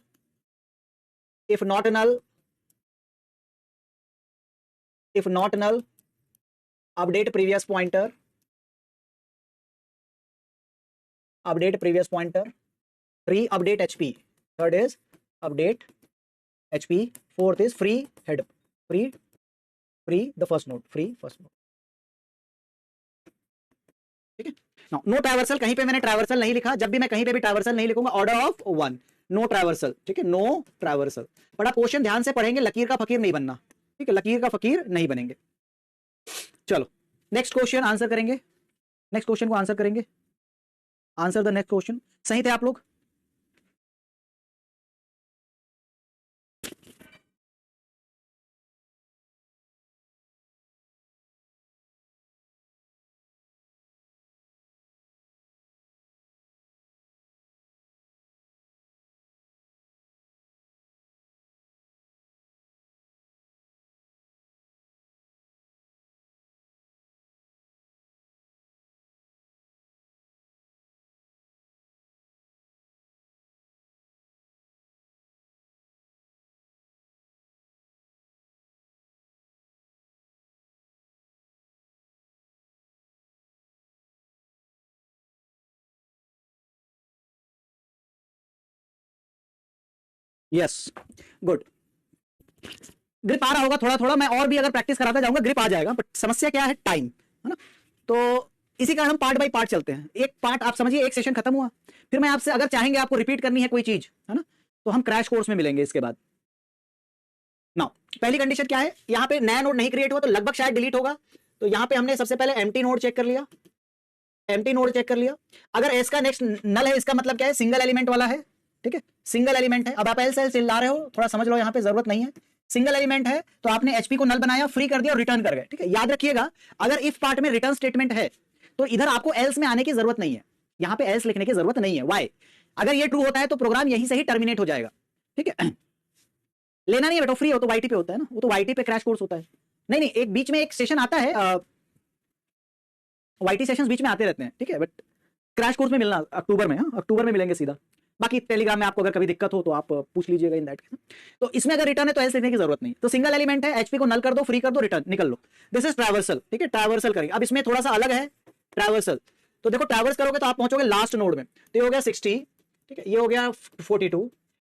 if not null, if not null, update previous pointer, three update HP, third is update HP, fourth is free head, free the first node, free first node, ठीक है। नो ट्रैवर्सल, कहीं पे मैंने ट्रैवर्सल नहीं लिखा, जब भी मैं कहीं पे भी ट्रैवर्सल नहीं लिखूंगा, ऑर्डर ऑफ 1, नो ट्रैवर्सल, ठीक है, नो ट्रैवर्सल। बड़ा क्वेश्चन ध्यान से पढ़ेंगे, लकीर का फकीर नहीं बनना, ठीक है, लकीर का फकीर नहीं बनेंगे। चलो नेक्स्ट क्वेश्चन आंसर करेंगे, नेक्स्ट क्वेश्चन को आंसर करेंगे, आंसर द नेक्स्ट क्वेश्चन। सही थे आप लोग? Yes, good. ग्रिप आ रहा होगा थोड़ा थोड़ा, मैं और भी अगर प्रैक्टिस कराता जाऊंगा ग्रिप आ जाएगा, बट समस्या क्या है, टाइम, है ना। तो इसी कारण हम पार्ट बाय पार्ट चलते हैं। एक पार्ट आप समझिए, एक सेशन खत्म हुआ, फिर मैं आपसे अगर चाहेंगे आपको रिपीट करनी है कोई चीज, है ना, तो हम क्रैश कोर्स में मिलेंगे इसके बाद। नाउ पहली कंडीशन क्या है, यहां पे नया नोड नहीं क्रिएट हुआ तो लगभग शायद डिलीट होगा, तो यहां पे हमने सबसे पहले एम्प्टी नोड चेक कर लिया, एम्प्टी नोड चेक कर लिया। अगर एस का नेक्स्ट नल है, इसका मतलब क्या है, सिंगल एलिमेंट वाला है, ठीक है, सिंगल एलिमेंट है। अब आप एल सेल ला रहे हो, थोड़ा समझ लो, यहां पे जरूरत नहीं है, सिंगल एलिमेंट है तो आपने एचपी को नल बनाया, फ्री कर दिया और रिटर्न कर गए, ठीक है। याद रखिएगा, अगर इफ पार्ट में रिटर्न स्टेटमेंट है तो इधर आपको एल्स में आने की जरूरत नहीं है, यहां पे एल्स लिखने की जरूरत नहीं है। वाई? अगर ये ट्रू होता है तो प्रोग्राम यहीं से ही टर्मिनेट हो जाएगा, ठीक है। लेना नहीं है बेटा, फ्री हो तो वाईटी पे होता है ना, वो तो वाईटी पे क्रैश कोर्स होता है। नहीं नहीं, एक बीच में एक सेशन आता है, वाईटी सेशंस बीच में आते रहते हैं, ठीक है, बट क्रैश कोर्स में मिलना अक्टूबर में, अक्टूबर में मिलेंगे सीधा। बाकी टेलीग्राम में आपको अगर कभी दिक्कत हो तो आप पूछ लीजिएगा इन दैट। तो इसमें अगर रिटर्न है तो एल्स लिखने की जरूरत नहीं, तो सिंगल एलिमेंट है, एचपी को नल कर दो, फ्री कर दो, रिटर्न, निकल लो। दिस इज ट्रैवर्सल, ठीक है, ट्रैवर्सल करेंगे। अब इसमें थोड़ा सा अलग है ट्रैवर्सल, तो देखो ट्रैवर्स करोगे तो आप पहुंचोगे लास्ट नोड में, तो ये हो गया 60, ठीक है, ये हो गया 42,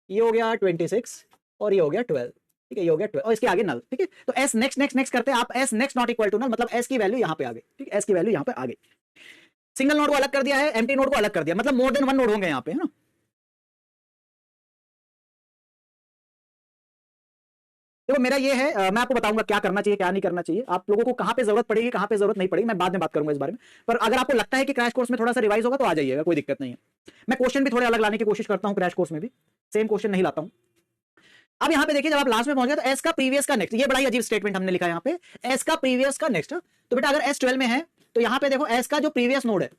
ये हो गया 26 और ये हो गया 12, ठीक है, ये हो गया 12 और इसके आगे नल, ठीक है। तो एस नेक्स्ट नेक्स्ट नेक्स्ट करते हैं आप, S next not equal to null, मतलब एस की वैल्यू यहां पे आ गई, ठीक है, एस की वैल्यू यहां पे आ गई। सिंगल नोड को अलग कर दिया है, एम्प्टी नोड को अलग कर दिया, मतलब मोर देन वन नोड होंगे यहां पे, है ना। देखो मेरा ये है, मैं आपको बताऊंगा क्या करना चाहिए क्या नहीं करना चाहिए, आप लोगों को कहां पे जरूरत पड़ेगी कहां पे जरूरत नहीं पड़ेगी, मैं बाद में बात करूंगा इस बारे में। पर अगर आपको लगता है कि क्रैश कोर्स में थोड़ा सा रिवाइज होगा तो आ जाइएगा, कोई दिक्कत नहीं है। मैं क्वेश्चन भी थोड़े अलग लाने की कोशिश करता हूं क्रैश कोर्स में भी, सेम क्वेश्चन नहीं लाता हूं। अब यहां पे देखिए, जब आप लास्ट में पहुंच गए तो एस का प्रीवियस का नेक्स्ट, ये बड़ा ही अजीब स्टेटमेंट हमने लिखा है यहां पे, एस का प्रीवियस का नेक्स्ट। तो बेटा अगर एस 12 में है तो यहां पे देखो एस का जो प्रीवियस नोड है,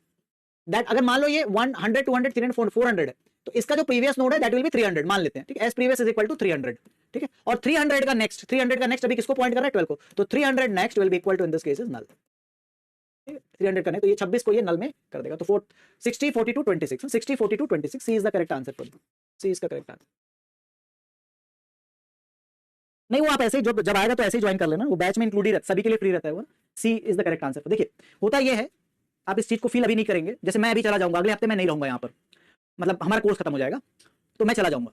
दैट अगर मान लो ये 100 200 300 400 है, तो इसका जो प्रीवियस नोड है दैट विल बी 300 मान लेते हैं, ठीक है, S previous is equal to 300, ठीक है। और 300 का नेक्स्ट, 300 का नेक्स्ट अभी किसको पॉइंट कर रहा है, 12 को, तो 300 next will be equal to in this case is null, 300 का नहीं तो ये 26 को ये नल में कर देगा, तो 60 42 26, 60 42 26, C is the correct answer for C इसका करेक्ट आंसर। नहीं वो आप ऐसे ही जब आएगा तो ऐसे ही ज्वाइन कर लेना, वो बैच में इंक्लूड ही रहता, सभी के लिए फ्री रहता है वो। सी इज द करेक्ट आंसर। देखिए होता ये है, आप इस चीज को फील अभी नहीं करेंगे, जैसे मैं अभी चला जाऊंगा, अगले हफ्ते मैं नहीं रहूंगा यहाँ पर, मतलब हमारा कोर्स खत्म हो जाएगा तो मैं चला जाऊंगा।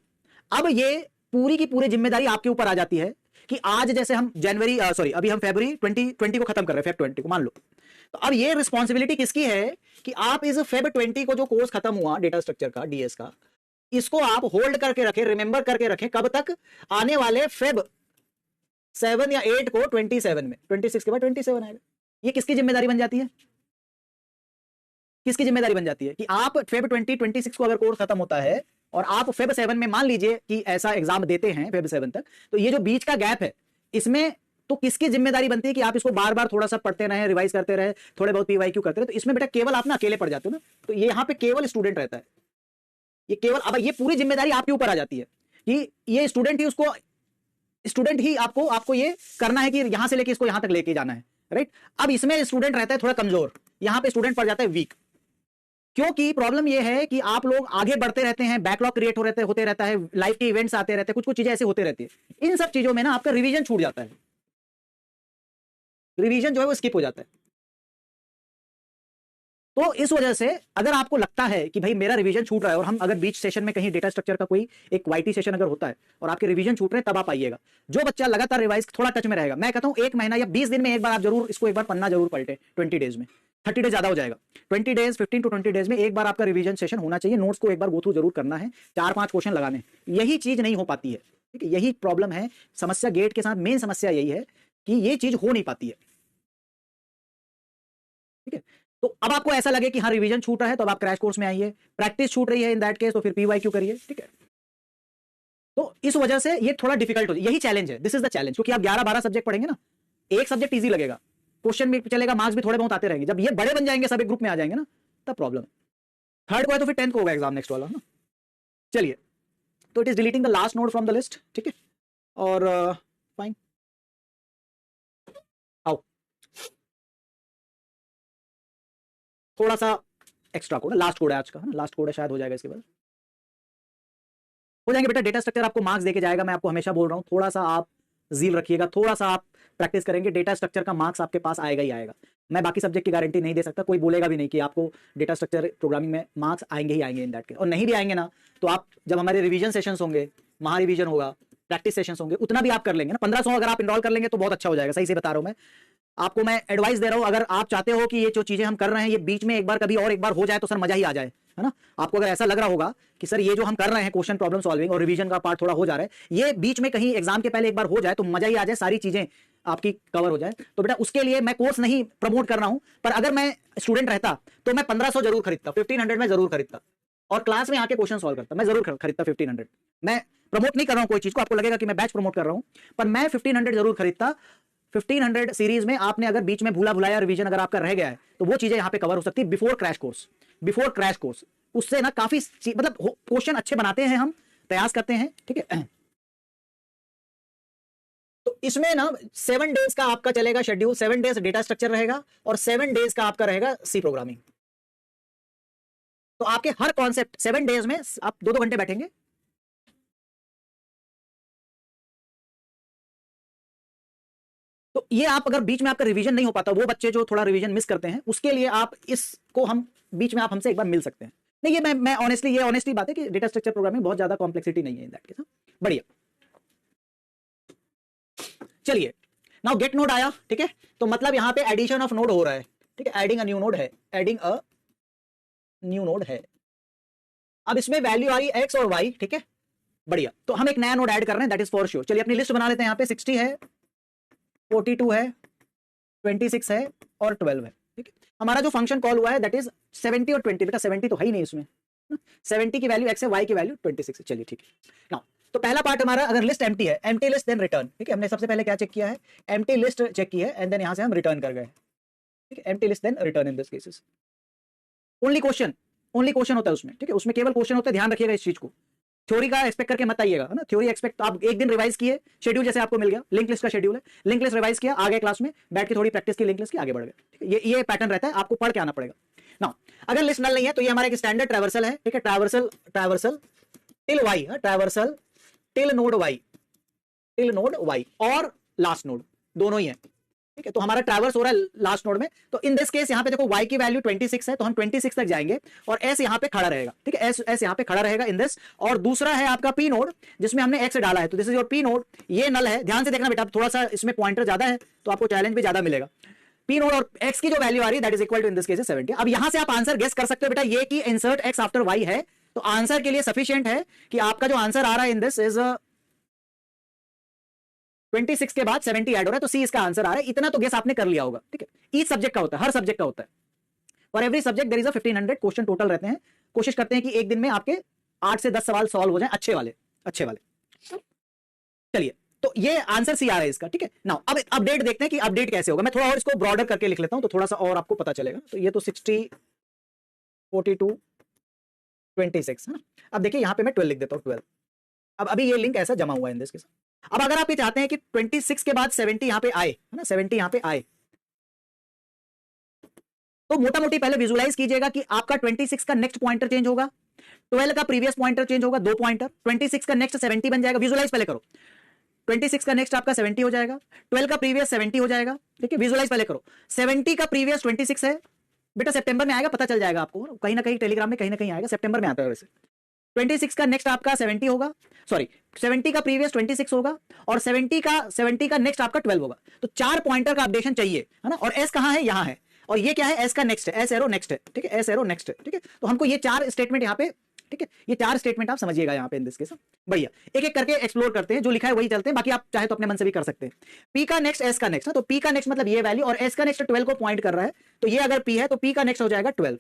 अब ये पूरी की पूरी जिम्मेदारी आपके ऊपर आ जाती है कि आज जैसे हम जनवरी सॉरी अभी हम फरवरी 2020 को खत्म कर रहे हैं, फेब 20 को मान लो, तो अब ये रिस्पॉन्सिबिलिटी किसकी है कि आप इस फेब 20 को जो कोर्स खत्म हुआ डेटा स्ट्रक्चर का, डीएस का, इसको आप होल्ड करके रखें, रिमेंबर करके रखें, कब तक, आने वाले फेब 7 या 8 को 27 में, 26 के बाद 27 आएगा। ये किसकी जिम्मेदारी बन जाती है, किसकी जिम्मेदारी बन जाती है कि आप फेब 2026 को अगर कोर्स खत्म होता है और आप फेब 7 में मान लीजिए कि ऐसा एग्जाम देते हैं फेब 7 तक, तो ये जो बीच का गैप है इसमें तो किसकी जिम्मेदारी बनती है कि आप इसको बार बार थोड़ा सा पढ़ते रहे, रिवाइज करते रहे, थोड़े बहुत पीवाईक्यू करते रहे। तो इसमें बेटा केवल आप ना अकेले पढ़ जाते हो ना, तो ये यहाँ पे केवल स्टूडेंट रहता है, ये केवल, अब ये पूरी जिम्मेदारी आपके ऊपर आ जाती है कि ये स्टूडेंट ही उसको, स्टूडेंट ही आपको ये करना है कि यहां से लेके इसको यहां तक लेके जाना है, राइट। अब इसमें स्टूडेंट रहता है थोड़ा कमजोर, यहां पे स्टूडेंट पड़ जाता है वीक, क्योंकि प्रॉब्लम यह है कि आप लोग आगे बढ़ते रहते हैं, बैकलॉग क्रिएट होते रहता है, लाइफ के इवेंट्स आते रहते हैं, कुछ कुछ चीजें ऐसे होते रहती है, इन सब चीजों में ना आपका रिवीजन छूट जाता है, रिवीजन जो है वो स्किप हो जाता है। तो इस वजह से अगर आपको लगता है कि भाई मेरा रिवीजन छूट रहा है, और हम अगर बीच सेशन में कहीं डेटा स्ट्रक्चर का कोई एक वाईटी सेशन अगर होता है और आपके रिवीजन छूट रहे हैं, तब आप आइएगा। जो बच्चा लगातार रिवाइज थोड़ा टच में रहेगा, मैं कहता हूं 1 महीना या 20 दिन में एक बार आप जरूर इसको एक बार पन्ना जरूर पलटे, 20 डेज में, 30 डेज ज्यादा हो जाएगा, 20 डेज 15 to 20 डेज में एक बार आपका रिवीजन सेशन होना चाहिए, नोट्स को एक बार गो थ्रू जरूर करना है, 4-5 क्वेश्चन लगाने, यही चीज नहीं हो पाती है, ठीक है, यही प्रॉब्लम है, समस्या गेट के साथ मेन समस्या यही है कि ये चीज हो नहीं पाती है, ठीक है। तो अब आपको ऐसा लगे कि हाँ रिवीजन छूट रहा है तो अब आप क्रैश कोर्स में आइए, प्रैक्टिस छूट रही है इन दैट केस तो फिर पीवाईक्यू करिए, ठीक है। तो इस वजह से ये थोड़ा डिफिकल्ट हो, यही चैलेंज है, दिस इज द चैलेंज, क्योंकि आप 11-12 सब्जेक्ट पढ़ेंगे ना, एक सब्जेक्ट इजी लगेगा, क्वेश्चन भी चलेगा, मार्क्स भी थोड़े बहुत आते रहेंगे, जब ये बड़े बन जाएंगे, सब एक ग्रुप में आ जाएंगे ना, तब प्रॉब्लम है। थर्ड को है तो फिर 10th को होगा एग्जाम नेक्स्ट वाला ना। चलिए, तो it is deleting the last node from the list, ठीक है, और फाइन, आओ थोड़ा सा एक्स्ट्रा कोड, लास्ट कोड है आज का, लास्ट कोड है, शायद हो जाएगा इसके बाद, हो जाएंगे बेटा। डेटा स्ट्रक्चर आपको मार्क्स देके जाएगा, मैं आपको हमेशा बोल रहा हूं, थोड़ा सा आप जील रखिएगा, थोड़ा सा आप प्रैक्टिस करेंगे, डेटा स्ट्रक्चर का मार्क्स आपके पास आएगा ही आएगा। मैं बाकी सब्जेक्ट की गारंटी नहीं दे सकता, कोई बोलेगा भी नहीं कि आपको डेटा स्ट्रक्चर प्रोग्रामिंग में मार्क्स आएंगे ही आएंगे इन दैट केस, और नहीं भी आएंगे ना तो आप जब हमारे रिवीजन सेशंस होंगे, महा रिवीजन होगा, प्रैक्टिस सेशंस होंगे, उतना भी आप कर लेंगे ना, 1500 अगर आप इनरोल कर लेंगे तो बहुत अच्छा हो जाएगा, सही से बता रहा हूं मैं आपको, मैं एडवाइस दे रहा हूं। अगर आप चाहते हो कि ये जो चीजें हम कर रहे हैं ये बीच में एक बार कभी और एक बार हो जाए तो सर मजा ही आ जाए, है ना। आपको अगर ऐसा लग रहा होगा कि सर ये जो हम कर रहे हैं क्वेश्चन प्रॉब्लम सॉल्विंग और रिवीजन का पार्ट थोड़ा हो जा रहा है, ये बीच में कहीं एग्जाम के पहले एक बार हो जाए तो मजा ही आ जाए, सारी चीजें आपकी कवर हो जाए, तो बेटा उसके लिए मैं कोर्स नहीं प्रमोट कर रहा हूं, पर अगर मैं स्टूडेंट रहता तो मैं 1500 जरूर खरीदता, 1500 में जरूर खरीदता, और क्लास में आके क्वेश्चन सॉल्व करता, मैं जरूर खरीदता 1500। मैं प्रमोट नहीं कर रहा हूं कोई चीज को, आपको लगेगा कि मैं बैच प्रमोट कर रहा हूं, पर मैं 1500 जरूर खरीदता। 1500 सीरीज में आपने अगर बीच में भूला भुलाया रिवीजन अगर आपका रह गया है तो वो चीजें यहां पे कवर हो सकती है before crash course, before crash course, उससे ना काफी मतलब क्वेश्चन अच्छे बनाते हैं हम, प्रयास करते हैं, ठीक है। तो इसमें ना 7 डेज का आपका चलेगा शेड्यूल, 7 डेज डेटा स्ट्रक्चर रहेगा और 7 डेज का आपका रहेगा सी प्रोग्रामिंग। तो आपके हर कॉन्सेप्ट 7 डेज में आप 2-2 घंटे बैठेंगे, तो ये आप अगर बीच में आपका रिवीजन नहीं हो पाता, वो बच्चे जो थोड़ा रिवीजन मिस करते हैं उसके लिए आप इसको हम बीच में आप हमसे एक बार मिल सकते हैं। नहीं ये मैं ऑनेस्टली, ये ऑनेस्टली बात है कि डेटा स्ट्रक्चर प्रोग्रामिंग बहुत ज्यादा कॉम्प्लेक्सिटी नहीं है इन दैट केस। बढ़िया, चलिए नाउ गेट नोड आया, ठीक है, तो मतलब यहां पे एडिशन ऑफ नोड हो रहा है, ठीक है, एडिंग अ न्यू नोड है, एडिंग अ न्यू नोड है। अब इसमें वैल्यू आ रही है एक्स और वाई, ठीक है, बढ़िया, तो हम एक नया नोड ऐड कर रहे हैं, दैट इज फॉर श्योर। चलिए अपनी लिस्ट बना लेते हैं, यहाँ पे 60 है, 42 है, 26 है और 12 है, ठीक है। हमारा जो फंक्शन कॉल हुआ है दैट इज 70 और 20, बेटा 70 तो है ही नहीं इसमें, 70 की वैल्यू x है, y की वैल्यू 26 है, चलिए ठीक है। नाउ तो पहला पार्ट हमारा, अगर लिस्ट एम्प्टी है, एम्प्टी लिस्ट देन रिटर्न, ठीक है, हमने सबसे पहले क्या चेक किया है, एम्प्टी लिस्ट चेक की है, एंड देन यहां से हम रिटर्न कर गए, ठीक है, empty list then return in this cases. Only question होता है उसमें, ठीक है, उसमें केवल क्वेश्चन होता है, ध्यान रखिएगा इस चीज को, थ्योरी का एक्सपेक्ट करके मत आइएगा, है ना, थ्योरी एक्सपेक्ट आप एक दिन रिवाइज किए, शेड्यूल जैसे आपको मिल गया, लिंक लिस्ट का शेड्यूल है, लिंक लिस्ट रिवाइज किया, आ गए क्लास में बैठ के थोड़ी प्रैक्टिस की, लिंक लिस्ट की, आगे बढ़ गए, ये पैटर्न रहता है, आपको पढ़ के आना पड़ेगा। नाउ अगर लिस्ट नल नहीं है तो ये हमारा एक स्टैंडर्ड ट्रैवर्सल है, ठीक है, traversal till Y, traversal till node Y और लास्ट नोड दोनों ही है, ठीक है। तो हमारा ट्रैवर्स हो रहा है लास्ट नोड में, तो इन दिस केस यहां पे देखो y की वैल्यू 26 है, तो हम 26 तक जाएंगे और s यहां पे खड़ा रहेगा, ठीक है। s यहां पे खड़ा रहेगा इन दिस, और दूसरा है आपका p नोड जिसमें हमने x डाला है, तो this is your p node, ये नल है। ध्यान से देखना बेटा, थोड़ा सा इसमें पॉइंटर ज्यादा है तो आपको चैलेंज भी ज्यादा मिलेगा। p नोड और x की जो वैल्यू आ रही है that is equal to in this case 70। अब यहां से आप आंसर गेस कर सकते हो बेटा, ये कि इंसर्ट x आफ्टर y है, तो आंसर के लिए सफिशिएंट है कि आपका जो आंसर आ रहा है इन दिस इज 26 के बाद 70 ऐड हो रहा है, तो सी इसका आंसर आ रहा है। इतना तो गेस आपने कर लिया होगा, ठीक है। ईच सब्जेक्ट का होता है, हर सब्जेक्ट का होता है, for every subject there is a 1500 question total रहते हैं। कोशिश करते हैं कि एक दिन में आपके 8 से 10 सवाल सॉल्व हो जाएं, अच्छे वाले। चलिए, तो ये आंसर सी आ रहा है इसका, ठीक है। नाउ अब अपडेट देखते हैं कि अपडेट कैसे होगा। मैं थोड़ा और इसको ब्रॉडर करके लिख लेता हूं तो थोड़ा सा और आपको पता चलेगा। तो ये तो 60 42 26 है ना। अब देखिए यहां पे मैं 12 लिख देता हूं, 12। अब अभी ये लिंक ऐसा जमा हुआ है इन दिस केस। अब अगर आप ये चाहते हैं कि 26 के बाद 70 यहां पे आए, है ना, 70 यहां पे आए, तो मोटा मोटी पहले विजुलाइज कीजिएगा कि आपका 26 का नेक्स्ट पॉइंटर चेंज होगा, 12 का प्रीवियस पॉइंटर चेंज होगा, 2 पॉइंटर, 26 का नेक्स्ट 70 बन जाएगा। विजुलाइज पहले करो, 26 का नेक्स्ट आपका 70 हो जाएगा, 12 का प्रीवियस 70 हो जाएगा, ठीक है। विजुलाइज पहले करो, 70 का प्रीवियस 26 है बेटा, सितंबर में आएगा, पता चल जाएगा आपको, कहीं ना कहीं टेलीग्राम में कहीं ना कहीं आएगा, सितंबर में आता है वैसे। 26 का नेक्स्ट आपका 70 होगा, सॉरी 70 का प्रीवियस 26 होगा, और 70 का नेक्स्ट आपका 12 होगा। तो 4 पॉइंटर का अपडेशन चाहिए, है ना। और एस कहां है, यहां है, और ये क्या है, एस का नेक्स्ट है, एस एरो नेक्स्ट है, ठीक है, एस एरो नेक्स्ट है, ठीक है। तो हमको ये 4 स्टेटमेंट यहां पे, ठीक है, ये 4 स्टेटमेंट आप समझिएगा यहां पे इन दिस केस। बढ़िया, एक एक करके एक्सप्लोर करते हैं, जो लिखा है वही चलते हैं, बाकी आप चाहे तो अपने मन से भी कर सकते हैं। पी का नेक्स्ट एस का नेक्स्ट, तो पी का नेक्स्ट मतलब ये वैल्यू, और एस का नेक्स्ट 12 को पॉइंट कर रहा है, तो ये अगर पी है तो पी का नेक्स्ट हो जाएगा 12।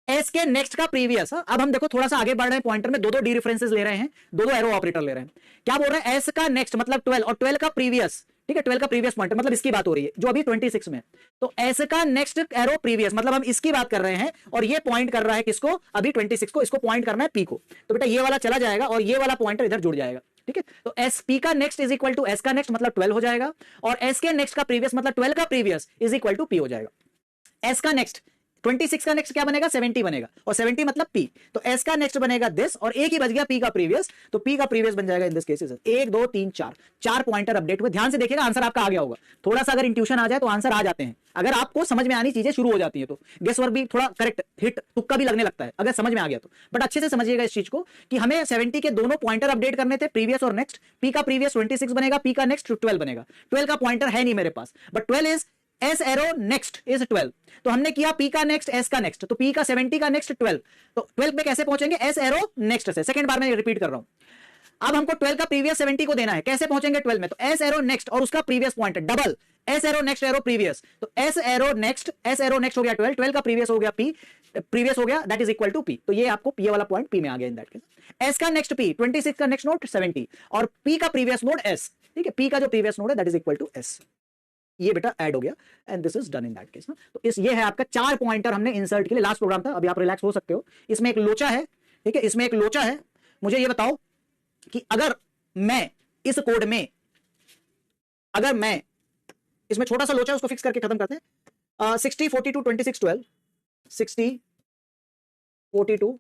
एस के नेक्स्ट का प्रीवियस, अब हम देखो थोड़ा सा आगे बढ़ रहे हैं, पॉइंटर में दो डी रेफरेंसेस ले रहे हैं, दो एरो ऑपरेटर ले रहे हैं। क्या बोल रहे हैं, एस का नेक्स्ट मतलब 12 और 12 का प्रीवियस, ठीक है, 12 का प्रीवियस पॉइंटर मतलब इसकी बात हो रही है जो अभी 26 में। तो एस का नेक्स्ट एरो प्रीवियस मतलब हम इसकी बात कर रहे हैं, और ये पॉइंट कर रहा है किसको, अभी 26 को, इसको पॉइंट करना है पी को। तो बेटा ये वाला चला जाएगा और ये वाला पॉइंटर इधर जुड़ जाएगा, ठीक है। तो एस पी का next is equal to S का नेक्स्ट मतलब 12 हो जाएगा, और एस के नेक्स्ट का प्रीवियस मतलब 12 का previous is equal to P हो जाएगा। एस का नेक्स्ट 26 का नेक्स्ट क्या बनेगा, 70 बनेगा, और 70 मतलब P, तो S का नेक्स्ट बनेगा दिस, और एक ही बच गया P का प्रीवियस, तो P का प्रीवियस बन जाएगा इन दिस केसेस 1 2 3 4, 4 पॉइंटर अपडेट हुए। ध्यान से देखिएगा, आंसर आपका आ गया होगा। थोड़ा सा अगर इंट्यूशन आ जाए तो आंसर आ जाते हैं, अगर आपको समझ में आनी चीजें शुरू हो जाती है तो गेस वर्क भी थोड़ा करेक्ट हिट तुक्का भी लगने लगता है अगर समझ में आ गया तो। बट अच्छे से समझिएगा इस चीज को कि हमें 70 के दोनों पॉइंटर अपडेट करने थे, प्रीवियस और नेक्स्ट। P का प्रीवियस 26 बनेगा, P का नेक्स्ट 12 बनेगा। 12 का पॉइंटर है नहीं मेरे पास, but 12 is S arrow next is 12, तो हमने किया P का नेक्स्ट एस का नेक्स्ट, तो P का 70 का नेक्स्ट 12, तो 12 में कैसे पहुंचेंगे, एस एरो नेक्स्ट से। सेकंड बार मैं रिपीट कर रहा हूं। अब हमको 12 का प्रीवियस 70 को देना है, कैसे पहुंचेंगे 12 में, तो एस एरो नेक्स्ट और उसका previous pointer double, S arrow next arrow previous, तो एस एरो नेक्स्ट हो गया 12, 12 का प्रीवियस हो गया P, प्रीवियस हो गया that is equal to P, तो ये आपको ये वाला पॉइंट P में आ गया इन दैट केस। एस का नेक्स्ट P, 26 का नेक्स्ट नोड 70, और P का प्रीवियस नोड S, ठीक है, P का जो प्रीवियस नोड है that is equal to S, ये बेटा ऐड हो गया, and this is done in that case ना। तो इस ये है आपका 4 पॉइंटर हमने इंसर्ट के लिए, लास्ट प्रोग्राम था, अभी आप रिलैक्स हो सकते हो। इसमें एक लोचा है, ठीक है, इसमें एक लोचा है। मुझे ये बताओ कि अगर मैं इस कोड में, अगर मैं इसमें छोटा सा लोचा है उसको फिक्स करके खत्म करते हैं। 60 42 26 12, 60 42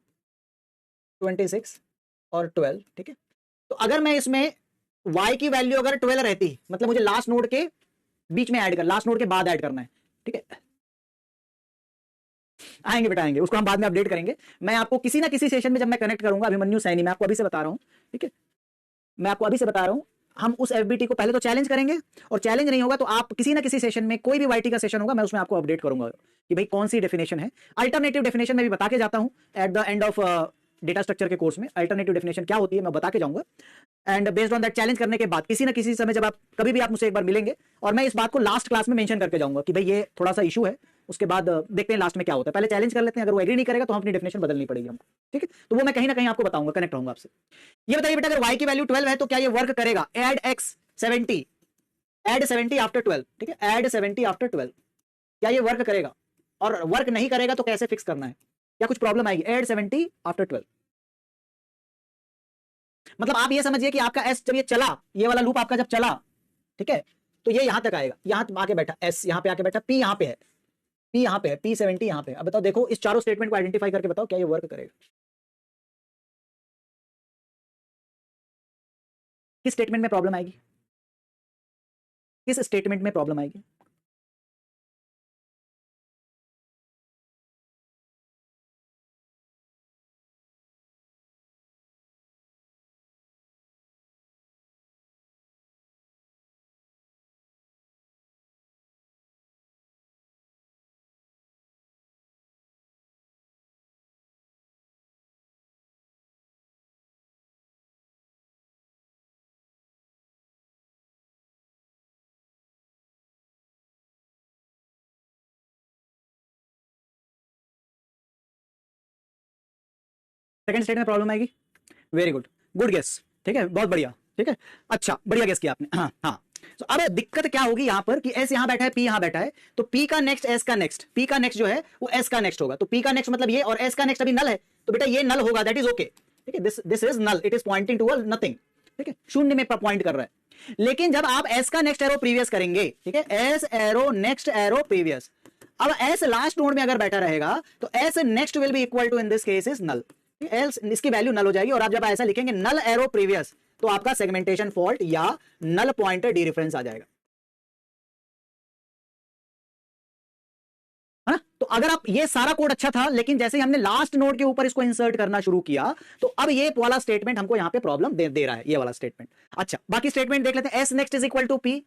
26 और 12, ठीक है। तो अगर मैं इसमें y की वैल्यू अगर 12 रहती, मतलब मुझे लास्ट नोड के बीच में ऐड कर, लास्ट नोड के बाद ऐड करना है, ठीक है। आएंगे बेटा आएंगे, उसको हम बाद में अपडेट करेंगे। मैं आपको किसी ना किसी सेशन में जब मैं कनेक्ट करूंगा, अभिमन्यु सैनी, मैं आपको अभी से बता रहा हूं, ठीक है, मैं आपको अभी से बता रहा हूं, हम उस एफबीटी को पहले तो चैलेंज करेंगे, और चैलेंज नहीं होगा तो आप किसी ना किसी सेशन में, कोई भी वाईटी का सेशन होगा, मैं उसमें आपको अपडेट करूंगा कि भाई कौन सी डेफिनेशन है। अल्टरनेटिव डेफिनेशन में भी बता के जाता हूं eight the end of data structure के कोर्स में, अल्टरनेटिव डेफिनेशन क्या होती है मैं बता के जाऊंगा। And based on that challenge करने के बाद किसी ना किसी समय जब आप कभी भी आप मुझसे एक बार मिलेंगे, और मैं इस बात को लास्ट क्लास में मेंशन करके जाऊंगा कि भाई ये थोड़ा सा इशू है, उसके बाद देखते हैं लास्ट में क्या होता है। पहले चैलेंज कर लेते हैं, अगर वो एग्री नहीं करेगा तो हम अपनी डेफिनेशन बदलनी पड़ेगी हमको, ठीक है। तो वो मैं कहीं ना कहीं आपको बताऊंगा, कनेक्ट रहूंगा आपसे। ये बताइए बेटा, अगर y की वैल्यू 12 है तो क्या ये वर्क करेगा, एड x 70, एड 70 आफ्टर 12, ठीक है, एड 70 आफ्टर 12, क्या ये वर्क करेगा, और वर्क नहीं करेगा तो कैसे फिक्स करना है, क्या कुछ प्रॉब्लम आएगी, एड 70 आफ्टर 12। मतलब आप ये समझिए कि आपका एस जब ये चला, ये वाला लूप आपका जब चला, ठीक है, तो ये यहां तक आएगा, यहां आके बैठा एस, यहां पे आके बैठा, पी यहां पे है, पी यहां पे है, पी 70 यहां पे। अब बताओ, देखो इस चारों स्टेटमेंट को आइडेंटिफाई करके बताओ क्या ये वर्क करेगा। किस स्टेटमेंट में प्रॉब्लम आएगी? किस स्टेटमेंट में प्रॉब्लम आएगी? सेकंड स्टेट में प्रॉब्लम आएगी। वेरी गुड, गुड गेस, ठीक है, बहुत बढ़िया, ठीक है, अच्छा बढ़िया गेस किया आपने। हाँ हाँ, तो अब दिक्कत क्या होगी यहां पर कि एस यहां बैठा है, पी यहां बैठा है, तो पी का नेक्स्ट एस का नेक्स्ट, पी का नेक्स्ट जो है वो एस का नेक्स्ट होगा, तो पी का नेक्स्ट मतलब ये, और एस का नेक्स्ट अभी नल है, तो बेटा ये नल होगा, दैट इज ओके, ठीक है, this is null, it is pointing to nothing, ठीक है, शून्य में पॉइंट कर रहा है। लेकिन जब आप एस का नेक्स्ट एरो प्रीवियस करेंगे, ठीक है, S arrow next arrow previous, अब एस लास्ट नोड में अगर बैठा रहेगा तो S next will be equal to in this case is null, else इसकी वैल्यू नल हो जाएगी, और आप जब ऐसा लिखेंगे नल एरो प्रीवियस तो आपका सेगमेंटेशन फॉल्ट या नल पॉइंटर डीरेफरेंस आ जाएगा, है ना। तो अगर आप, ये सारा कोड अच्छा था, लेकिन जैसे ही हमने लास्ट नोड के ऊपर इसको इंसर्ट करना शुरू किया तो अब ये वाला स्टेटमेंट हमको यहां पे प्रॉब्लम दे रहा है, ये वाला स्टेटमेंट। अच्छा, बाकी स्टेटमेंट देख लेते हैं। S next is equal to P,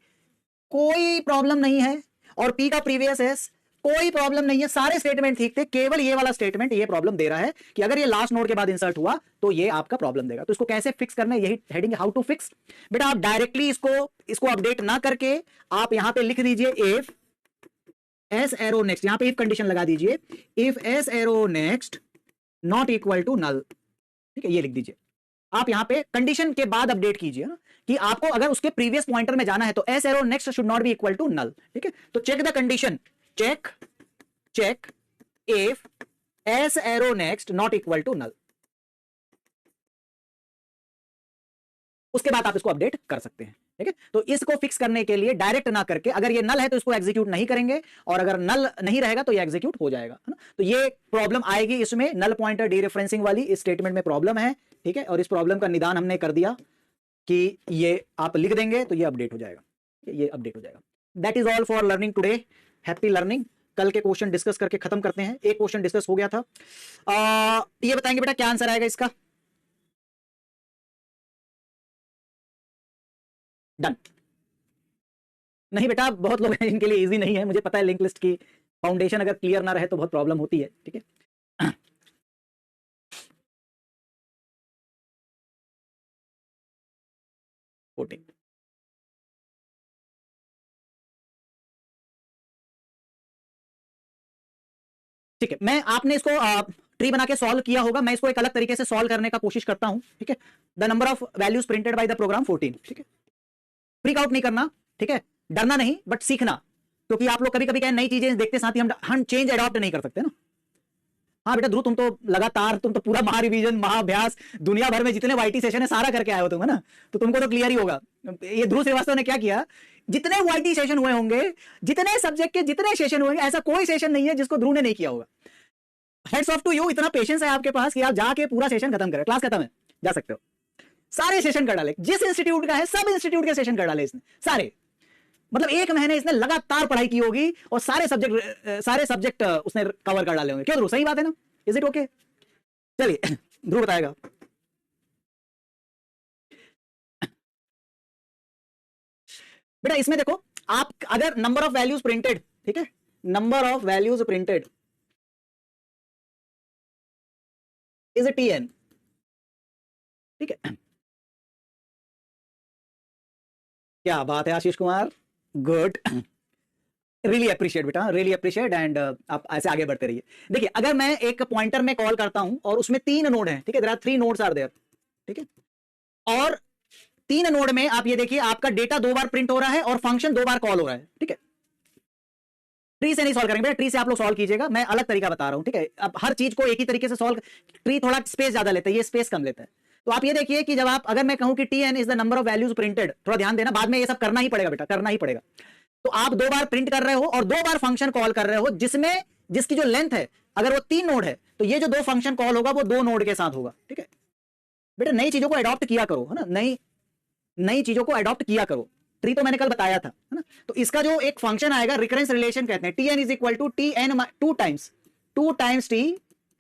कोई प्रॉब्लम नहीं है, और पी का प्रीवियस एस, कोई प्रॉब्लम नहीं है, सारे स्टेटमेंट ठीक थे, केवल ये वाला स्टेटमेंट ये प्रॉब्लम दे रहा है कि अगर ये लास्ट नोड के बाद इंसर्ट हुआ तो ये आपका प्रॉब्लम देगा। तो इसको कैसे फिक्स करना है, यही हेडिंग, हाउ टू फिक्स। बेटा आप डायरेक्टली इसको अपडेट ना करके आप यहां पे लिख दीजिए इफ एस एरो नेक्स्ट, यहां पे इफ कंडीशन लगा दीजिए, if S arrow next not equal to null, ठीक है, ये लिख दीजिए। आप यहां पे कंडीशन के बाद अपडेट कीजिए ना, कि आपको अगर उसके प्रीवियस पॉइंटर में जाना है तो S arrow next should not be equal to null, ठीक है। तो check the condition, check if s arrow next not equal to null, उसके बाद आप इसको अपडेट कर सकते हैं, ठीक है। तो इसको फिक्स करने के लिए डायरेक्ट ना करके, अगर ये नल है तो इसको एग्जीक्यूट नहीं करेंगे, और अगर नल नहीं रहेगा तो ये एग्जीक्यूट हो जाएगा, है ना। तो ये प्रॉब्लम आएगी इसमें, नल पॉइंटर डीरेफरेंसिंग वाली इस स्टेटमेंट में प्रॉब्लम है, ठीक है। और इस प्रॉब्लम का निदान हमने कर दिया कि ये आप लिख देंगे तो ये अपडेट हो जाएगा, ये अपडेट हो जाएगा। That is all for learning today, happy learning. कल के क्वेश्चन डिस्कस करके खत्म करते हैं। एक क्वेश्चन डिस्कस हो गया था, ये बताएंगे बेटा क्या आंसर आएगा इसका? डन। नहीं बेटा, बहुत लोग हैं जिनके लिए इजी नहीं है, मुझे पता है, लिंक लिस्ट की फाउंडेशन अगर क्लियर ना रहे तो बहुत प्रॉब्लम होती है, ठीक है। वोटिंग, ठीक है। मैं, आपने इसको ट्री बना के सॉल्व किया होगा, मैं इसको एक अलग तरीके से सॉल्व करने का कोशिश करता हूं, ठीक है। The number of values printed by the program 14, ठीक है। फ्रीक आउट नहीं करना, ठीक है, डरना नहीं, बट सीखना, क्योंकि आप लोग कभी कभी क्या नई चीजें देखते साथ ही हम चेंज अडॉप्ट नहीं कर सकते ना। हाँ बेटा ध्रुव, तुम तो लगातार, तुम तो पूरा महा रिवीजन, महाअभ्यास, दुनिया भर में जितने वाईटी सेशन है सारा करके आए हो तुम, है ना, तो तुमको तो क्लियर ही होगा। ये ध्रुव श्रीवास्तव ने क्या किया, जितने वाईटी सेशन हुए होंगे, जितने सब्जेक्ट के जितने सेशन हुए, ऐसा कोई सेशन नहीं है जिसको ध्रुव ने नहीं किया होगा। हेड्स ऑफ टू यू, इतना पेशेंस है आपके पास कि आप जाके पूरा सेशन खत्म करें, क्लास खत्म है, जा सकते हो। सारे सेशन कर डाले, जिस इंस्टीट्यूट का है सब इंस्टीट्यूट के सेशन कर डाले इसने सारे, मतलब 1 महीने इसने लगातार पढ़ाई की होगी और सारे सब्जेक्ट उसने कवर कर डाले होंगे। क्यों ध्रुव, सही बात है ना, इज इट ओके? चलिए ध्रुव बताएगा। बेटा इसमें देखो, आप अगर नंबर ऑफ वैल्यूज प्रिंटेड, ठीक है, number of values printed is a TN, ठीक है। क्या बात है Ashish Kumar, good, really appreciate बेटा, रियली अप्रिशिएट, एंड आप ऐसे आगे बढ़ते रहिए। देखिए अगर मैं एक पॉइंटर में कॉल करता हूं और उसमें 3 नोड हैं, ठीक है, there are 3 nodes are there, ठीक है, और 3 नोड में आप ये देखिए आपका डेटा 2 बार प्रिंट हो रहा है और फंक्शन 2 बार कॉल हो रहा है, ठीक है। ट्री से नहीं सॉल्व करेंगे बेटा, ट्री से आप लोग सॉल्व कीजिएगा, मैं अलग तरीका बता रहा हूं, ठीक है। अब हर चीज को एक ही तरीके से सॉल्व, ट्री थोड़ा स्पेस ज्यादा लेता है, ये स्पेस कम लेता है। तो आप ये देखिए कि जब आप, अगर मैं कहूं कि TN is the number of values printed, थोड़ा ध्यान देना, बाद में ये सब करना ही पड़ेगा बेटा, करना ही पड़ेगा। तो आप 2 बार प्रिंट कर रहे हो और 2 बार फंक्शन कॉल कर रहे हो, जिसमें जिसकी जो लेंथ है, अगर वो 3 नोड है तो ये जो 2 फंक्शन कॉल होगा वो 2 नोड के साथ होगा, ठीक है। बेटा नई चीजों को अडॉप्ट किया करो, है ना, नई चीजों को अडॉप्ट किया करो। ट्री तो मैंने कल बताया था, है ना। तो इसका जो एक फंक्शन आएगा रिकरेंस रिलेशन कहते हैं, tn is equal to T N two times T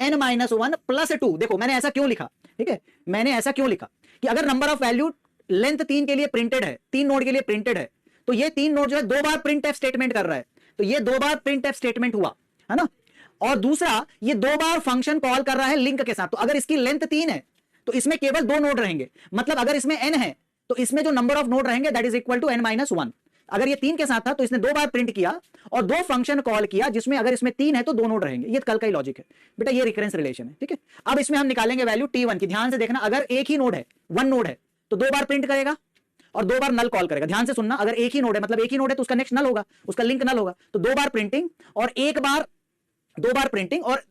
N minus one plus two. देखो मैंने ऐसा क्यों लिखा, ठीक है, मैंने ऐसा क्यों लिखा कि अगर नंबर ऑफ वैल्यू लेंथ 3 के लिए प्रिंटेड है, 3 नोड के लिए प्रिंटेड है, तो ये 3 नोड जो है 2 बार प्रिंट एफ स्टेटमेंट कर रहा है, तो ये 2 बार प्रिंट एफ स्टेटमेंट हुआ, है ना। और दूसरा ये 2 बार फंक्शन कॉल कर रहा है लिंक के साथ, तो अगर इसकी लेंथ 3 है तो इसमें केवल 2 नोड रहेंगे, मतलब अगर इसमें n है तो इसमें जो नंबर ऑफ नोड रहेंगे that is equal to n minus one. अगर ये 3 के साथ था तो इसने 2 बार प्रिंट किया और 2 फंक्शन कॉल किया, जिसमें अगर इसमें 3 है तो 2 नोड रहेंगे। ये कल का ही लॉजिक है बेटा, ये रिकरेंस रिलेशन है, ठीक है। अब इसमें हम निकालेंगे वैल्यू t1 की। ध्यान से देखना, अगर एक ही नोड है, 1 नोड है, तो 2 बार प्रिंट करेगा और 2 बार नल कॉल करेगा। ध्यान से सुनना, अगर एक ही नोड है मतलब एक ही नोड है तो उसका नेक्स्ट नल होगा, उसका लिंक नल होगा, तो 2 बार प्रिंटिंग और 2 बार प्रिंटिंग और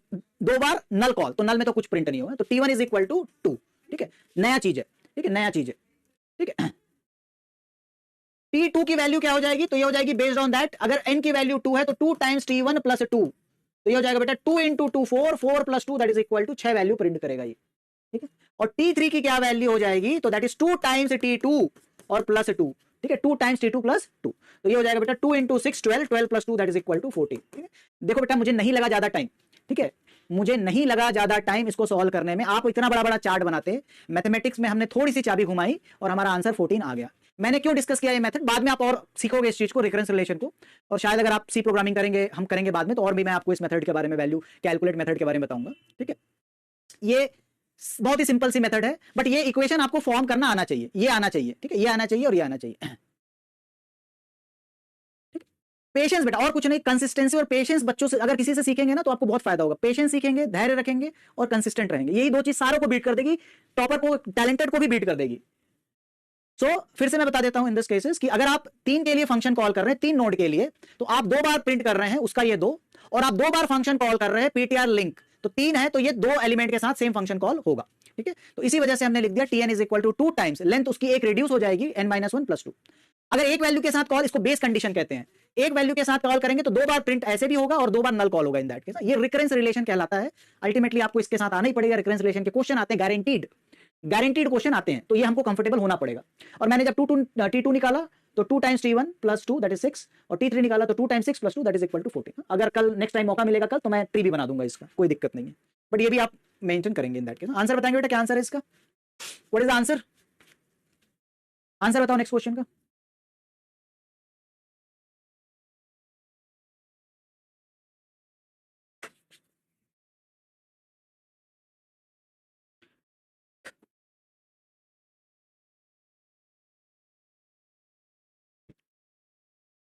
2 बार नल कॉल, तो नल में तो कुछ प्रिंट नहीं होगा, तो t1 इज इक्वल टू 2, ठीक है, नया चीज है, ठीक है, नया चीज है, ठीक है। t2 की वैल्यू क्या हो जाएगी, तो ये हो जाएगी बेस्ड ऑन दैट, अगर n की वैल्यू 2 है तो 2 टाइम्स t1 प्लस 2, तो ये हो जाएगा बेटा 2 into 2 4, 4 plus 2 that is equal to 6 value print करेगा ये, ठीक है। और t3 की क्या वैल्यू हो जाएगी, तो दैट इज 2 टाइम्स t2 और प्लस 2, ठीक है, 2 टाइम्स t2 प्लस 2, तो ये हो जाएगा बेटा 2 into 6 12, 12 plus 2 that is equal to 14, ठीक है। देखो बेटा मुझे नहीं लगा ज्यादा टाइम, ठीक है, मुझे नहीं लगा ज्यादा टाइम इसको सॉल्व करने में। आप इतना बड़ा बड़ा चार्ट बनाते, मैथमेटिक्स में हमने थोड़ी सी चाबी घुमाई और हमारा आंसर 14 आ गया। मैंने क्यों डिस्कस किया ये मेथड, बाद में आप और सीखोगे इस चीज को, रिकरेंस रिलेशन को, और शायद अगर आप सी प्रोग्रामिंग करेंगे, हम करेंगे बाद में, तो और भी मैं आपको इस मेथड के बारे में, वैल्यू कैलकुलेट मेथड के बारे में बताऊंगा, ठीक है। ये बहुत ही सिंपल सी मेथड है, बट ये इक्वेशन आपको फॉर्म करना आना चाहिए, ये आना चाहिए, ठीक है, ये आना चाहिए और ये आना चाहिए। पेशेंस बेटा, और कुछ नहीं, कंसिस्टेंसी और पेशेंस बच्चों से अगर किसी से सीखेंगे ना तो आपको बहुत फायदा होगा। पेशेंस सीखेंगे, धैर्य रखेंगे और कंसिस्टेंट रहेंगे, यही 2 चीज सारों को बीट कर देगी, टॉपर को, टैलेंटेड को भी बीट कर देगी। फिर से मैं बता देता हूं इन दिस केसेस कि अगर आप 3 के लिए फंक्शन कॉल कर रहे हैं, 3 नोड के लिए, तो आप 2 बार प्रिंट कर रहे हैं उसका ये 2, और आप 2 बार फंक्शन कॉल कर रहे हैं ptr लिंक, तो 3 है तो ये 2 एलिमेंट के साथ सेम फंक्शन कॉल होगा, ठीक है। तो इसी वजह से हमने लिख दिया tn is equal to 2 times length, उसकी एक रिड्यूस हो जाएगी n माइनस वन प्लस 2। अगर एक वैल्यू के साथ कॉल, इसको बेस कंडीशन कहते हैं, एक वैल्यू के साथ कॉल करेंगे तो 2 बार प्रिंट ऐसे भी होगा और 2 बार नल कॉल होगा इन दैट केस। ये रिकरेंस रिलेशन कहलाता है। अल्टीमेटली आपको इसके साथ आना ही पड़ेगा, रिकरेंस रिलेशन के क्वेश्चन आते हैं, गारंटीड क्वेश्चन आते हैं, तो ये हमको कंफर्टेबल होना पड़ेगा। और मैंने जब t2 निकाला तो 2 times t1 plus 2 that is 6, और t3 निकाला तो 2 times 6 plus 2 that is equal to 14। अगर कल नेक्स्ट टाइम मौका मिलेगा कल तो मैं ट्री भी बना दूंगा इसका, कोई दिक्कत नहीं है, बट ये भी आप मेंशन करेंगे इन दैट केस। आंसर बताएंगे बेटा, क्या आंसर है इसका, what is the answer, answer बताओ नेक्स्ट क्वेश्चन का।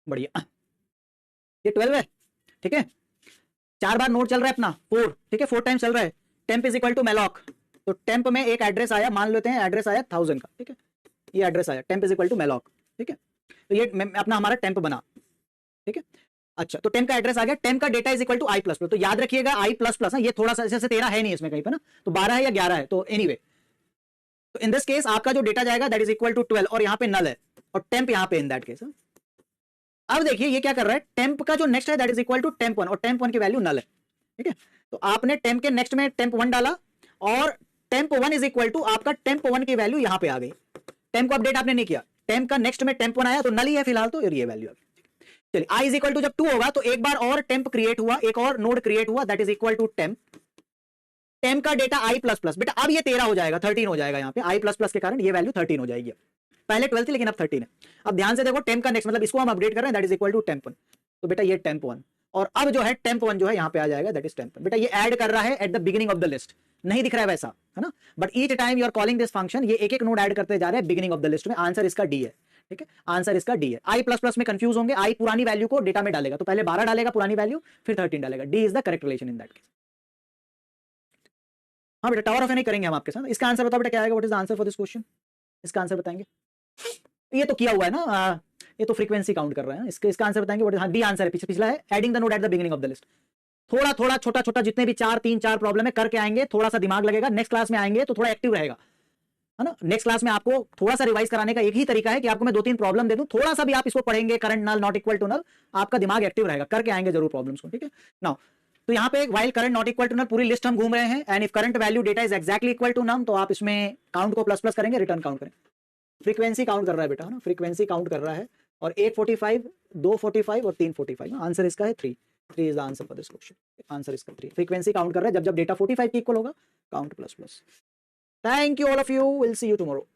बढ़िया, ये 12 है, ठीक है, 4 बार नोड चल रहा है अपना 4, ठीक है, 4 टाइम्स चल रहा है। Temp is equal to malloc, तो टेम्प में एक एड्रेस आया, मान लेते हैं एड्रेस आया 1000 का, ठीक है, ये एड्रेस आया, temp is equal to malloc, ठीक है, तो ये अपना हमारा टेम्प बना, ठीक है। अच्छा, तो टेम्प का एड्रेस आ गया, टेम्प का data is equal to I plus plus, तो याद रखिएगा आई प्लस प्लस, ये थोड़ा सा जैसे 13 है नहीं इसमें कहीं पे ना, तो 12 है या 11 है, तो एनीवे, तो इन दिस केस आपका जो डेटा जाएगा दैट इज इक्वल टू 12, और यहाँ पे नल है और टेम्प यहाँ पे इन दैट केस। अब देखिए ये क्या कर रहा है, टेम्प का जो नेक्स्ट है that is equal to temp 1, और टेम्प 1 की वैल्यू नल है, ठीक है। तो आपने टेम्प के नेक्स्ट में टेम्प 1 डाला और टेम्प 1 इज इक्वल टू आपका टेम्प 1 की वैल्यू यहां पे आ गई। टेम्प को अपडेट आपने नहीं किया, टेम्प का नेक्स्ट में टेम्प 1 आया तो नल ही है फिलहाल, तो ये वैल्यू आ गई। चलिए आई इज इक्वल टू जब 2 होगा तो एक बार और टेम्प क्रिएट हुआ, एक और नोड क्रिएट हुआ that is equal to temp, temp का डेटा आई प्लस प्लस, बेटा अब ये 13 हो जाएगा, 13 हो जाएगा, यहाँ पे आई प्लस प्लस के कारण ये वैल्यू 13 हो जाएगी। पहले 12 थी लेकिन अब 13 है। अब ध्यान से देखो, टेम्प का नेक्स्ट मतलब इसको हम अपडेट कर रहे हैं that is equal to temp 1, तो बेटा ये टेम्प 1, और अब जो है टेम्प 1 जो है यहाँ पे आ जाएगा दैट इज टेम्प 1। बेटा ये ऐड कर रहा है at the beginning of the list, नहीं दिख रहा है वैसा, है ना, but each time you are calling this function, ये एक एक नोड ऐड करते जा रहे हैं बिगिनिंग ऑफ द लिस्ट में। आंसर इसका डी है, ठीक है, आंसर इसका डी है। आई प्लस प्लस में कंफ्यूज होंगे, आई पुरानी वैल्यू को डेटा में डालेगा, तो पहले 12 डालेगा पुरानी वैल्यू, फिर 13 डालेगा, D is the correct relation in that case. हाँ बेटा, टावर ऑफ नहीं करेंगे हम आपके साथ। इसका आंसर बताओ बेटा क्या आएगा, what is the answer for this question, इसका आंसर बताएंगे। ये तो किया हुआ है ना, ये तो फ्रीक्वेंसी काउंट कर रहे हैं, इसका आंसर बताएंगे व्हाट इज, हाँ डी आंसर है, पिछला है adding the node at the beginning of the list. थोड़ा थोड़ा छोटा छोटा जितने भी 3-4 प्रॉब्लम है करके आएंगे, थोड़ा सा दिमाग लगेगा, नेक्स्ट क्लास में आएंगे तो थोड़ा एक्टिव रहेगा, है ना। नेक्स्ट क्लास में आपको थोड़ा सा रिवाइज कराने का एक ही तरीका है कि आपको मैं 2-3 प्रॉब्लम दे दूं, थोड़ा सा भी आप इसको पढ़ेंगे, current null not equal to null, आपका दिमाग एक्टिव रहेगा, करके आएंगे जरूर प्रॉब्लम्स को, ठीक है। नाउ तो यहाँ पे while current not equal to null पूरी लिस्ट हम घूम रहे हैं, and if current value data is exactly equal to num, तो आप इसमें काउंट को प्लस प्लस करेंगे, रिटर्न काउंट करेंगे। फ्रीक्वेंसी काउंट कर रहा है बेटा, है ना, फ्रीक्वेंसी काउंट कर रहा है। और 145, 245 और 345, आंसर इसका है 3 is the answer for this question. Answer इसका 3, फ्रीक्वेंसी काउंट कर रहा है जब जब डेटा 45 के इक्वल होगा, count plus plus. Thank you all of you, will see you tomorrow.